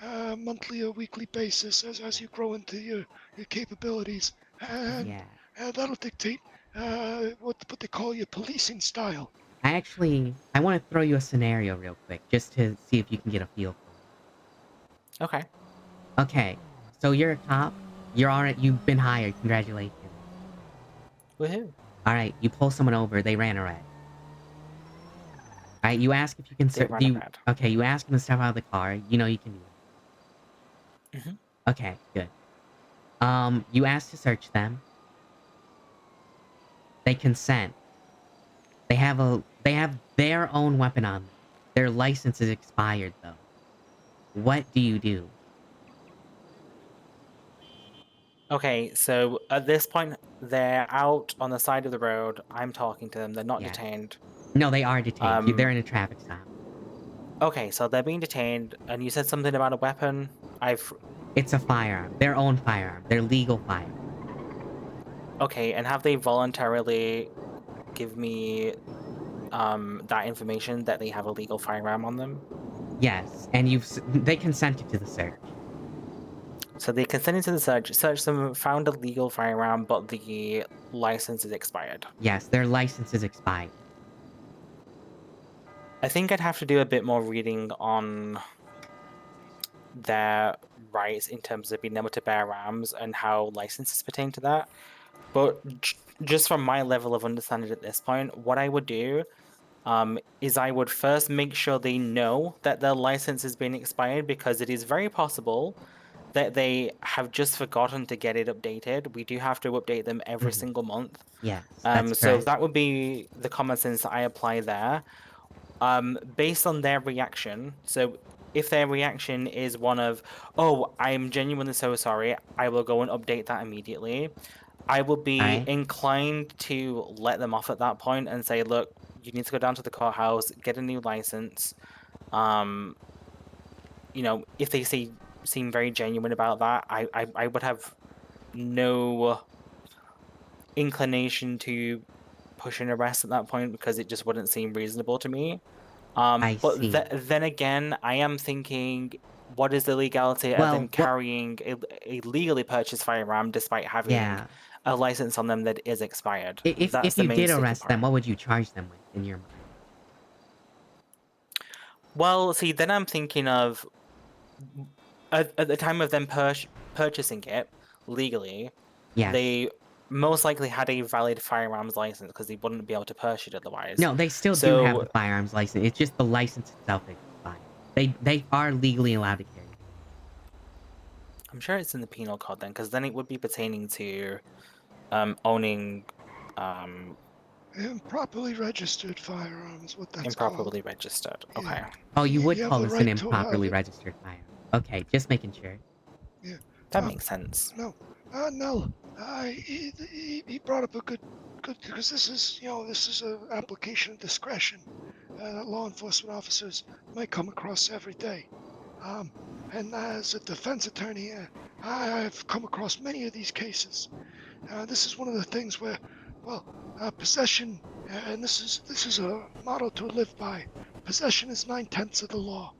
a monthly or weekly basis as you grow into your capabilities. And Yeah. that'll dictate what they call your policing style. I want to throw you a scenario real quick, just to see if you can get a feel for it. Okay. Okay, so you're a cop. You've been hired. Congratulations. Woohoo. Alright, you pull someone over. They ran a red. Alright, you ask if you can... They ran a red. Okay, you ask them to step out of the car. You know you can do that. Mhm. Okay, good. You ask to search them. They consent. They have their own weapon on them. Their license is expired, though. What do you do? Okay, so at this point, they're out on the side of the road. I'm talking to them. They're not Yeah. detained. No, they are detained. They're in a traffic stop. Okay, so they're being detained, and you said something about a weapon. It's a firearm. Their own firearm. Their legal firearm. Okay, and have they voluntarily give me that information that they have a legal firearm on them? Yes, and they consented to the search. So they consented to the search them, found a legal firearm, but the license is expired. Yes, their license is expired. I think I'd have to do a bit more reading on their rights in terms of being able to bear arms and how licenses pertain to that. But just from my level of understanding at this point, what I would do is I would first make sure they know that their license has been expired, because it is very possible that they have just forgotten to get it updated. We do have to update them every single month. Yes, that's so correct. that would be the common sense that I apply there. Based on their reaction, so if their reaction is one of, oh, I'm genuinely so sorry, I will go and update that immediately, I will be inclined to let them off at that point and say, look, you need to go down to the courthouse, get a new license. You know, if they seem very genuine about that, I would have no inclination to push an arrest at that point, because it just wouldn't seem reasonable to me. But then again, I am thinking, what is the legality of them carrying a legally purchased firearm despite having a license on them that is expired? If you did arrest them, what would you charge them with in your mind? Well, see, then I'm thinking of at the time of them purchasing it legally, they most likely had a valid firearms license, because they wouldn't be able to purchase it otherwise. No, they still do have the firearms license. It's just the license itself is expired. They are legally allowed to carry. I'm sure it's in the penal code then, because then it would be pertaining to owning improperly registered firearms. What that's improperly registered. Okay. Oh, you would You have call the this an right to have improperly it. registered firearm. Okay, just making sure. Yeah. That makes sense. No, no. He brought up a good, because this is an application of discretion that law enforcement officers might come across every day. And as a defense attorney, I've come across many of these cases. This is one of the things where, possession, and this is a motto to live by. Possession is 9/10 of the law.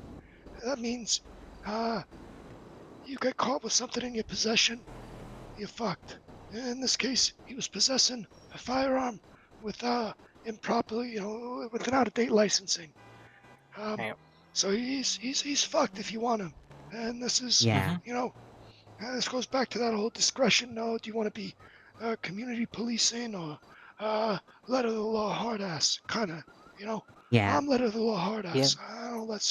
That means, you get caught with something in your possession, you're fucked. In this case, he was possessing a firearm with improperly, with an out-of-date licensing. So he's fucked if you want him. And this is, this goes back to that whole discretion. No, do you want to be community policing or letter of the law hard ass kind of, Yeah. I'm letter of the law hard ass. I don't let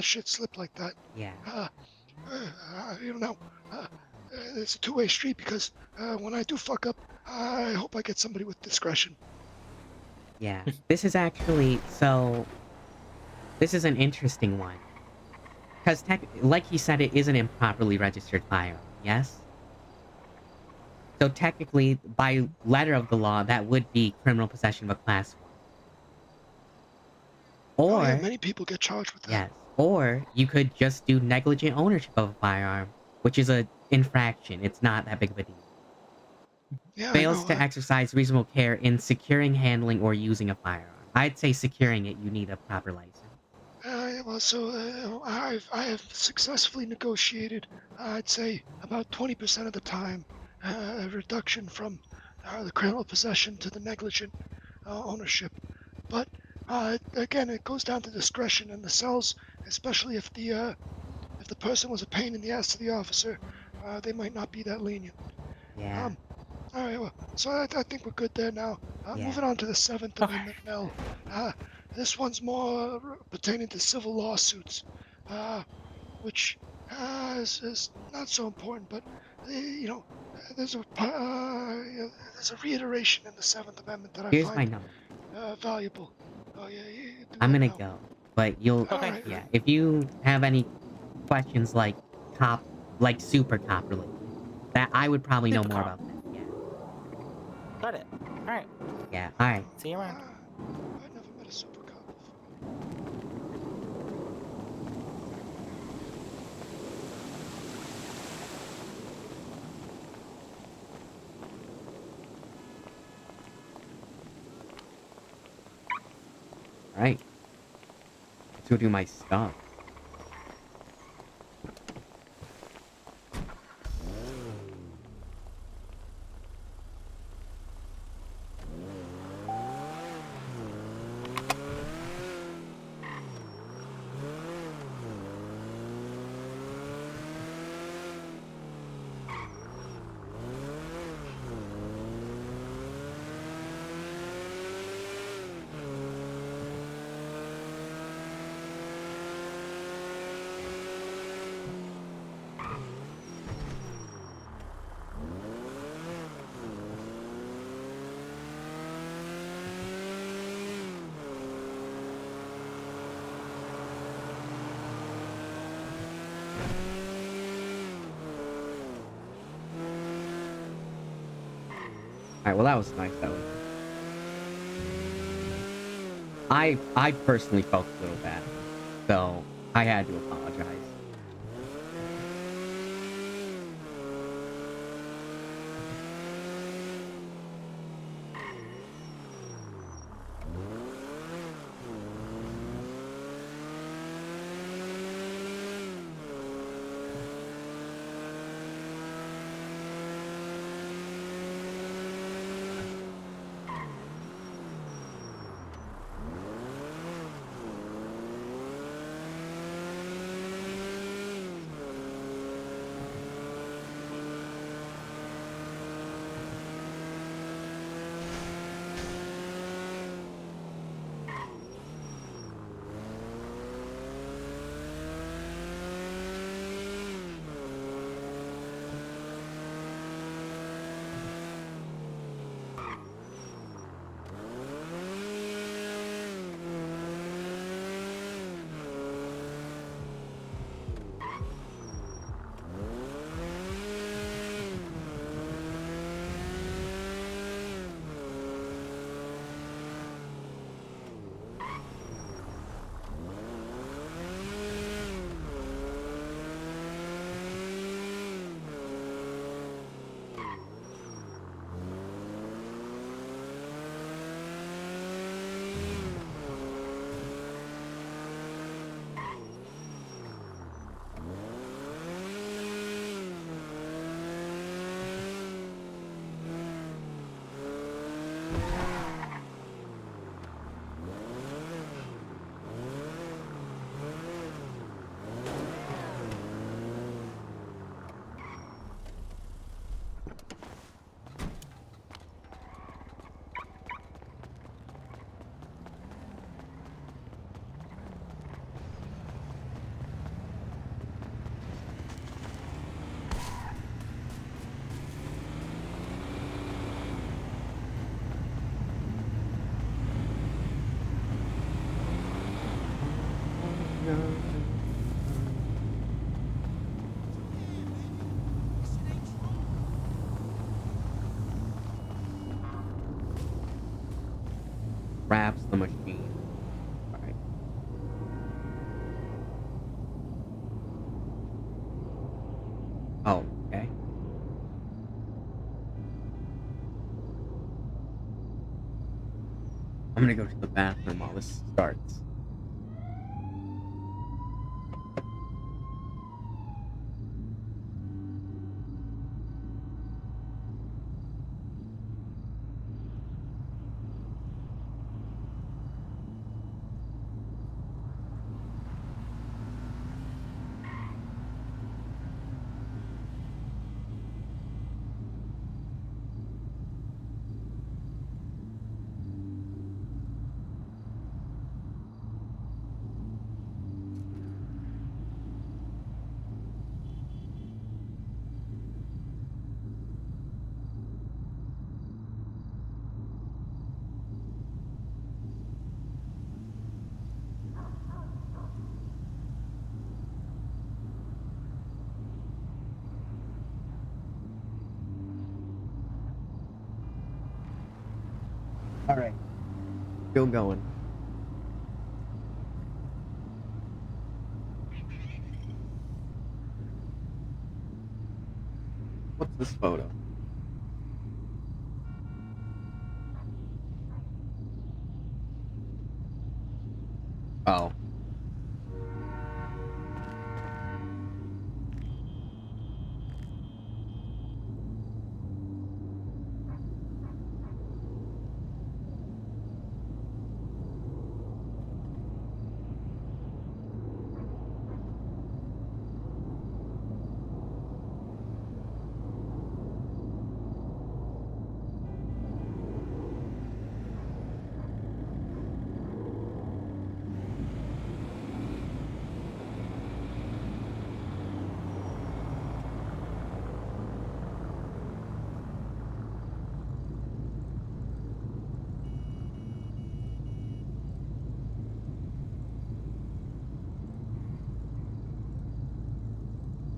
shit slip like that. Yeah. It's a two-way street, because when I do fuck up, I hope I get somebody with discretion. Yeah. This is actually, this is an interesting one. Because like he said, it is an improperly registered firearm. Yes. So technically, by letter of the law, that would be criminal possession of a class 1. Oh Or yeah, many people get charged with that. yes, or you could just do negligent ownership of a firearm, which is a infraction. It's not that big of a deal. Yeah, I Fails know. to exercise reasonable care in securing, handling, or using a firearm. I'd say securing it, you need a proper license. Well, so I have successfully negotiated, I'd say about 20% of the time, a reduction from the criminal possession to the negligent ownership. But again, it goes down to discretion in the cells, especially if the person was a pain in the ass to the officer, they might not be that lenient. Yeah. All right. Well, so I think we're good there now. Yeah. Moving on to the Seventh Amendment, Mel. This one's more pertaining to civil lawsuits, which is not so important, but there's a reiteration in the Seventh Amendment that I Here's my find number. valuable. Oh yeah, you do I'm that gonna now. go, but you'll. Okay. Yeah. If you have any questions like super cop related, that I would probably know Super more cop. about that. Yeah. Got it. Alright. Yeah. All right. See you around. I've never met a super cop before. All right. Let's go do my stuff. Alright, well that was nice, that was... I personally felt a little bad, so I had to apologize. scraps the machine. Alright. Oh, okay. I'm gonna go to the bathroom while this starts. Alright. Still going. What's this photo? Oh.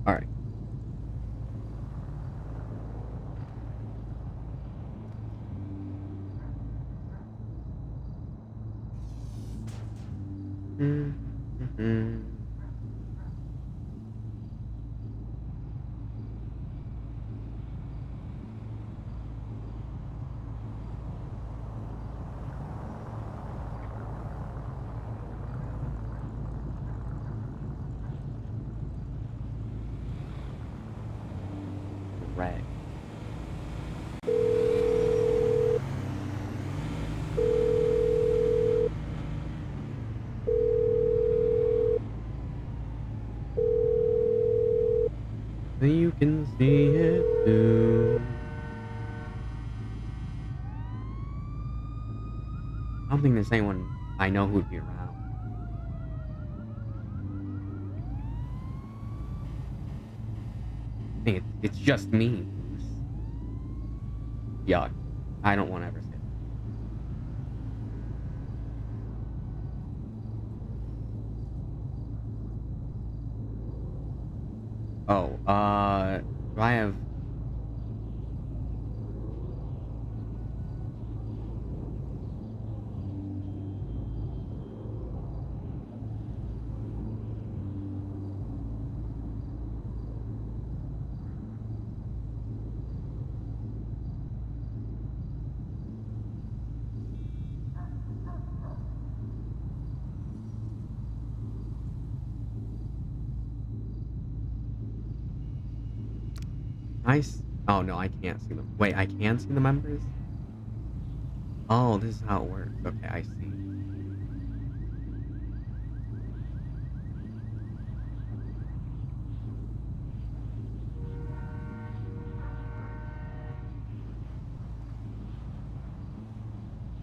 Alright. Mm-hmm. Right. You can see it too. I don't think there's anyone I know who'd be around. I think it's just me. Yuck. I don't want to ever say that. Oh, do I have... Nice. Oh, no, I can't see them. Wait, I can see the members? Oh, this is how it works. Okay, I see.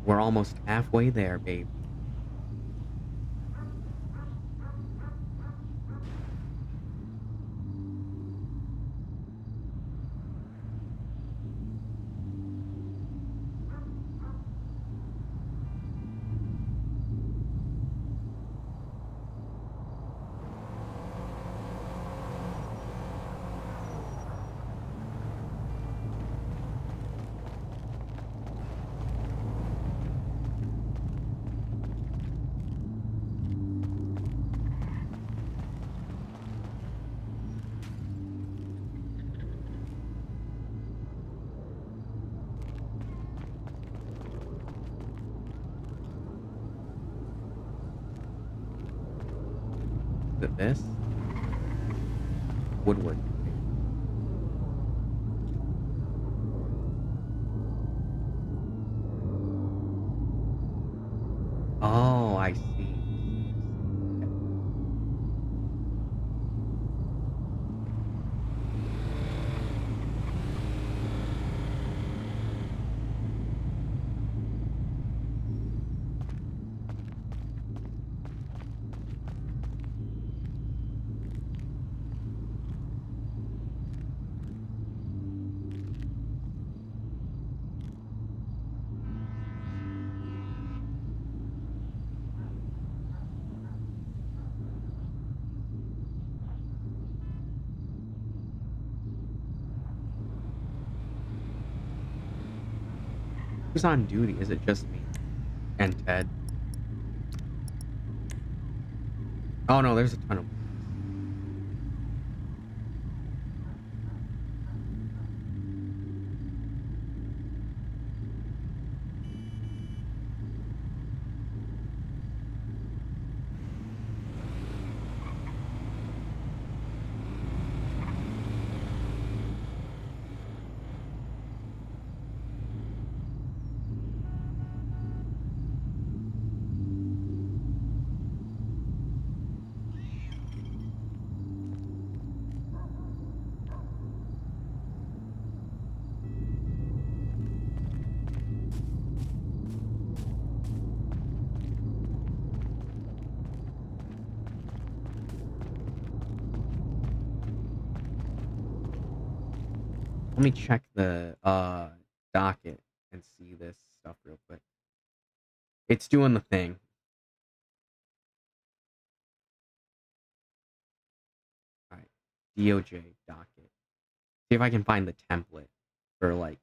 We're almost halfway there, babe. Is it this? Woodward. Oh, I see. Who's on duty? Is it just me? And Ted? Oh no, there's a ton of... Let me check the docket and see this stuff real quick. It's doing the thing. Alright. DOJ docket. See if I can find the template for like...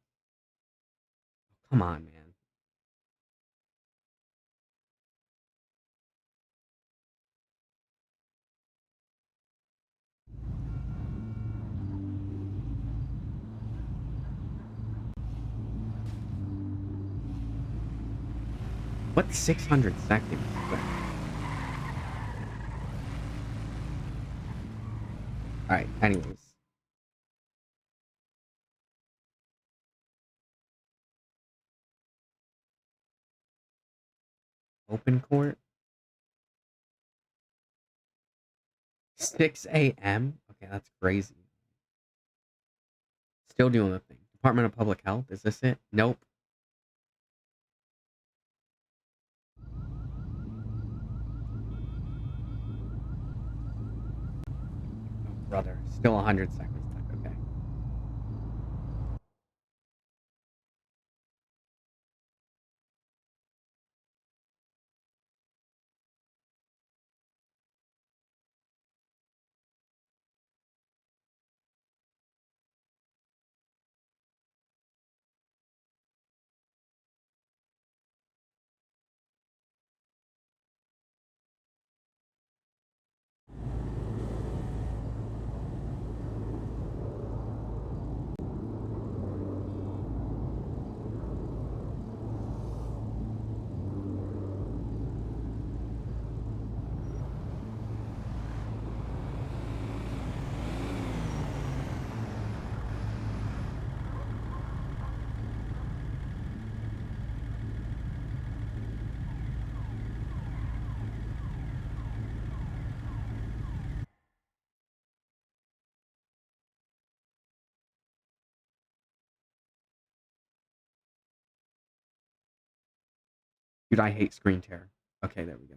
Come on, man. What 600 seconds? Alright, anyways. Open court? 6 a.m.? Okay, that's crazy. Still doing the thing. Department of Public Health? Is this it? Nope. Oh, brother. Still 100 seconds left. Okay. Dude, I hate screen tear. Okay, there we go.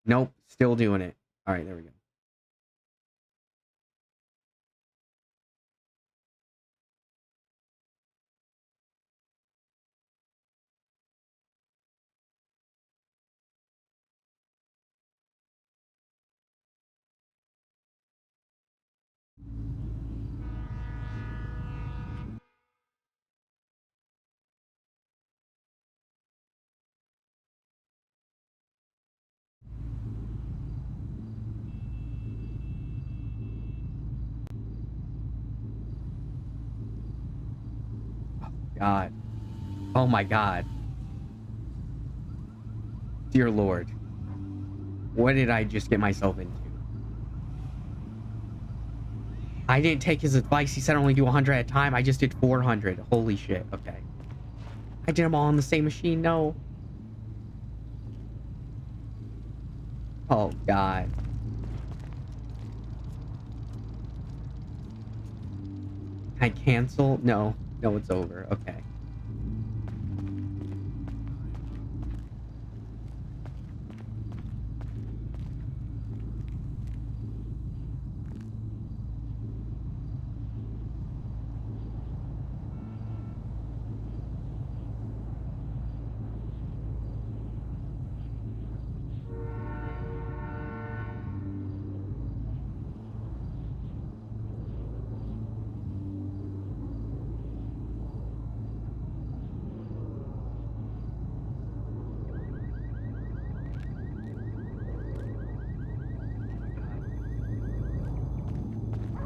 Nope, still doing it. Alright, there we go. God. Oh my God. Dear Lord. What did I just get myself into? I didn't take his advice. He said only do 100 at a time. I just did 400. Holy shit. Okay. I did them all on the same machine. No. Oh, God. Can I cancel? No. No, it's over. Okay.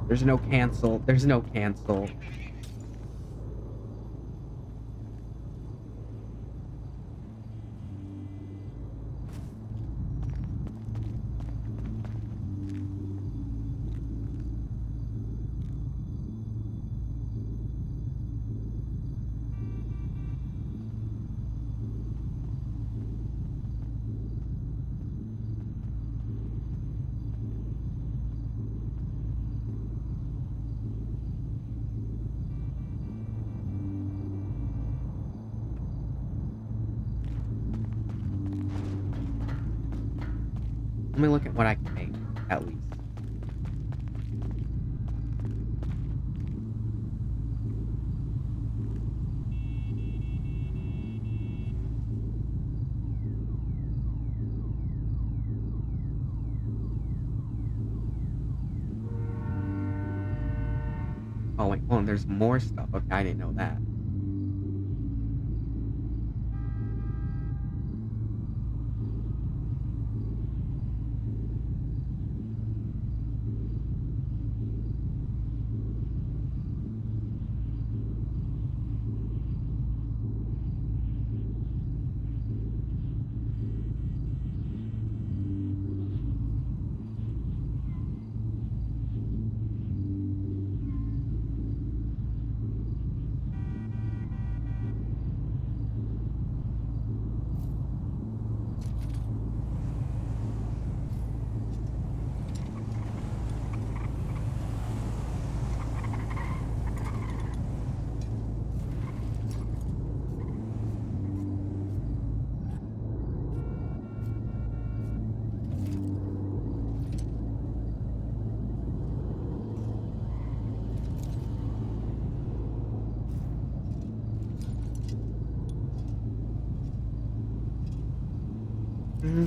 There's no cancel. There's no cancel. Let me look at what I can make, at least. Oh, wait, hold on, there's more stuff. Okay, I didn't know that.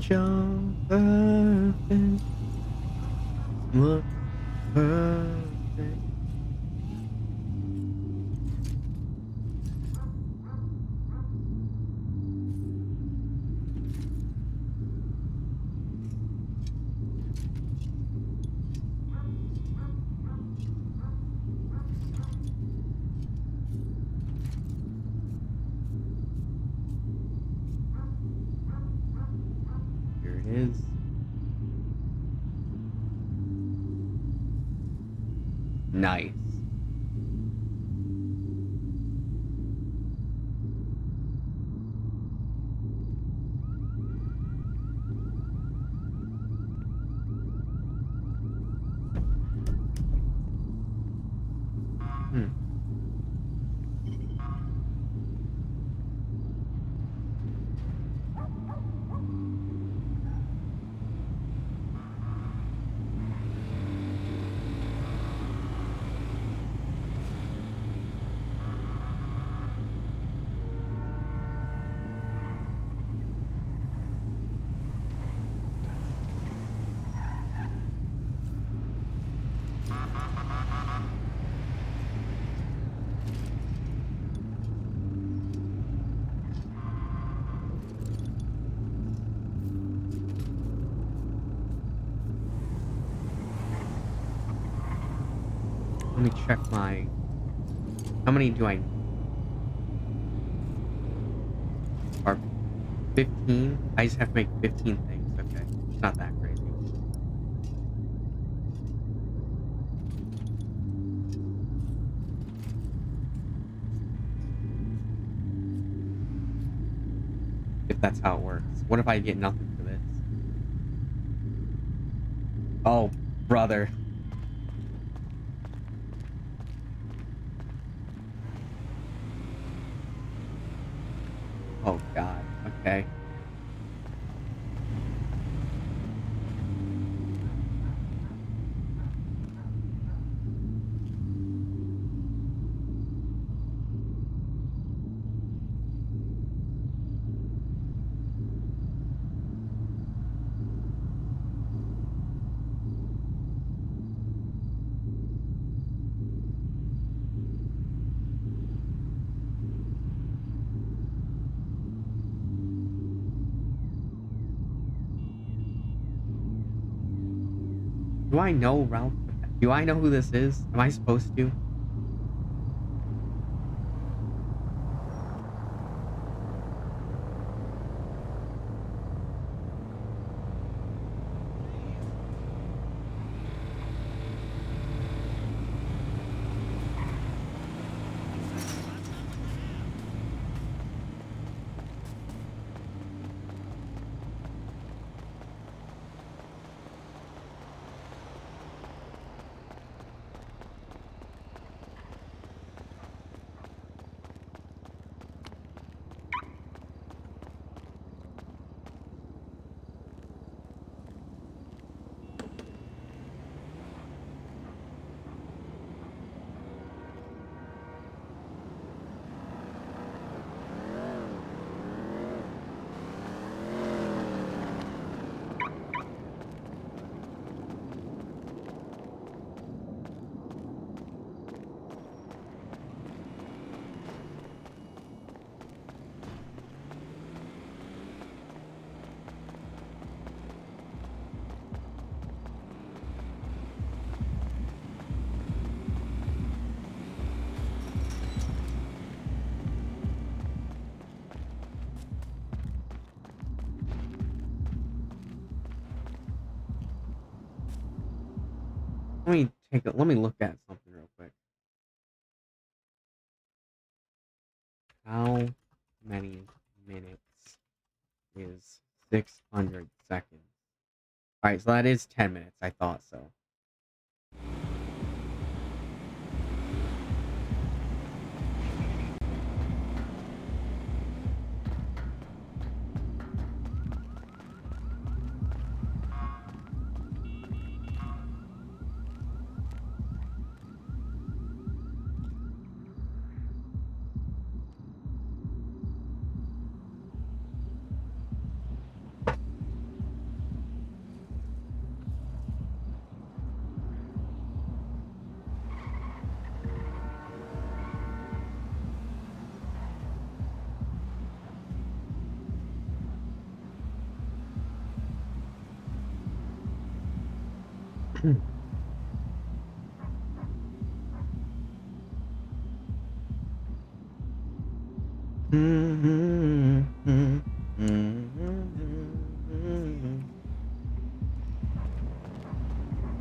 You're perfect. Look perfect. Here it is. Nice. Hmm. Let me check my... How many do I... Are 15? I just have to make 15 things. Okay. It's not that crazy. if that's how it works. What if I get nothing for this? Oh, brother. Oh, God. Okay. Do I know Ralph? Do I know who this is? Am I supposed to? Let me look at something real quick. How many minutes is 600 seconds? Alright, so that is 10 minutes. I thought so.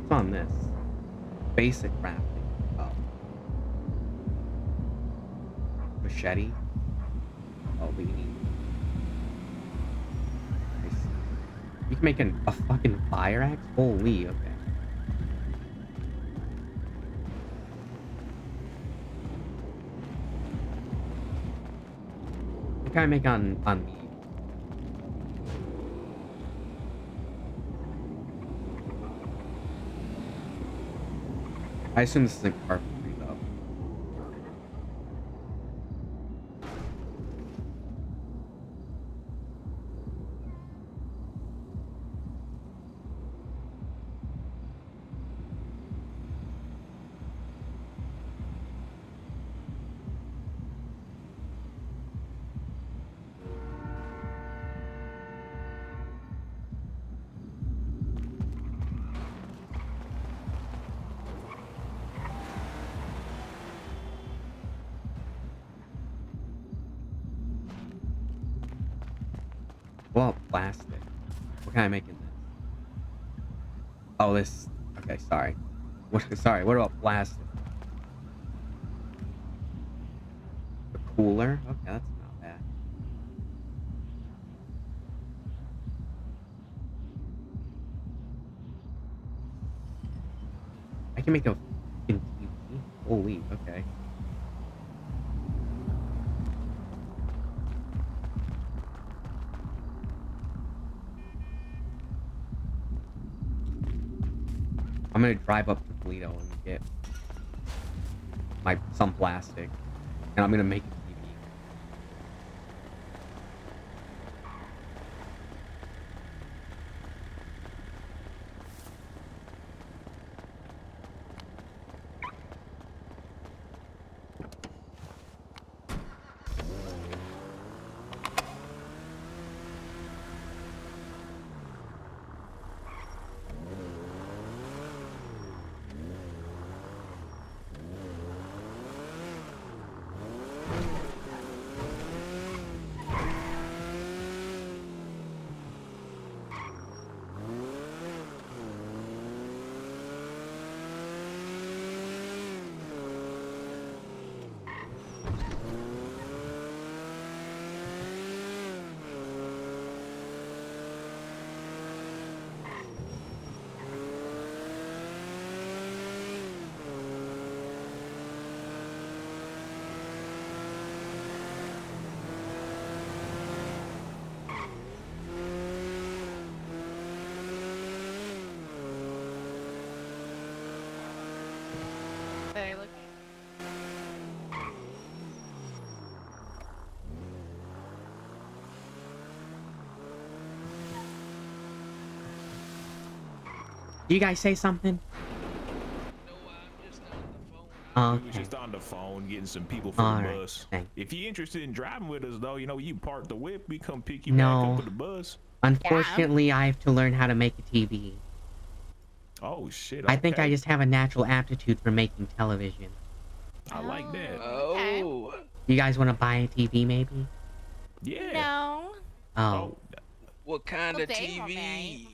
What's on this? Basic crafting. Oh. Machete. Oh, but you need. I see. You can make a fucking fire axe? Holy, okay. What can I make on me? I assume this isn't carpentry though. Well, plastic. What can I make in this? Oh, this. Okay, sorry. Sorry. What about plastic? A cooler. Okay, that's not bad. can make a fucking TV. Holy, okay. I'm gonna drive up to Toledo and get some plastic, and I'm gonna make a TV. Hey, look. You guys say something? We Okay. was just on the phone getting some people for the Alright, bus. thanks. If you're interested in driving with us, though, you know, you park the whip, we come pick you back No. up with the bus. Unfortunately, I have to learn how to make a TV. Oh, shit. I think I okay. just have a natural aptitude for making television. I like that. Oh. You guys want to buy a TV, maybe? Yeah. No. Oh. What kind Well, of they were TV?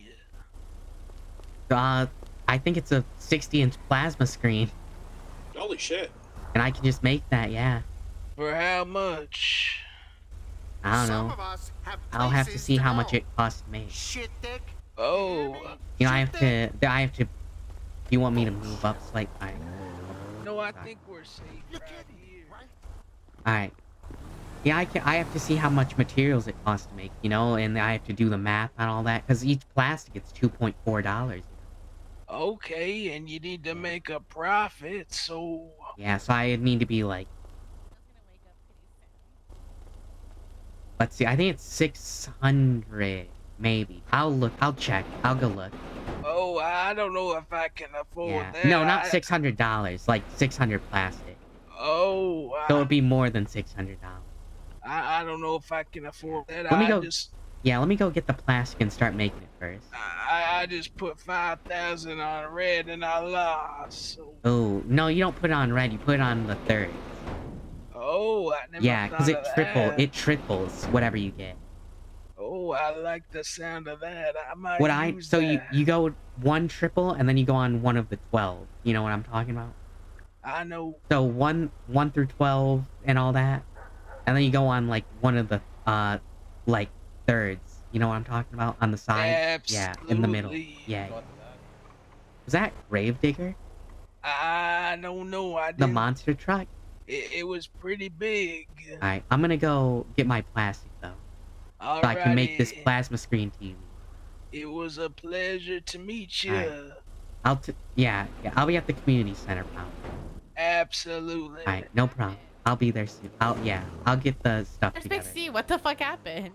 I think it's a 60-inch plasma screen. Holy shit. And I can just make that, yeah. For how much? I don't Some know. of us have I'll have to places see how go. much it costs to make. Shit dick. Oh. You know, I have to, you want me to move up slightly? No, I think we're safe right here. Alright. Yeah, I have to see how much materials it costs to make, you know, and I have to do the math on all that, because each plastic is $2.4. Okay, and you need to make a profit, so... Yeah, so I need to be like... Let's see, I think it's 600, maybe. I'll check. I'll go look. Oh, I don't know if I can afford Yeah. that. No, not $600, like 600 plastic. Oh, So it'd be more than $600. I don't know if I can afford that. Let me go... Yeah, let me go get the plastic and start making it first. I just put 5,000 on red and I lost. So. Oh, no, you don't put it on red, you put it on the third. Oh, I never Yeah, because thought it triples whatever you get. Oh, I like the sound of that. I might use So that. you go one triple and then you go on one of the 12. You know what I'm talking about? I know. So 1 through 12 and all that. And then you go on like one of the like thirds. You know what I'm talking about? On the side? Yeah, in the middle. Yeah. Was that Gravedigger? I don't know. I The didn't. monster truck? It was pretty big. Alright, I'm gonna go get my plastic though. So I can make this plasma screen TV. It was a pleasure to meet you. Alright. Yeah, I'll be at the community center probably. Absolutely. Alright, no problem. I'll be there soon. I'll get the stuff There's together. Big C. What the fuck happened?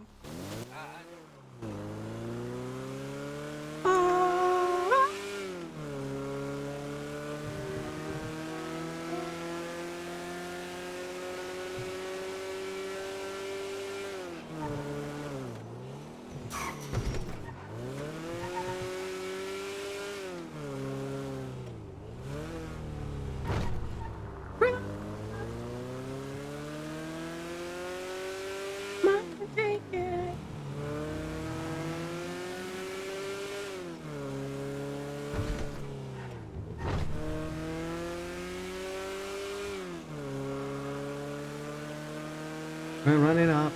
We're running up.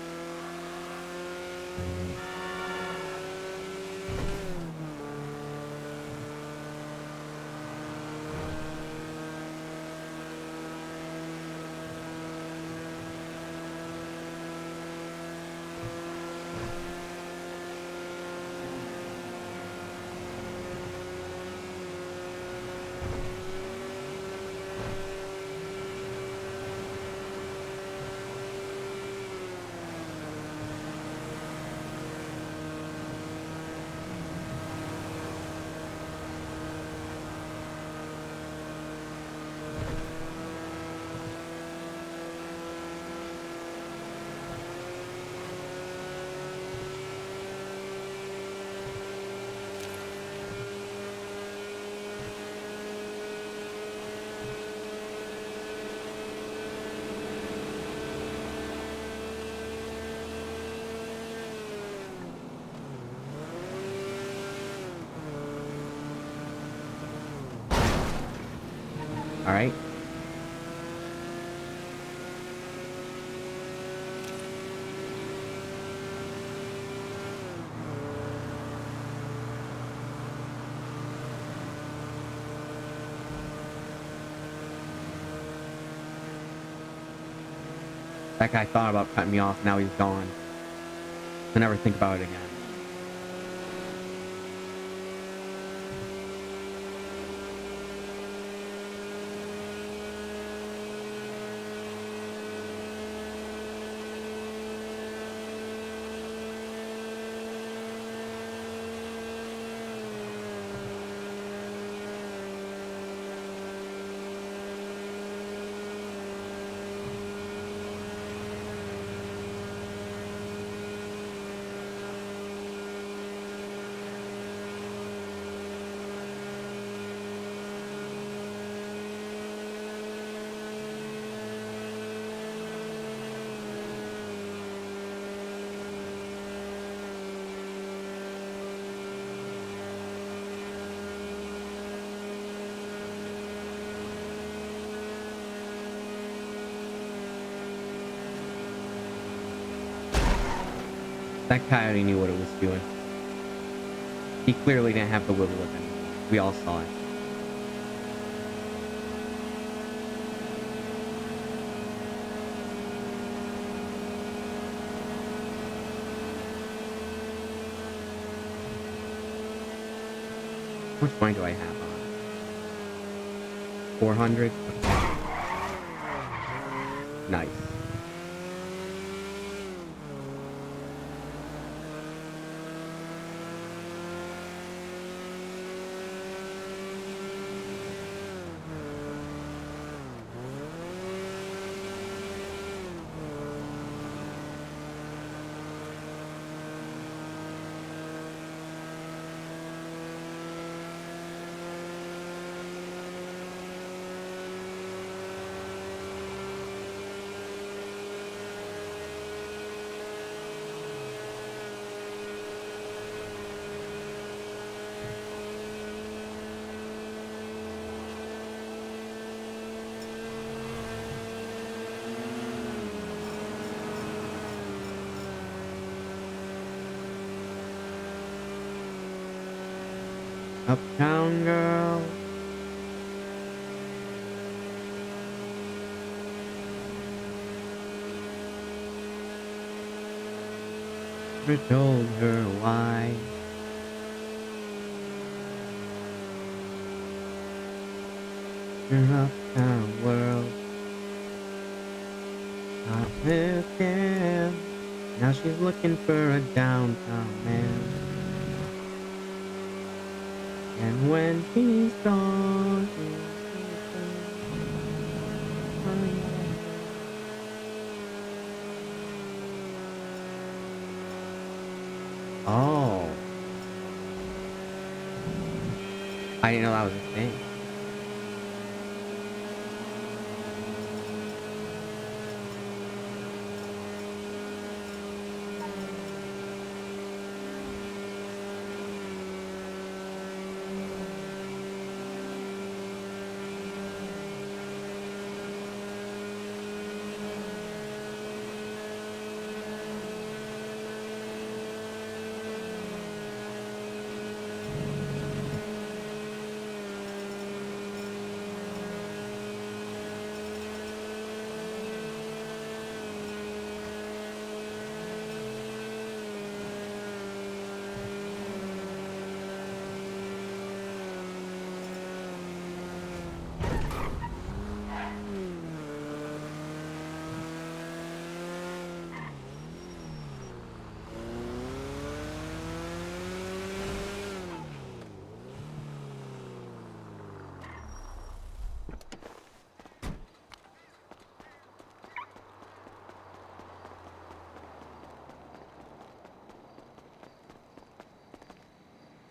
All right. That guy thought about cutting me off. Now he's gone. I'll never think about it again. That coyote knew what it was doing. He clearly didn't have the wiggle with him. We all saw it. How much money do I have on? 400? Okay. Nice. Uptown girl. I told her why. Her uptown world. Not with him. Now she's looking for a downtown man. And when he's gone, oh, I didn't know that was a thing.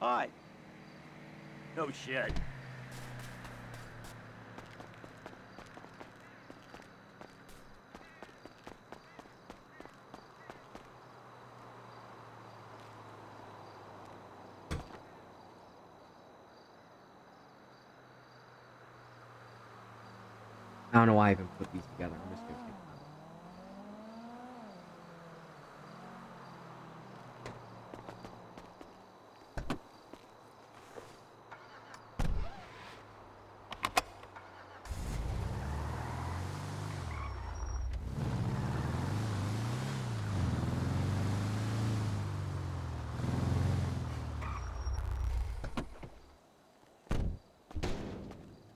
Hi. No shit. I don't know why I even put these together. I'm just gonna take them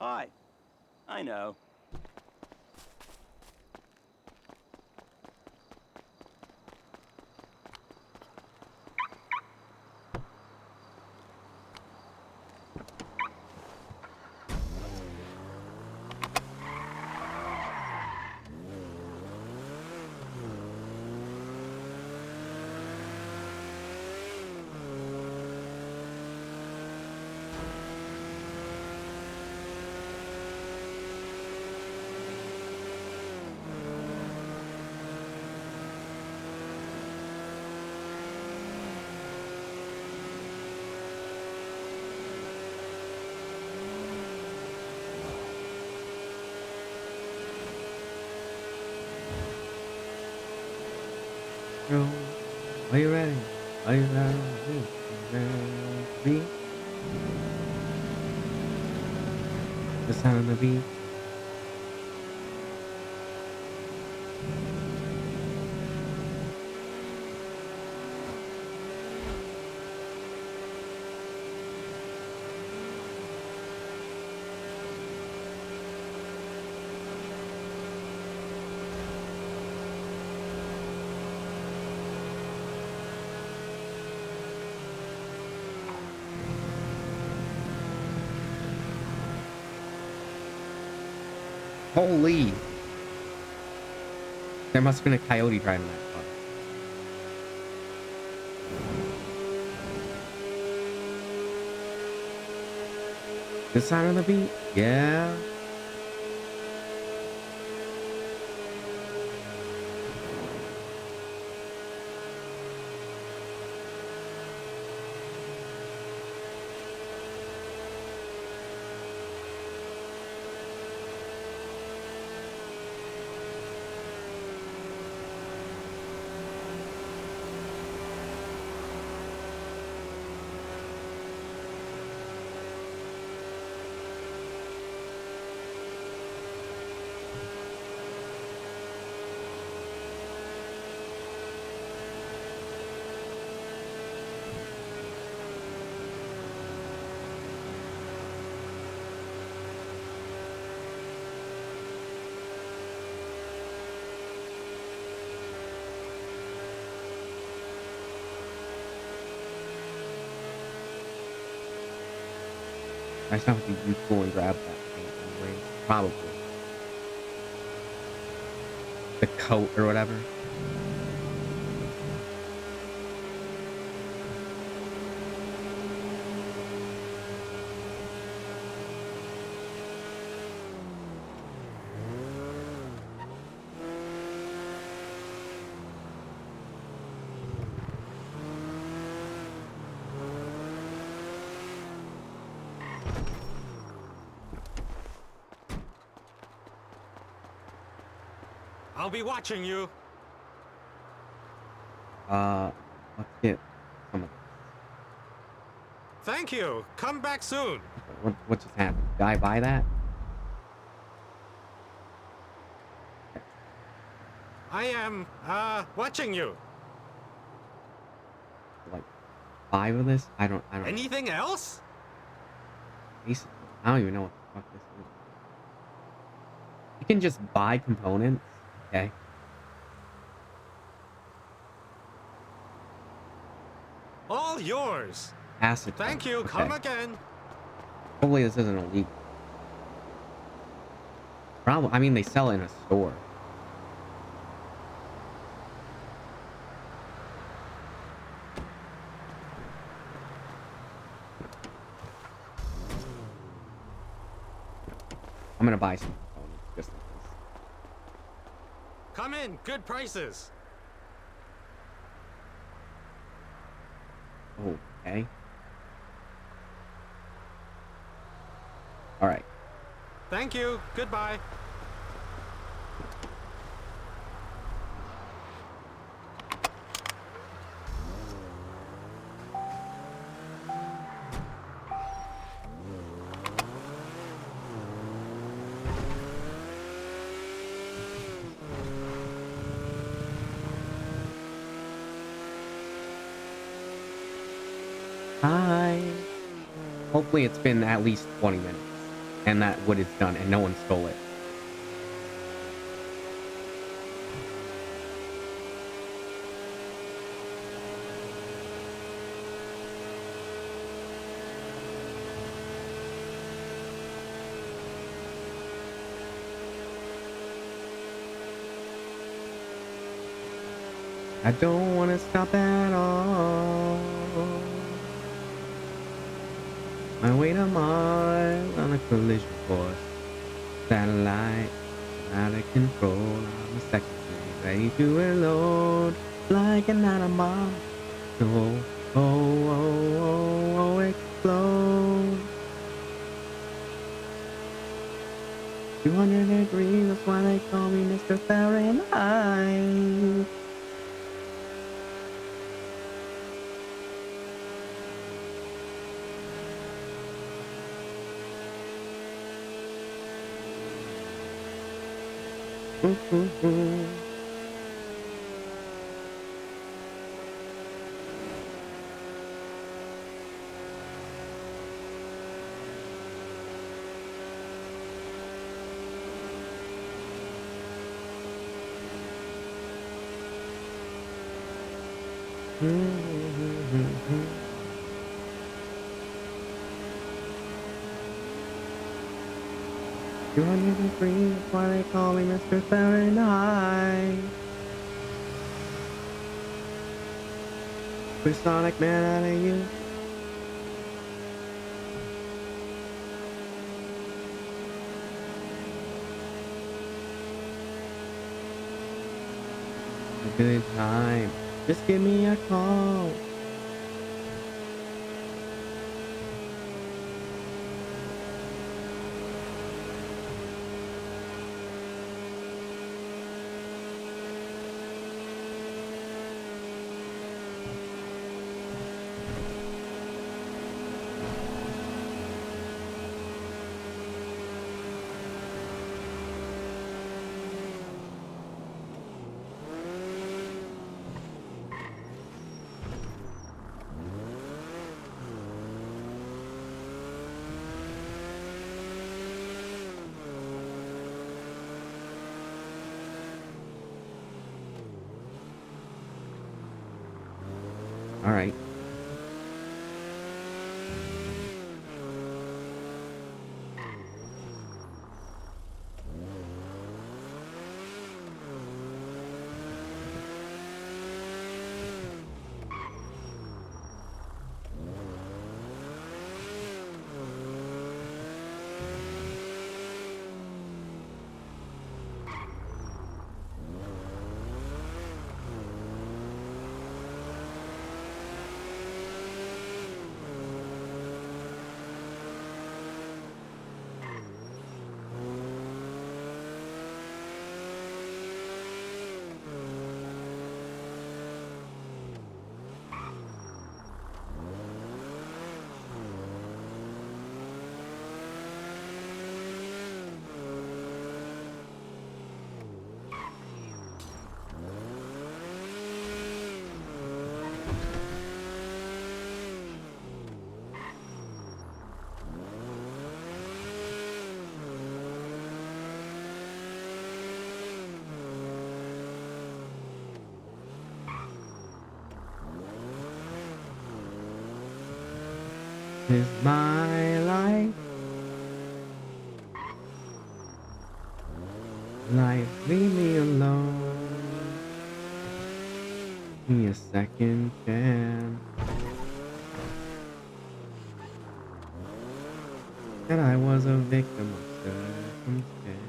out. Hi. I know. Yo, are you ready? Are you ready? The sound of the beat. Holy! There must have been a coyote driving that car. The sound of the beat? Yeah. I just have to be useful and grab that paint anyway. Probably. The coat or whatever. I'll be watching you. Let's get some of this. Thank you. Come back soon. What just happened? Did I buy that? I am, watching you. Like 5 of this? I don't know. Anything else? Basically, I don't even know what the fuck this is. You can just buy components, okay? All yours. Acid. Thank you. Okay. Come again. Hopefully this isn't illegal. Probably. I mean, they sell it in a store. I'm gonna buy some components just in case. Come in. Good prices. Okay. All right. Thank you. Goodbye. Hi. Hopefully it's been at least 20 minutes. And that wood is done and no one stole it. I don't want to stop at all. My weight a mile on a collision course. Satellite out of control. I'm a second plane, ready to reload like an atom bomb. Oh, oh, oh, oh, oh, explode. 200 degrees, that's why they call me Mr. Fahrenheit. You 200 degrees, that's why they call me Mr. Fahrenheit. Put Sonic Man out of you. A good time. Just give me a call. All right. Is my life. Life, leave me alone. Give me a second chance. That I was a victim of circumstance.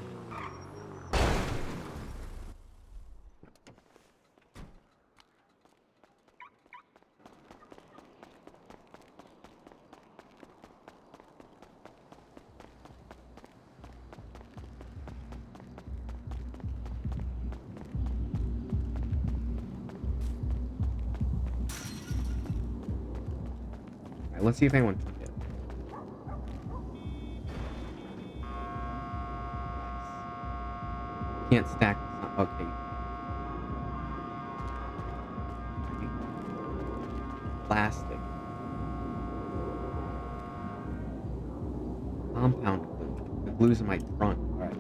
Alright, let's see if anyone took it. Can't stack. Okay. Plastic. compound glue. The glue's in my trunk. Alright.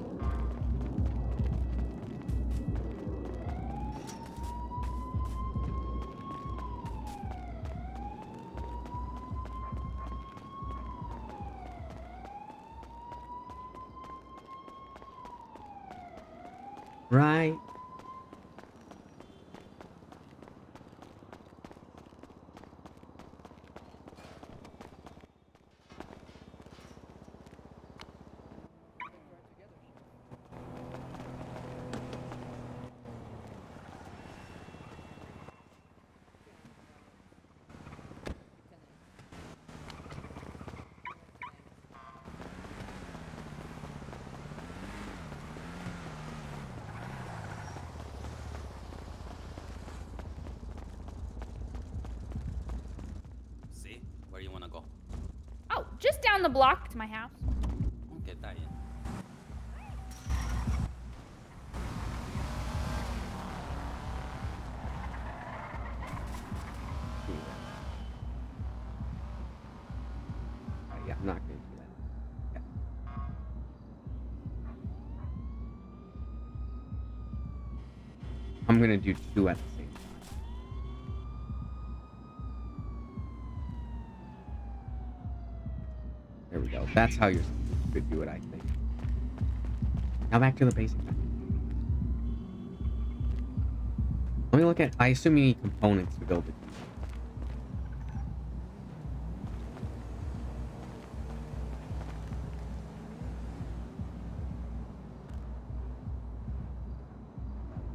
Right. See? Where you wanna go? Oh, just down the block to my house. Okay, está bien. Yeah, I'm not gonna do that. Yeah. I'm gonna do two at the same time. There we go. That's how you're supposed to do it, I think. Now back to the basic method. Let me look at... I assume you need components to build it.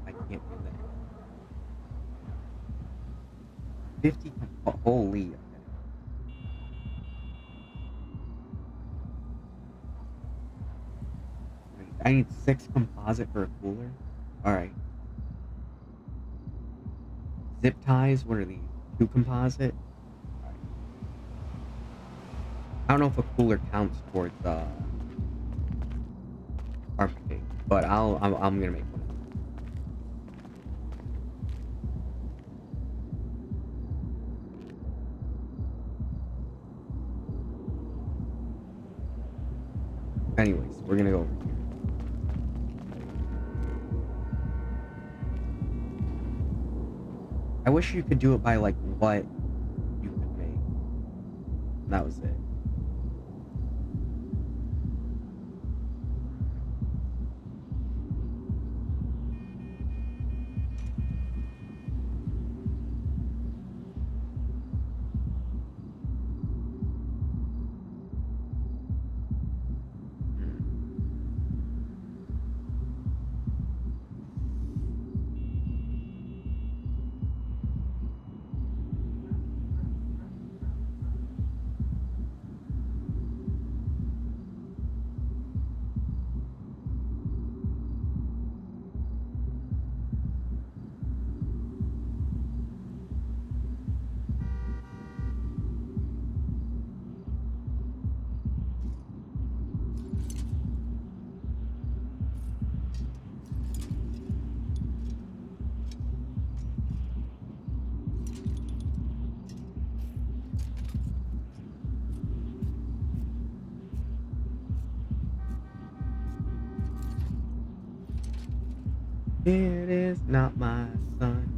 I can't do that. 50... Holy... I need 6 composite for a cooler. Alright. Zip ties, what are these? 2 composite? Right. I don't know if a cooler counts towards carpeting, but I'm gonna make one. Anyways, we're gonna go over here. I wish you could do it by like what you could make. And that was it. It is not my son.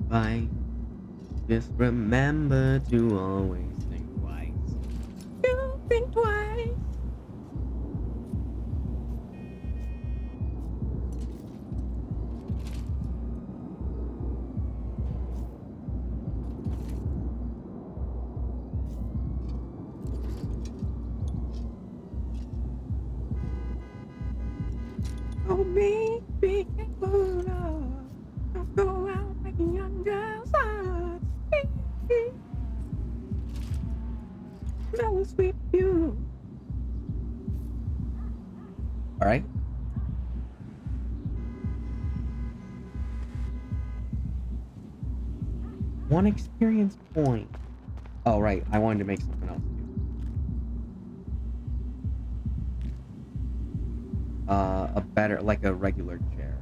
Bye. Just remember to always think twice. You think twice. Oh, me, be careful, don't go out breaking young girls' hearts. That will sweep you. All right. 1 experience point. Oh, right. I wanted to make something else too. A better, like a regular chair.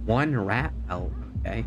One rat pelt, okay.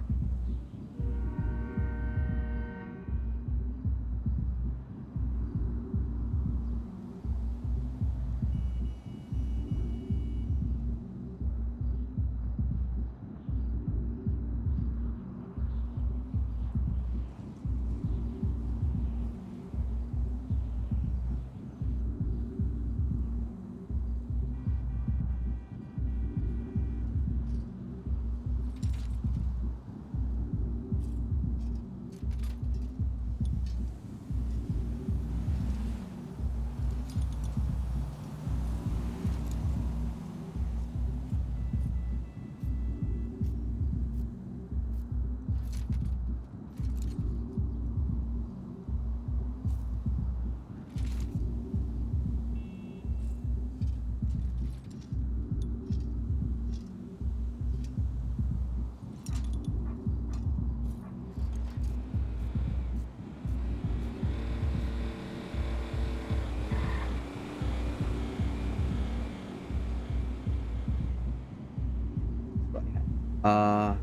Uh,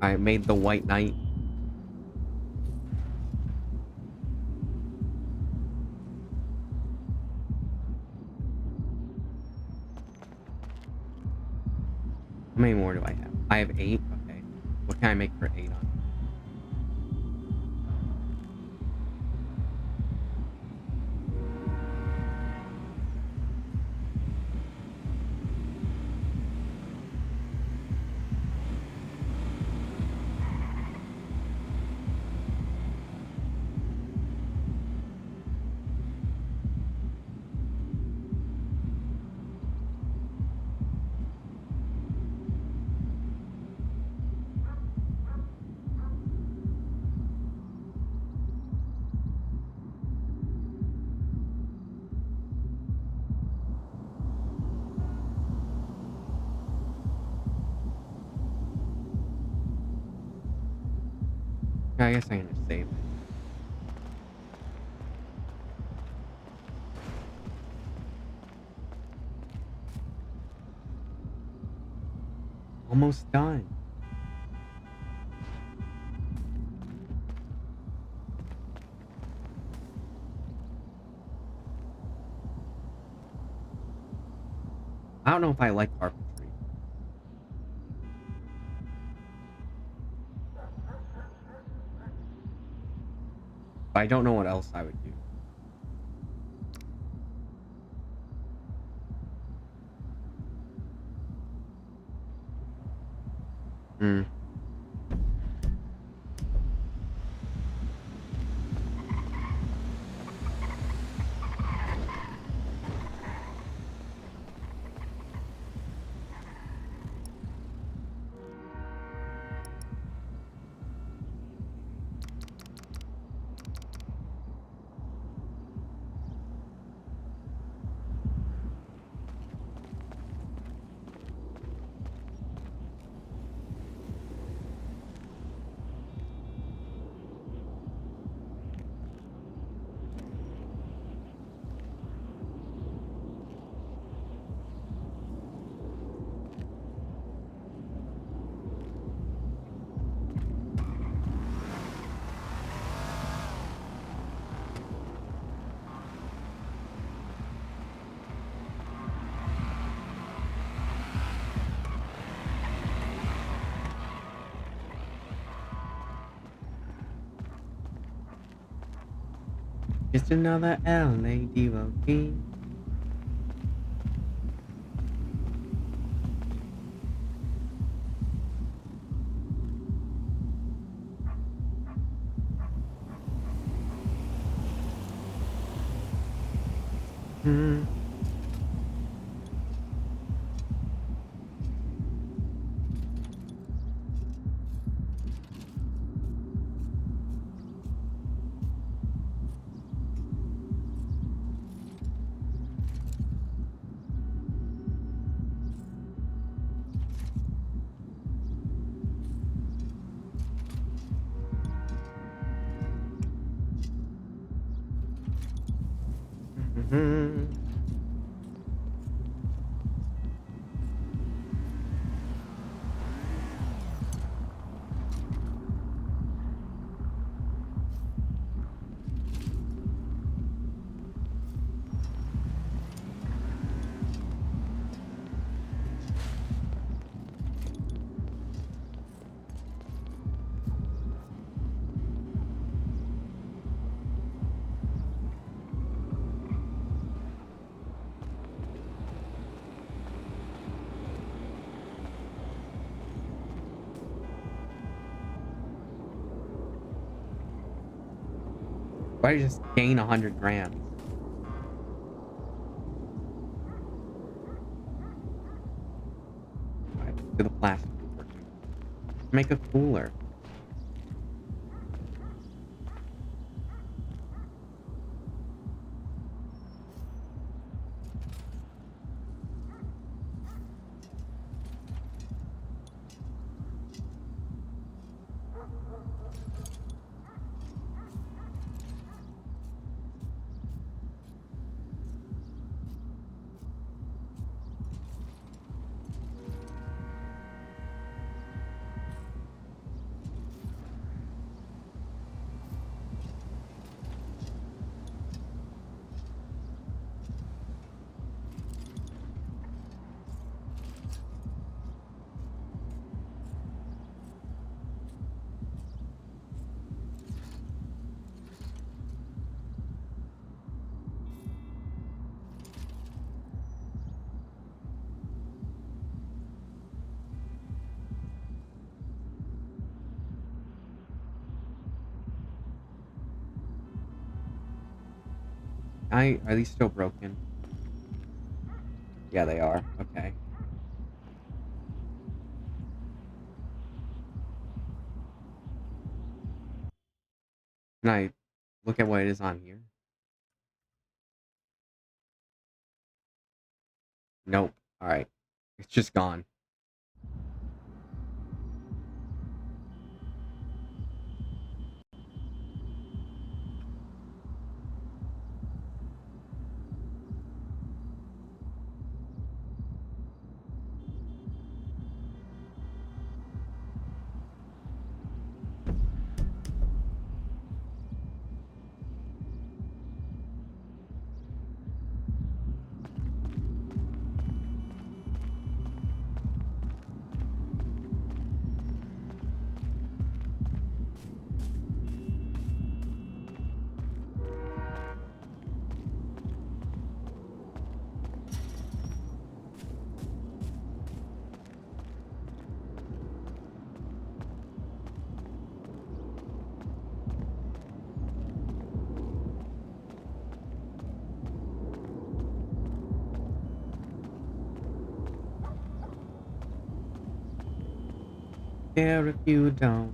I made the White Knight. How many more do I have? I have 8. Okay. What can I make for 8 on? I guess I'm gonna save it. Almost done. I don't know if I like carpentry. But I don't know what else I would do. Hmm. Just another LA devotee. Hmm. Mm-hmm. Why did you just gain 100 grams? Alright, let's do the plastic. Make a cooler. Are these still broken? Yeah, they are. Okay. Can I look at what it is on here? Nope. Alright. It's just gone. Care if you don't.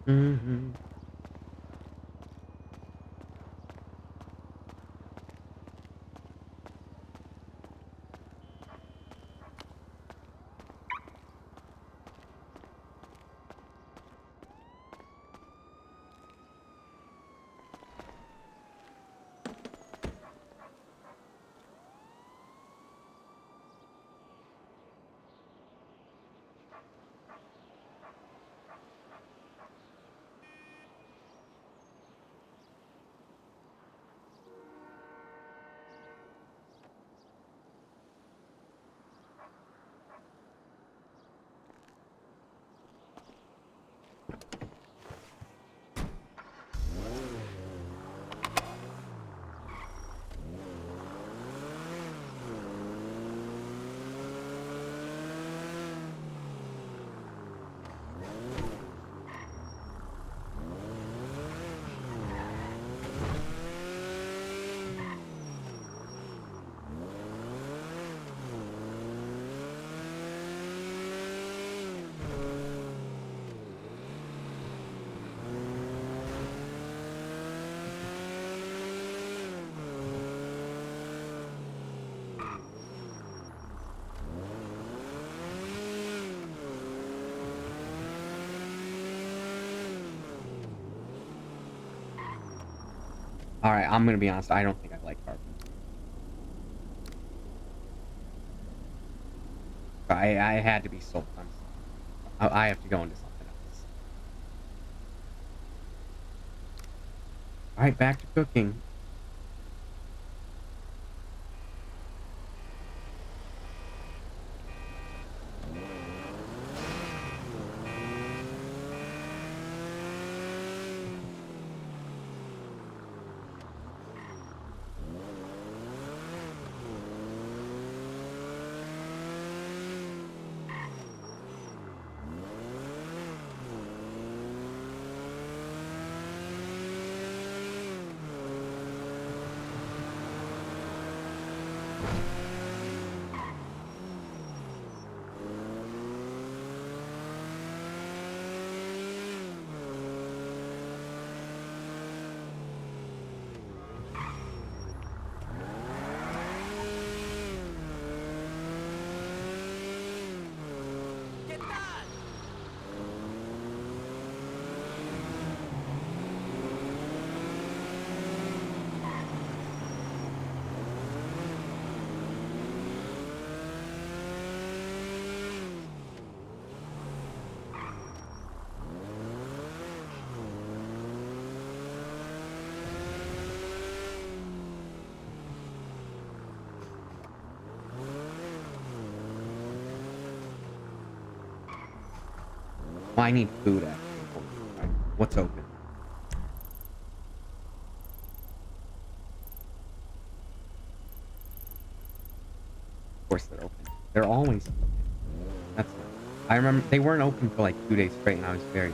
Mm-hmm. All right, I'm gonna be honest. I don't think I like carbon. I had to be sold. I have to go into something else. All right, back to cooking. Well, I need food actually. Right. What's open? Of course they're open. They're always open. That's nice. I remember they weren't open for like 2 days straight, and I was very.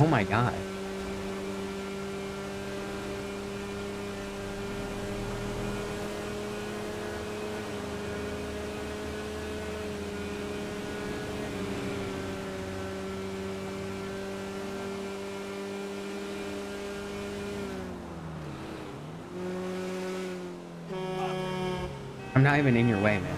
Oh my god. I'm not even in your way, man.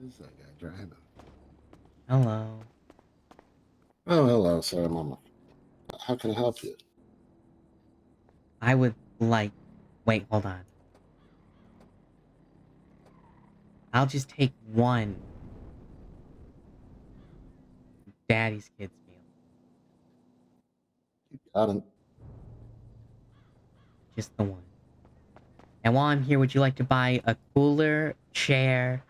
Who's that guy driving? Hello. Oh, hello, sir. Mama. How can I help you? I would like... Wait, hold on. I'll just take one Daddy's Kids meal. You got him. Just the one. And while I'm here, would you like to buy a cooler, chair,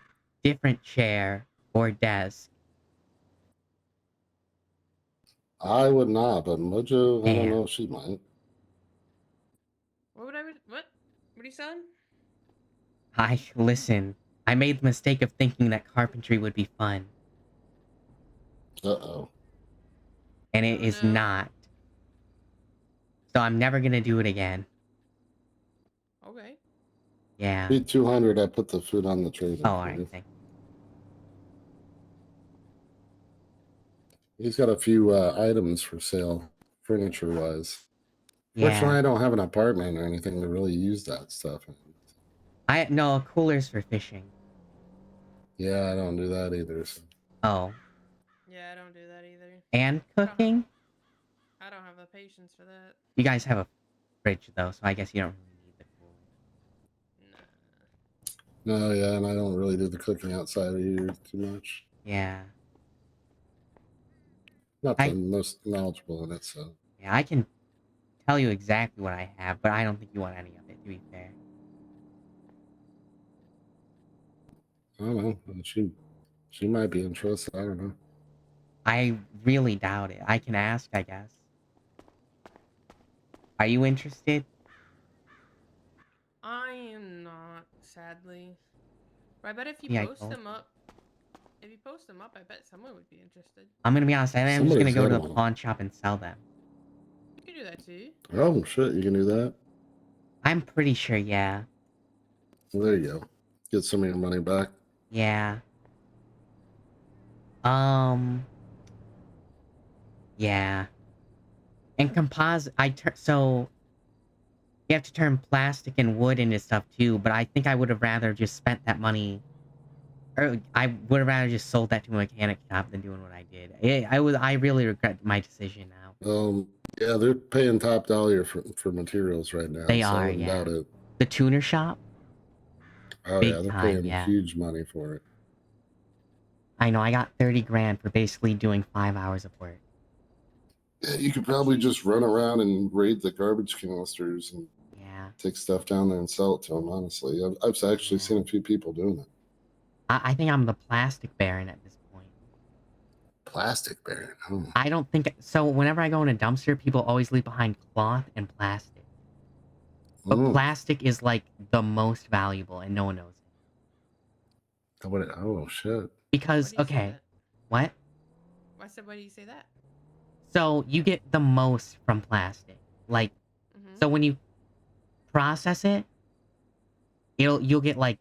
different chair, or desk? I would not, but Mojo, I don't Damn. know, she might. What would I? What? What are you selling? Listen. I made the mistake of thinking that carpentry would be fun. Uh-oh. And it is not. So I'm never gonna do it again. Okay. Yeah. Be 200, I put the food on the tray. Oh, alright, thanks. He's got a few items for sale, furniture-wise. Yeah. Fortunately, I don't have an apartment or anything to really use that stuff in. No, coolers for fishing. Yeah, I don't do that either. So. Oh. Yeah, I don't do that either. And cooking? I don't have the patience for that. You guys have a fridge, though, so I guess you don't really need the cooler. No, yeah, and I don't really do the cooking outside of here too much. Yeah. Not the most knowledgeable in it, so. Yeah, I can tell you exactly what I have, but I don't think you want any of it, to be fair. I don't know. She might be interested. I don't know. I really doubt it. I can ask, I guess. Are you interested? I am not, sadly. But I bet if you Yeah, post them up, I bet someone would be interested. I'm gonna be honest, I think I'm just gonna go to the pawn shop and sell them. You can do that too. Oh, shit, you can do that? I'm pretty sure, yeah. Well, there you go. Get some of your money back. Yeah. Yeah. And composite, so you have to turn plastic and wood into stuff too, but I think I would have rather just spent that money, or I would have rather just sold that to a mechanic shop than doing what I did. I really regret my decision now. Yeah, they're paying top dollar for materials right now. They so I are, wouldn't yeah. doubt it. The tuner shop? Oh, Big yeah, they're time, paying yeah. huge money for it. I know, I got 30 grand for basically doing 5 hours of work. Yeah, you could probably just run around and raid the garbage canisters and take stuff down there and sell it to them, honestly. I've actually seen a few people doing it. I think I'm the plastic baron at this point. Plastic baron? Oh. I don't think... So whenever I go in a dumpster, people always leave behind cloth and plastic. But plastic is, like, the most valuable, and no one knows it. Oh, shit. Because, okay... What? I said, why do you say that? So, you get the most from plastic. Like, so when you process it, you'll get, like,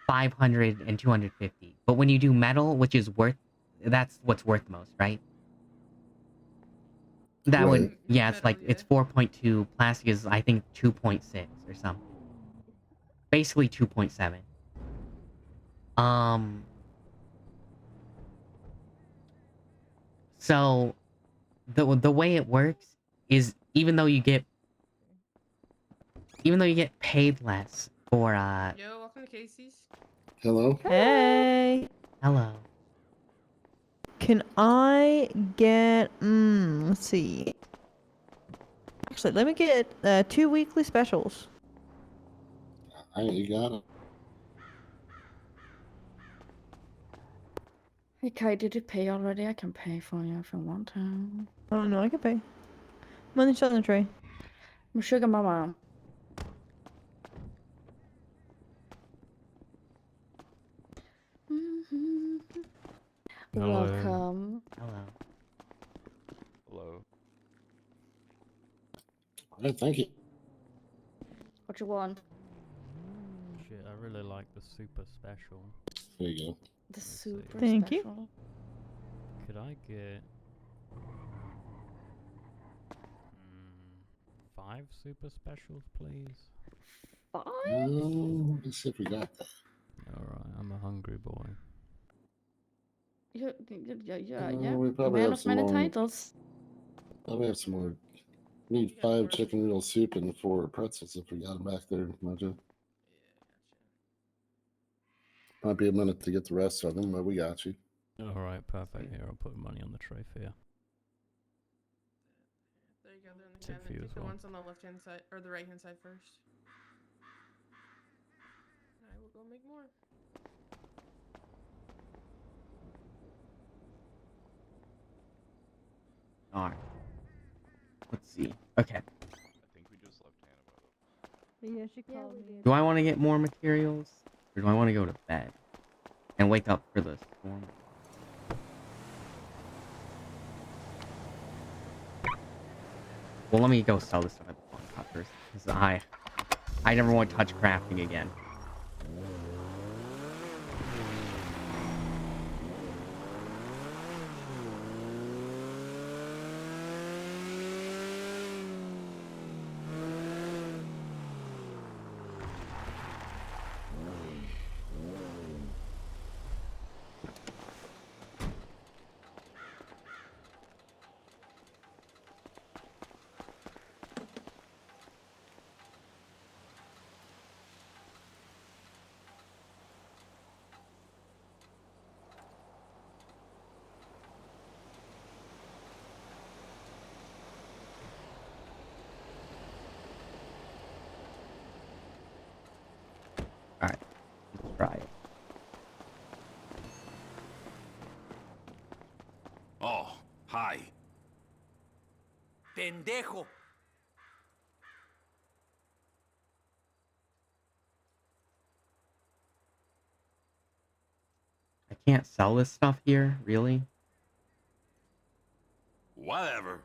500 and 250. But when you do metal, which is that's what's worth most, right? That would, yeah, it's like, it's 4.2. Plastic is, I think, 2.6 or something. Basically 2.7. So, the way it works is even though you get paid less for Yo, welcome to Casey's. Hello. Hey. Hello. Can I get? Let's see. Actually, let me get 2 weekly specials. You got it. Hey Kai, did you pay already? I can pay for you if you want to. Oh no, I can pay. Money's on the tray. I'm sugar mama. Hello. Welcome. Hello. Hello. All right, thank you. What you want? Shit, I really like the super special. There you go. The super Thank you. special. Could I get 5 super specials, please? 5? Let's see if we got that. Alright, I'm a hungry boy. Yeah, We probably Man have of some many more. titles. Probably have some more. Need 5 chicken noodle soup and 4 pretzels if we got them back there, Mojo. Might be a minute to get the rest of them, but we got you. Alright, perfect. Here, I'll put money on the tray for you. There you go. They're in the Tip cabinet. for you Take as the well. ones on the left-hand side or the right-hand side first. I will go make more. Alright. Let's see. Okay. I think we just left Hannah by the Yeah, she called me. Do I want to get more materials? Or do I want to go to bed? And wake up for the storm? Well, let me go sell this stuff at the pawn shop first. Because I never want to touch crafting again. Alright, let's try it. Oh, hi. Pendejo. I can't sell this stuff here, really? Whatever.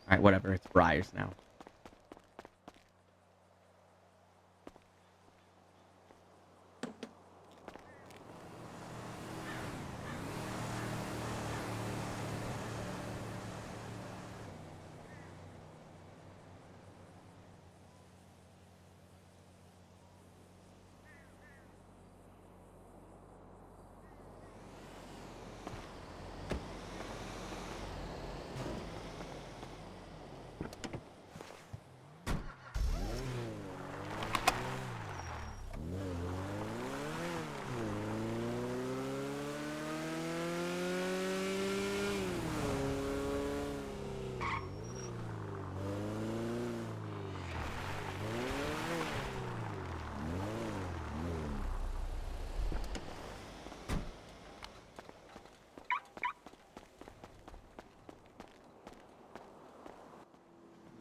Alright, whatever. It's Briar's now.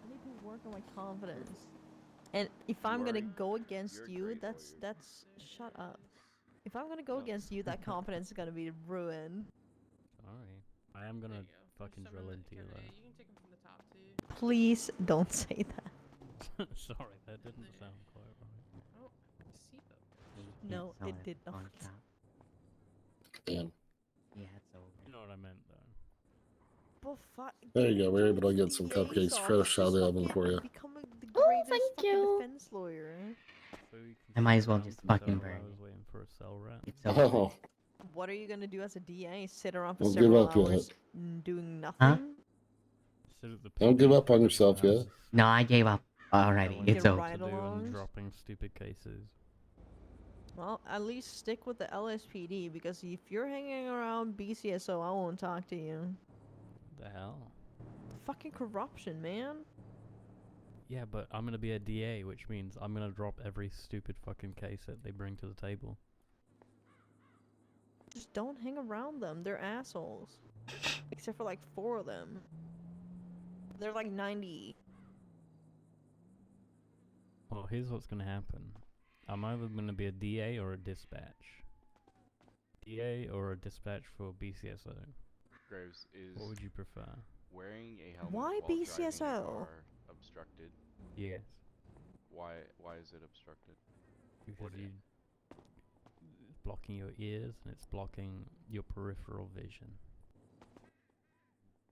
I need to work on my confidence. And if I'm gonna go against you, that's shut up. If I'm gonna go against you, that confidence is gonna be ruined. Sorry. I am gonna fucking drill into you though. You can take them from the top too. Please don't say that. Sorry, that didn't sound quite right. Oh, SIBO. No, it did not. Damn. Yeah, it's over. You know what I meant though. There you go. We're able to get some cupcakes fresh out of the oven for you. Becoming the Oh, greatest thank fucking you. defense lawyer. So you can I might as sit well around just for fucking several burn hours it. waiting for a cell rep. It's over. Oh, What are you gonna do as a DA? Sit around for don't give several up yet. hours doing nothing? Huh? Sit at the Don't give PD up on yourself yet. houses, No, I gave up already. telling It's you over. what to do and Ride-alongs? dropping stupid cases. Well, at least stick with the LSPD because if you're hanging around BCSO, I won't talk to you. The hell? Fucking corruption, man. Yeah, but I'm gonna be a DA, which means I'm gonna drop every stupid fucking case that they bring to the table. Just don't hang around them. They're assholes. Except for like 4 of them. They're like 90. Well, here's what's gonna happen. I'm either gonna be a DA or a dispatch. DA or a dispatch for BCSO. Graves, is What would you prefer? wearing a helmet Why while driving a BCSO? car obstructed? Yes. Why is it obstructed? Because it's blocking your ears and it's blocking your peripheral vision.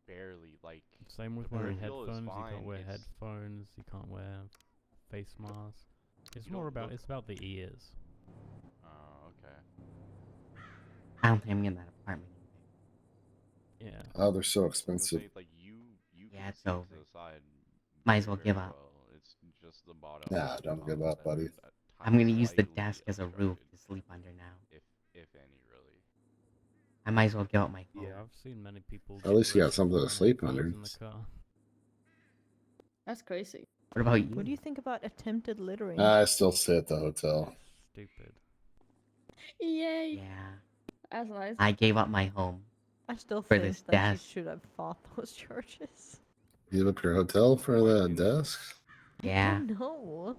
Barely, like Same with the wearing peripheral is headphones. You fine, can't wear it's- headphones. You can't wear face mask. It's You more don't about look- it's about the ears. Oh, okay. I don't think I'm getting that apartment. Yeah. Oh, they're so I was gonna expensive. say, like you Yeah, can it's see over. to the side. Might as well very give up. well. It's just the bottom. Nah, of the don't give top up, that buddy. is a I'm gonna use the slightly desk as a roof obstructed, to sleep under now. if any, really. I might as well give up my phone. Yeah, I've seen many people. At get least you got arrested something for to running sleep keys under. in the car. That's crazy. What about you? What do you think about attempted littering? I still stay at the hotel. Stupid. Yay. Yeah. That's nice. I gave up my home. I still for think this that desk. you should have fought those charges. Give up your hotel for the desk? Yeah. No.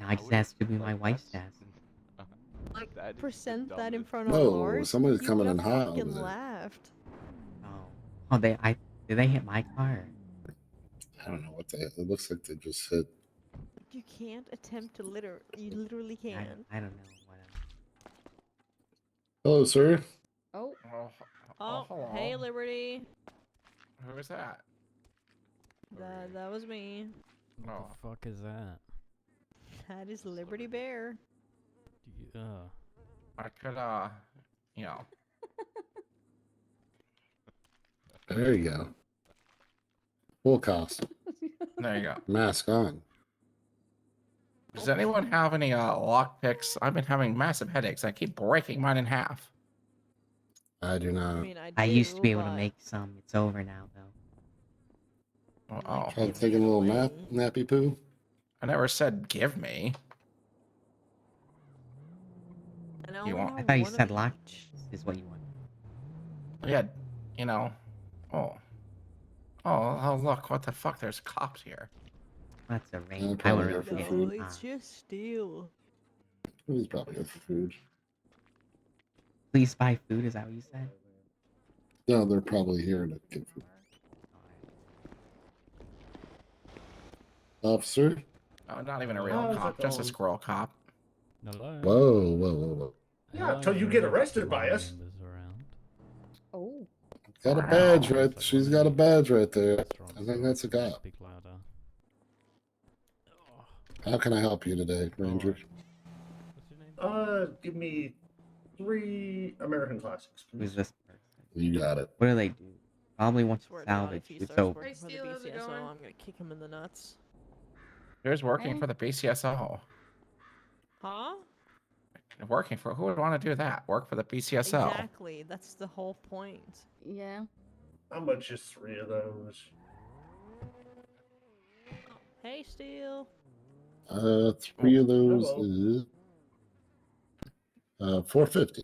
Now I just has to be my wife's desk. Like, That is the present that in dumbest- front of No, ours. somebody's you coming would in have hot fucking over there. laughed. Oh, did they hit my car? I don't know what they. It looks like they just hit. You can't attempt to litter. You literally can't. I don't know. Hello, sir. Oh. Oh, hello. hey, Liberty. Who is that? That was me. What the fuck is that? That is Liberty Bear. I could, you know. There you go. Full cost. There you go. Mask on. Does anyone have any lock picks? I've been having massive headaches. I keep breaking mine in half. I do not. I used to be able to make some. It's over now, though. Oh. Try taking a little nappy poo. I never said give me. You want? I thought you said lock is what you want. Yeah, you know. Oh, look, what the fuck? There's cops here. That's a rain. I probably would go have for forget. food. It's just steel. He's probably good for food. Please buy food. Is that what you said? No, they're probably here to get food. Officer? Oh, not even a real How's it cop, just a going? squirrel cop. Hello. Whoa. Yeah, until you get arrested by us. Oh. Got a badge right. She's got a badge right there. I think that's a cop. Speak louder. How can I help you today, Ranger? Give me 3 American classics, please. Who's this person? You got it. What do they do? Probably wants to Swear to God, salvage. if he It's starts over. working for the BCSO, I'm gonna kick him in the nuts. Who's working for the BCSO? Huh? Working for who would want to do that? Work for the BCSO? Exactly. That's the whole point. Yeah. How much is 3 of those? Hey, Steel. 3 of those hello. is $4.50.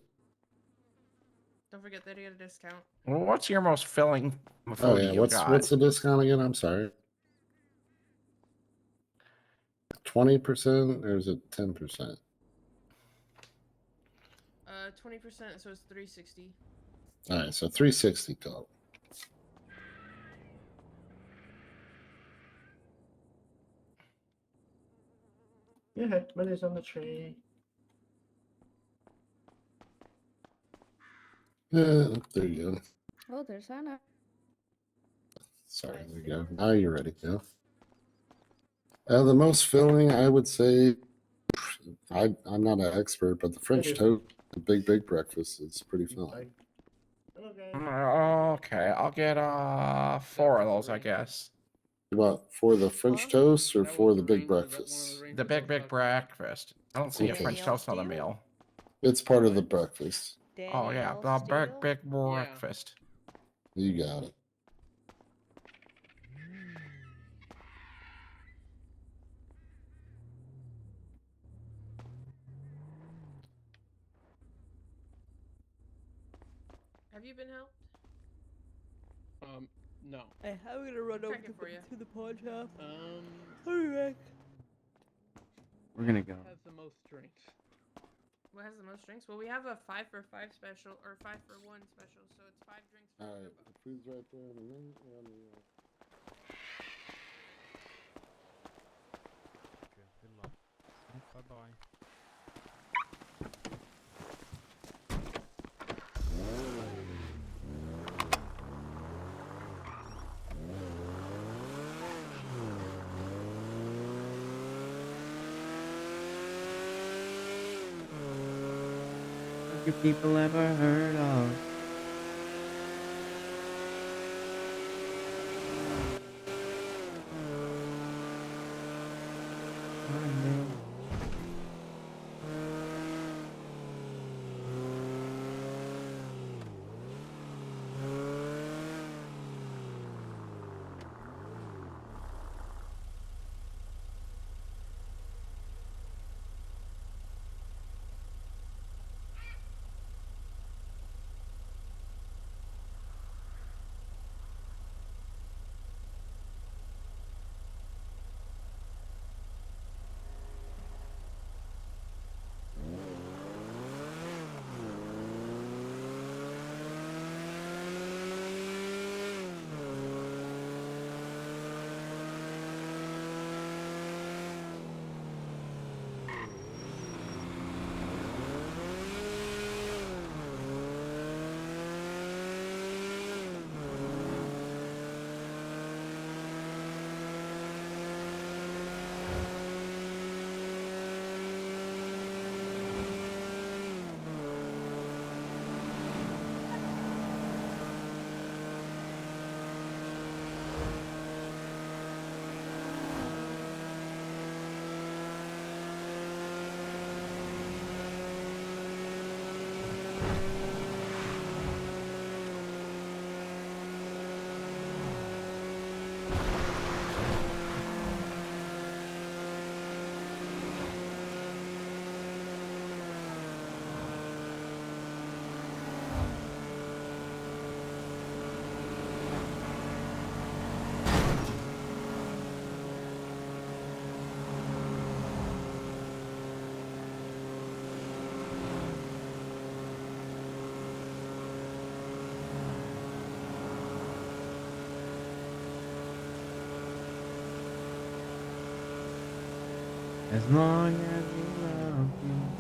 Don't forget they get a discount. Well, what's your most filling food Oh yeah, you got? what's the discount again? I'm sorry. 20% or is it 10%? 20%, so it's 360. All right, so 360 total. Yeah, money's on the tree. Yeah, there you go. Oh, there's Anna. Sorry, there you go. Now you're ready to go. The most filling, I would say, I'm not an expert, but the French toast, the big breakfast is pretty filling. Okay, I'll get 4 of those, I guess. What, for the French toast or for the big breakfast? The big breakfast. I don't see a French Danielle toast on the Steele? meal. It's part of the breakfast. Oh yeah, Danielle the Steele? big breakfast. You got it. Have you been helped? No. Hey, I'm gonna run over Check it for you. to the pawn shop. I'll be back. We're gonna go. Has the most drinks? What has the most drinks? Well, we have a 5 for 5 special, or 5 for 1 special, so it's 5 drinks for All right, $1. the food's right there. And then, Good luck. Bye bye. you people ever heard of? As long as you love me.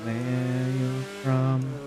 Where you're from.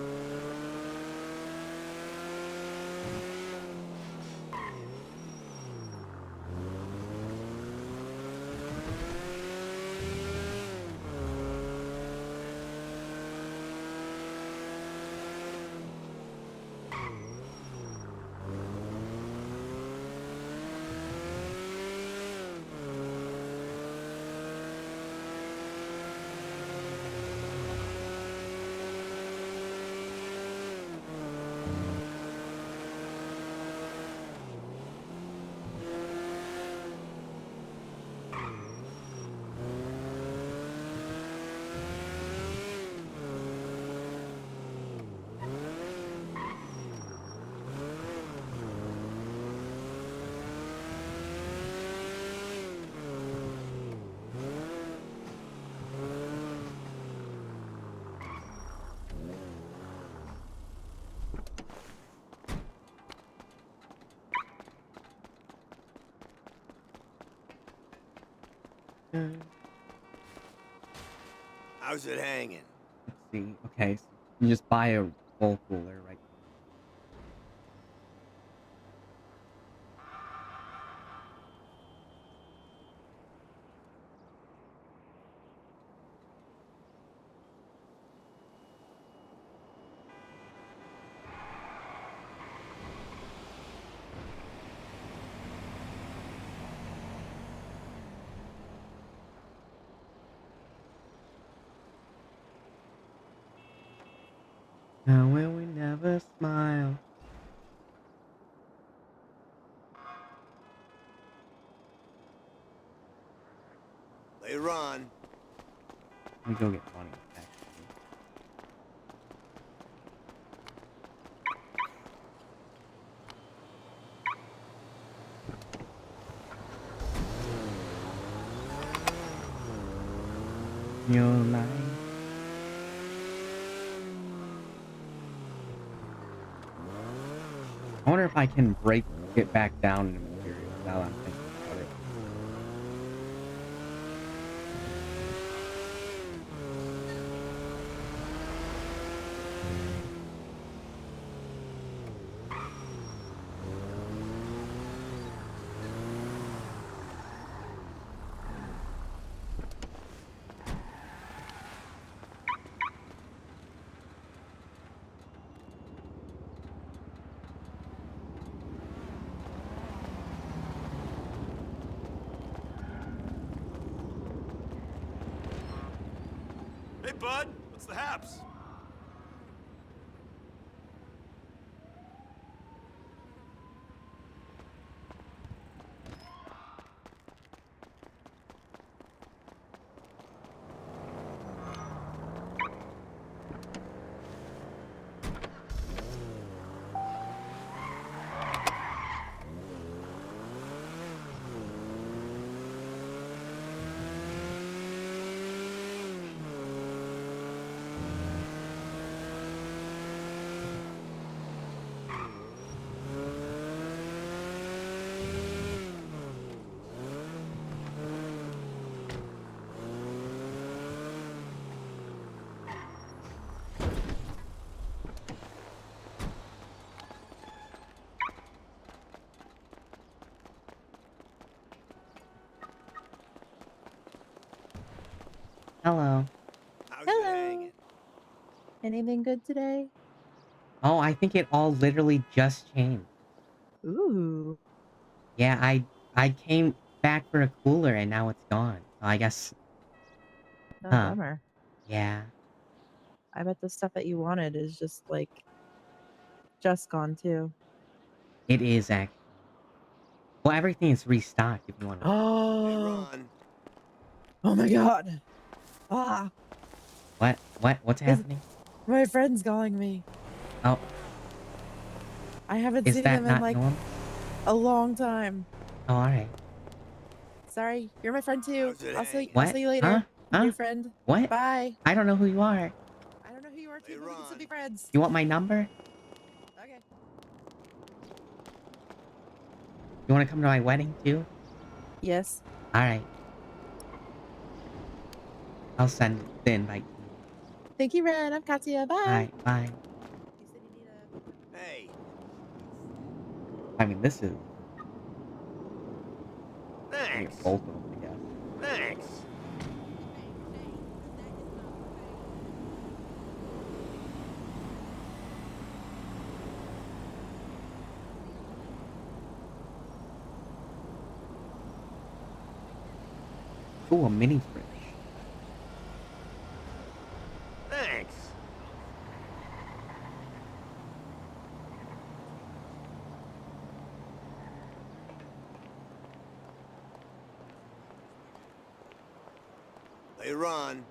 How's it hanging? Let's see. Okay, so you just buy a full cooler right How will we never smile? Later on. Let me go get money. Actually. Your life. I wonder if I can break it back down into materials now that I'm thinking about it. Hey, bud. What's the haps? Hello. How's it hanging? Anything good today? Oh, I think it all literally just changed. Ooh. Yeah, I came back for a cooler and now it's gone. So I guess. Oh, Huh. bummer. Yeah. I bet the stuff that you wanted is just like just gone too. It is actually. Well, everything is restocked if you want to. Oh. Oh my god. Ah. What's happening? My friend's calling me. Oh, I haven't is seen that them in not like normal? a long time. Oh, alright. Sorry, you're my friend too. How's it I'll see What? you later. Huh? New Huh? friend. What? Bye. I don't know who you are. I don't know who you are too, but we can still be friends. You want my number? Okay. You want to come to my wedding too? Yes. Alright. I'll send the invite. Thank you, Ren. I'm Katya. Bye. Alright, bye. You said you need a. Hey. I mean, this is. I get Thanks. both of them together. Thanks. Ooh, a mini fridge. Thanks. Later on.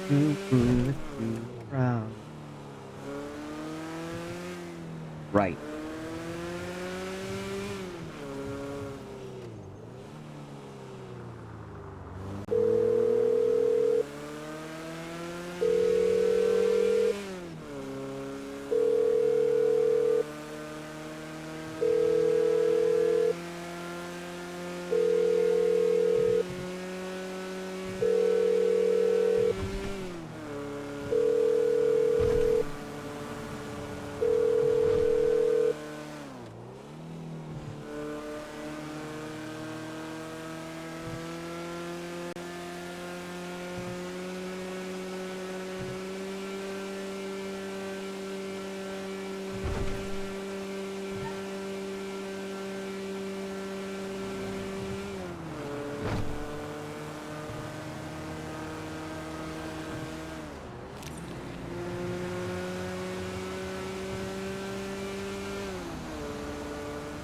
Too foolish, too proud. Right.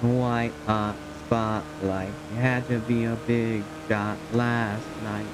White hot spotlight. You had to be a big shot last night.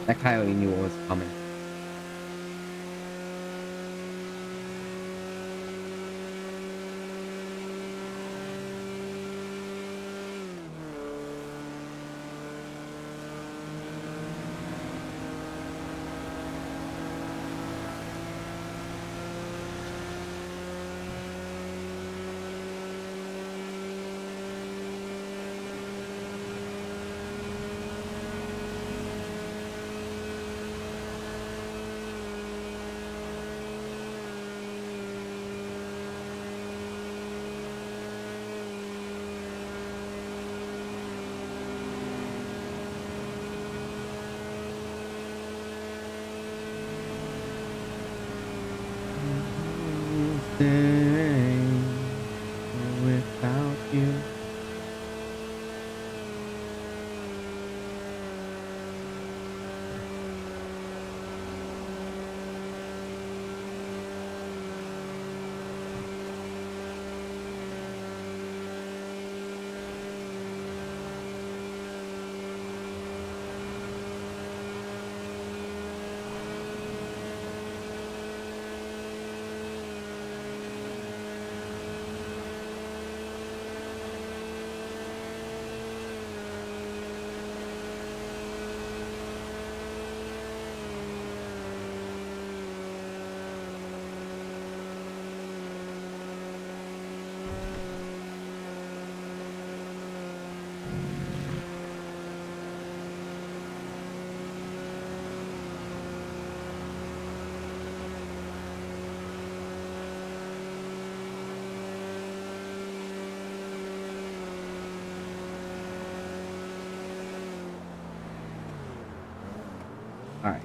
That coyote knew what was coming. Without you. All right.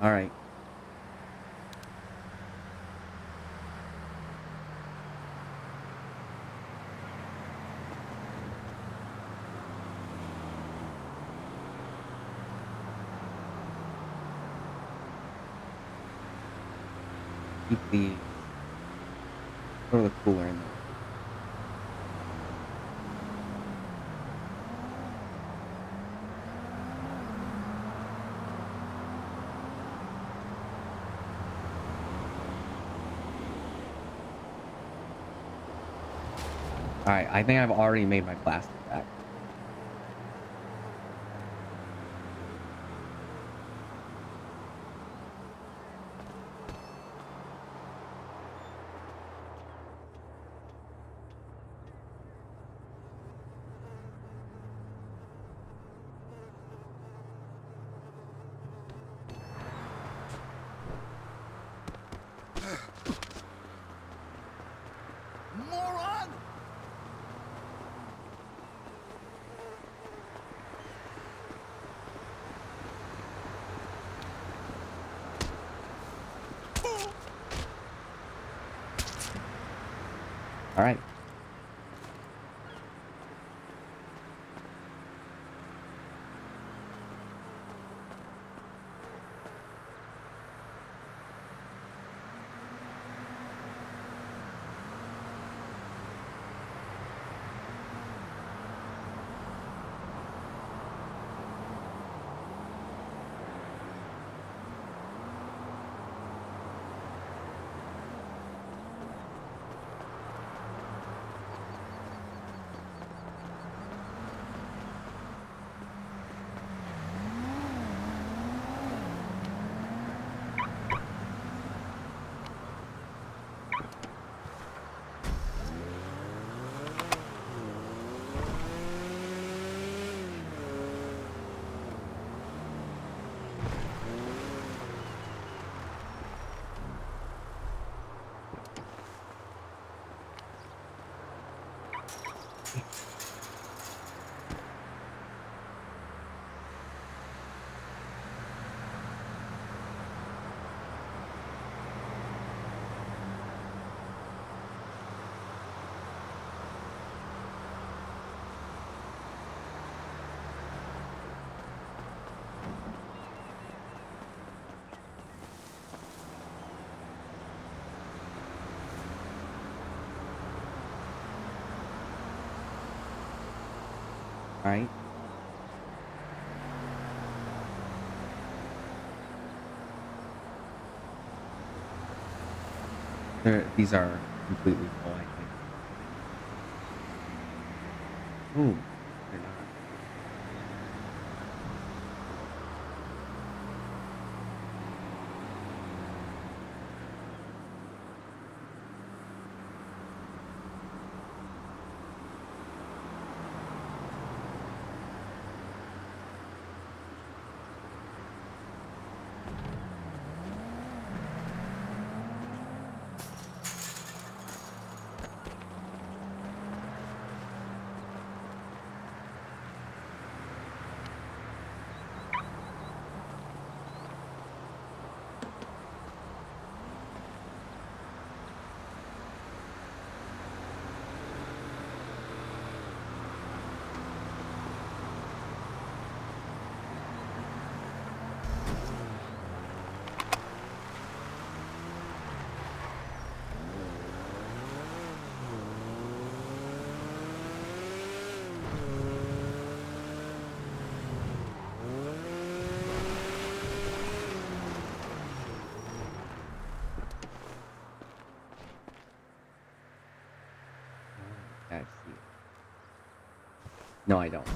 All right. keep the throw the cooler in there. Alright, I think I've already made my plastic back. Moron! Alright. Alright. These are completely full, I think. Ooh, they're not. I see. No, I don't.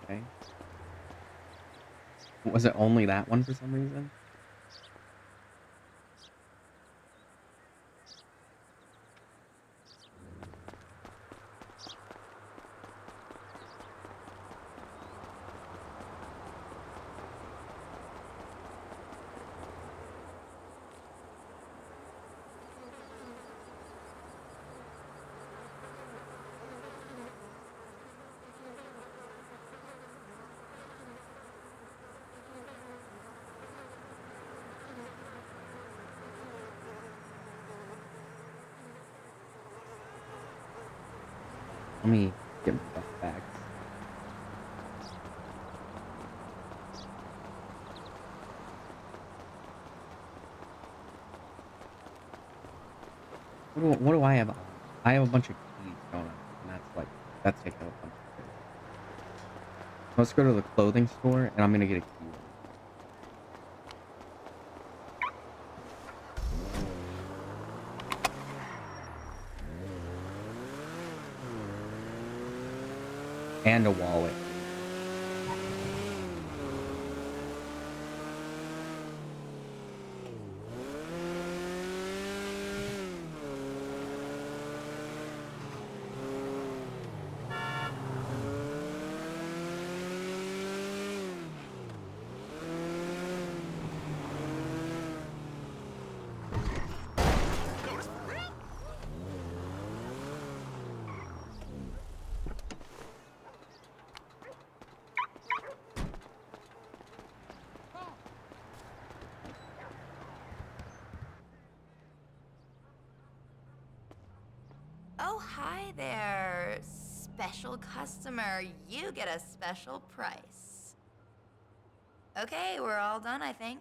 Okay. Was it only that one for some reason? Let me get my stuff back. What do I have on? I have a bunch of keys, don't I? And that's taking up a bunch of space. Let's go to the clothing store, and I'm gonna get a key. And a wallet. Oh, hi there. Special customer. You get a special price. Okay, we're all done, I think.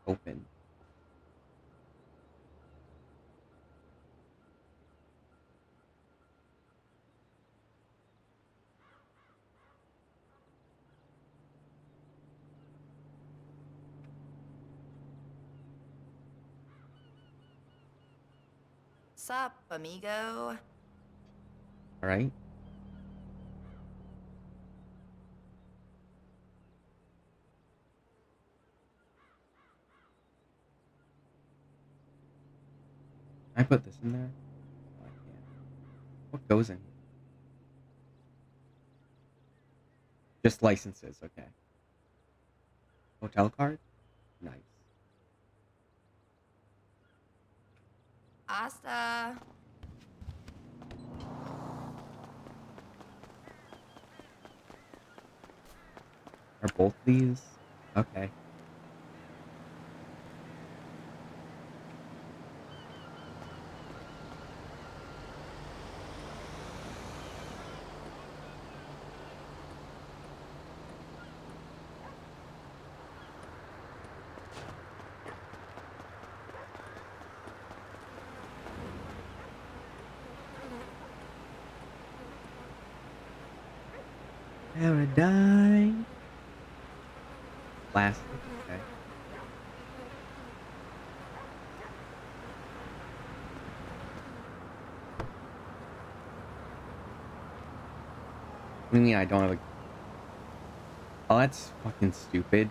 Open. Sup, amigo? All right. Can I put this in there? No, I can't. What goes in here? Just licenses, okay. Hotel card? Nice. Asta. Are both these? Okay. Paradigm. Plastic, okay. What do you mean I don't have a... Oh, that's fucking stupid.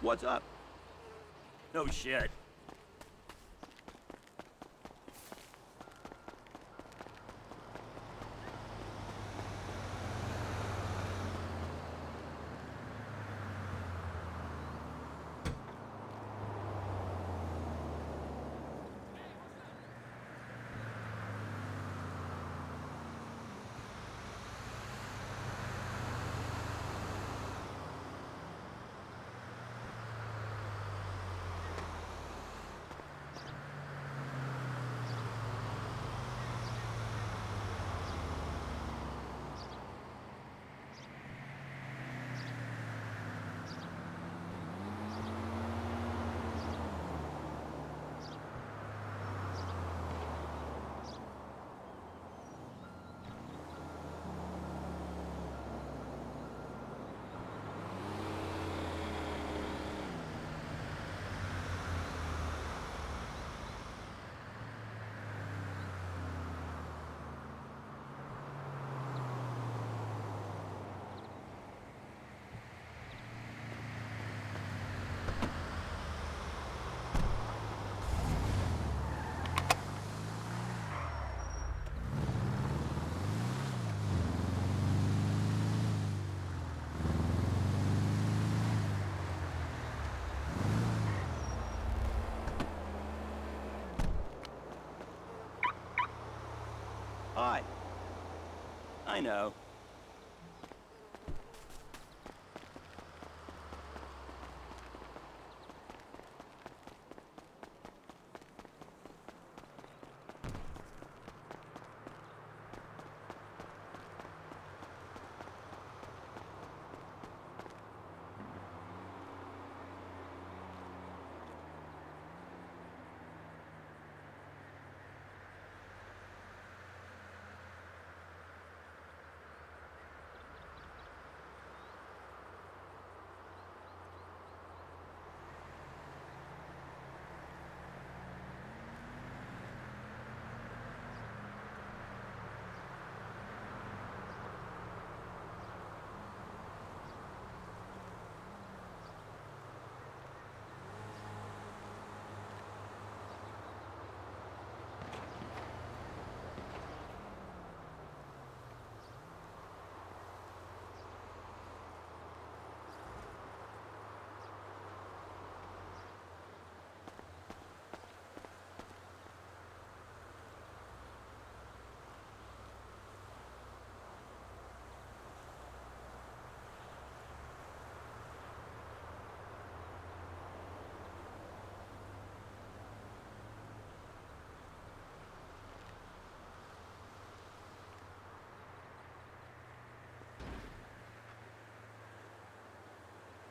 What's up? No shit. I know.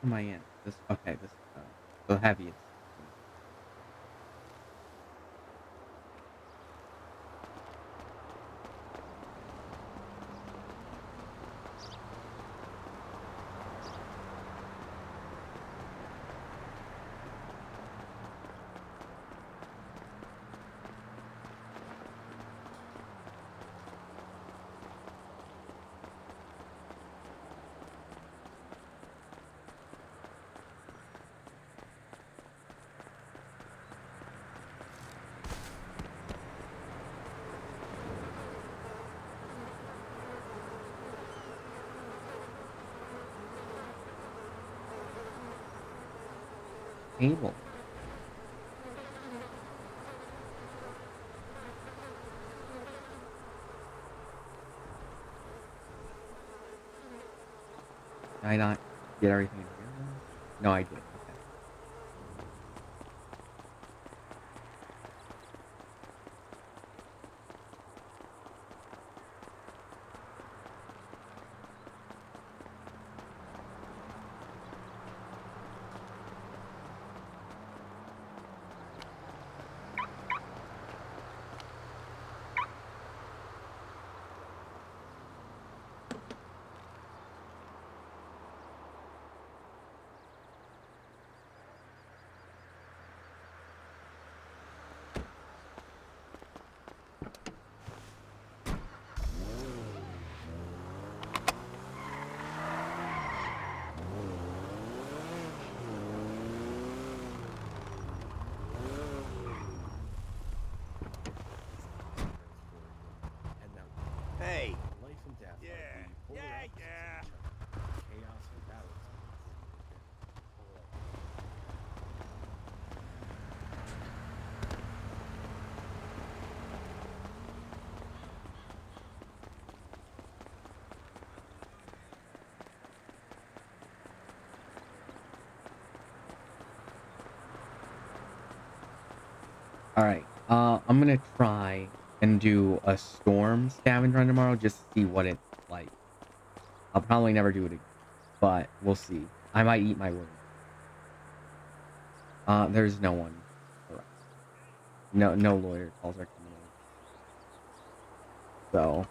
Am I in? This okay, this the heaviest. Table. Did I not get everything in here? No, I did. Okay. Hey. Life and death. Yeah. Yeah. Chaos and balance. All right. I'm gonna try and do a storm scavenge run tomorrow just to see what it's like. I'll probably never do it again, but we'll see. I might eat my words. There's no one around. No lawyer calls are coming in. So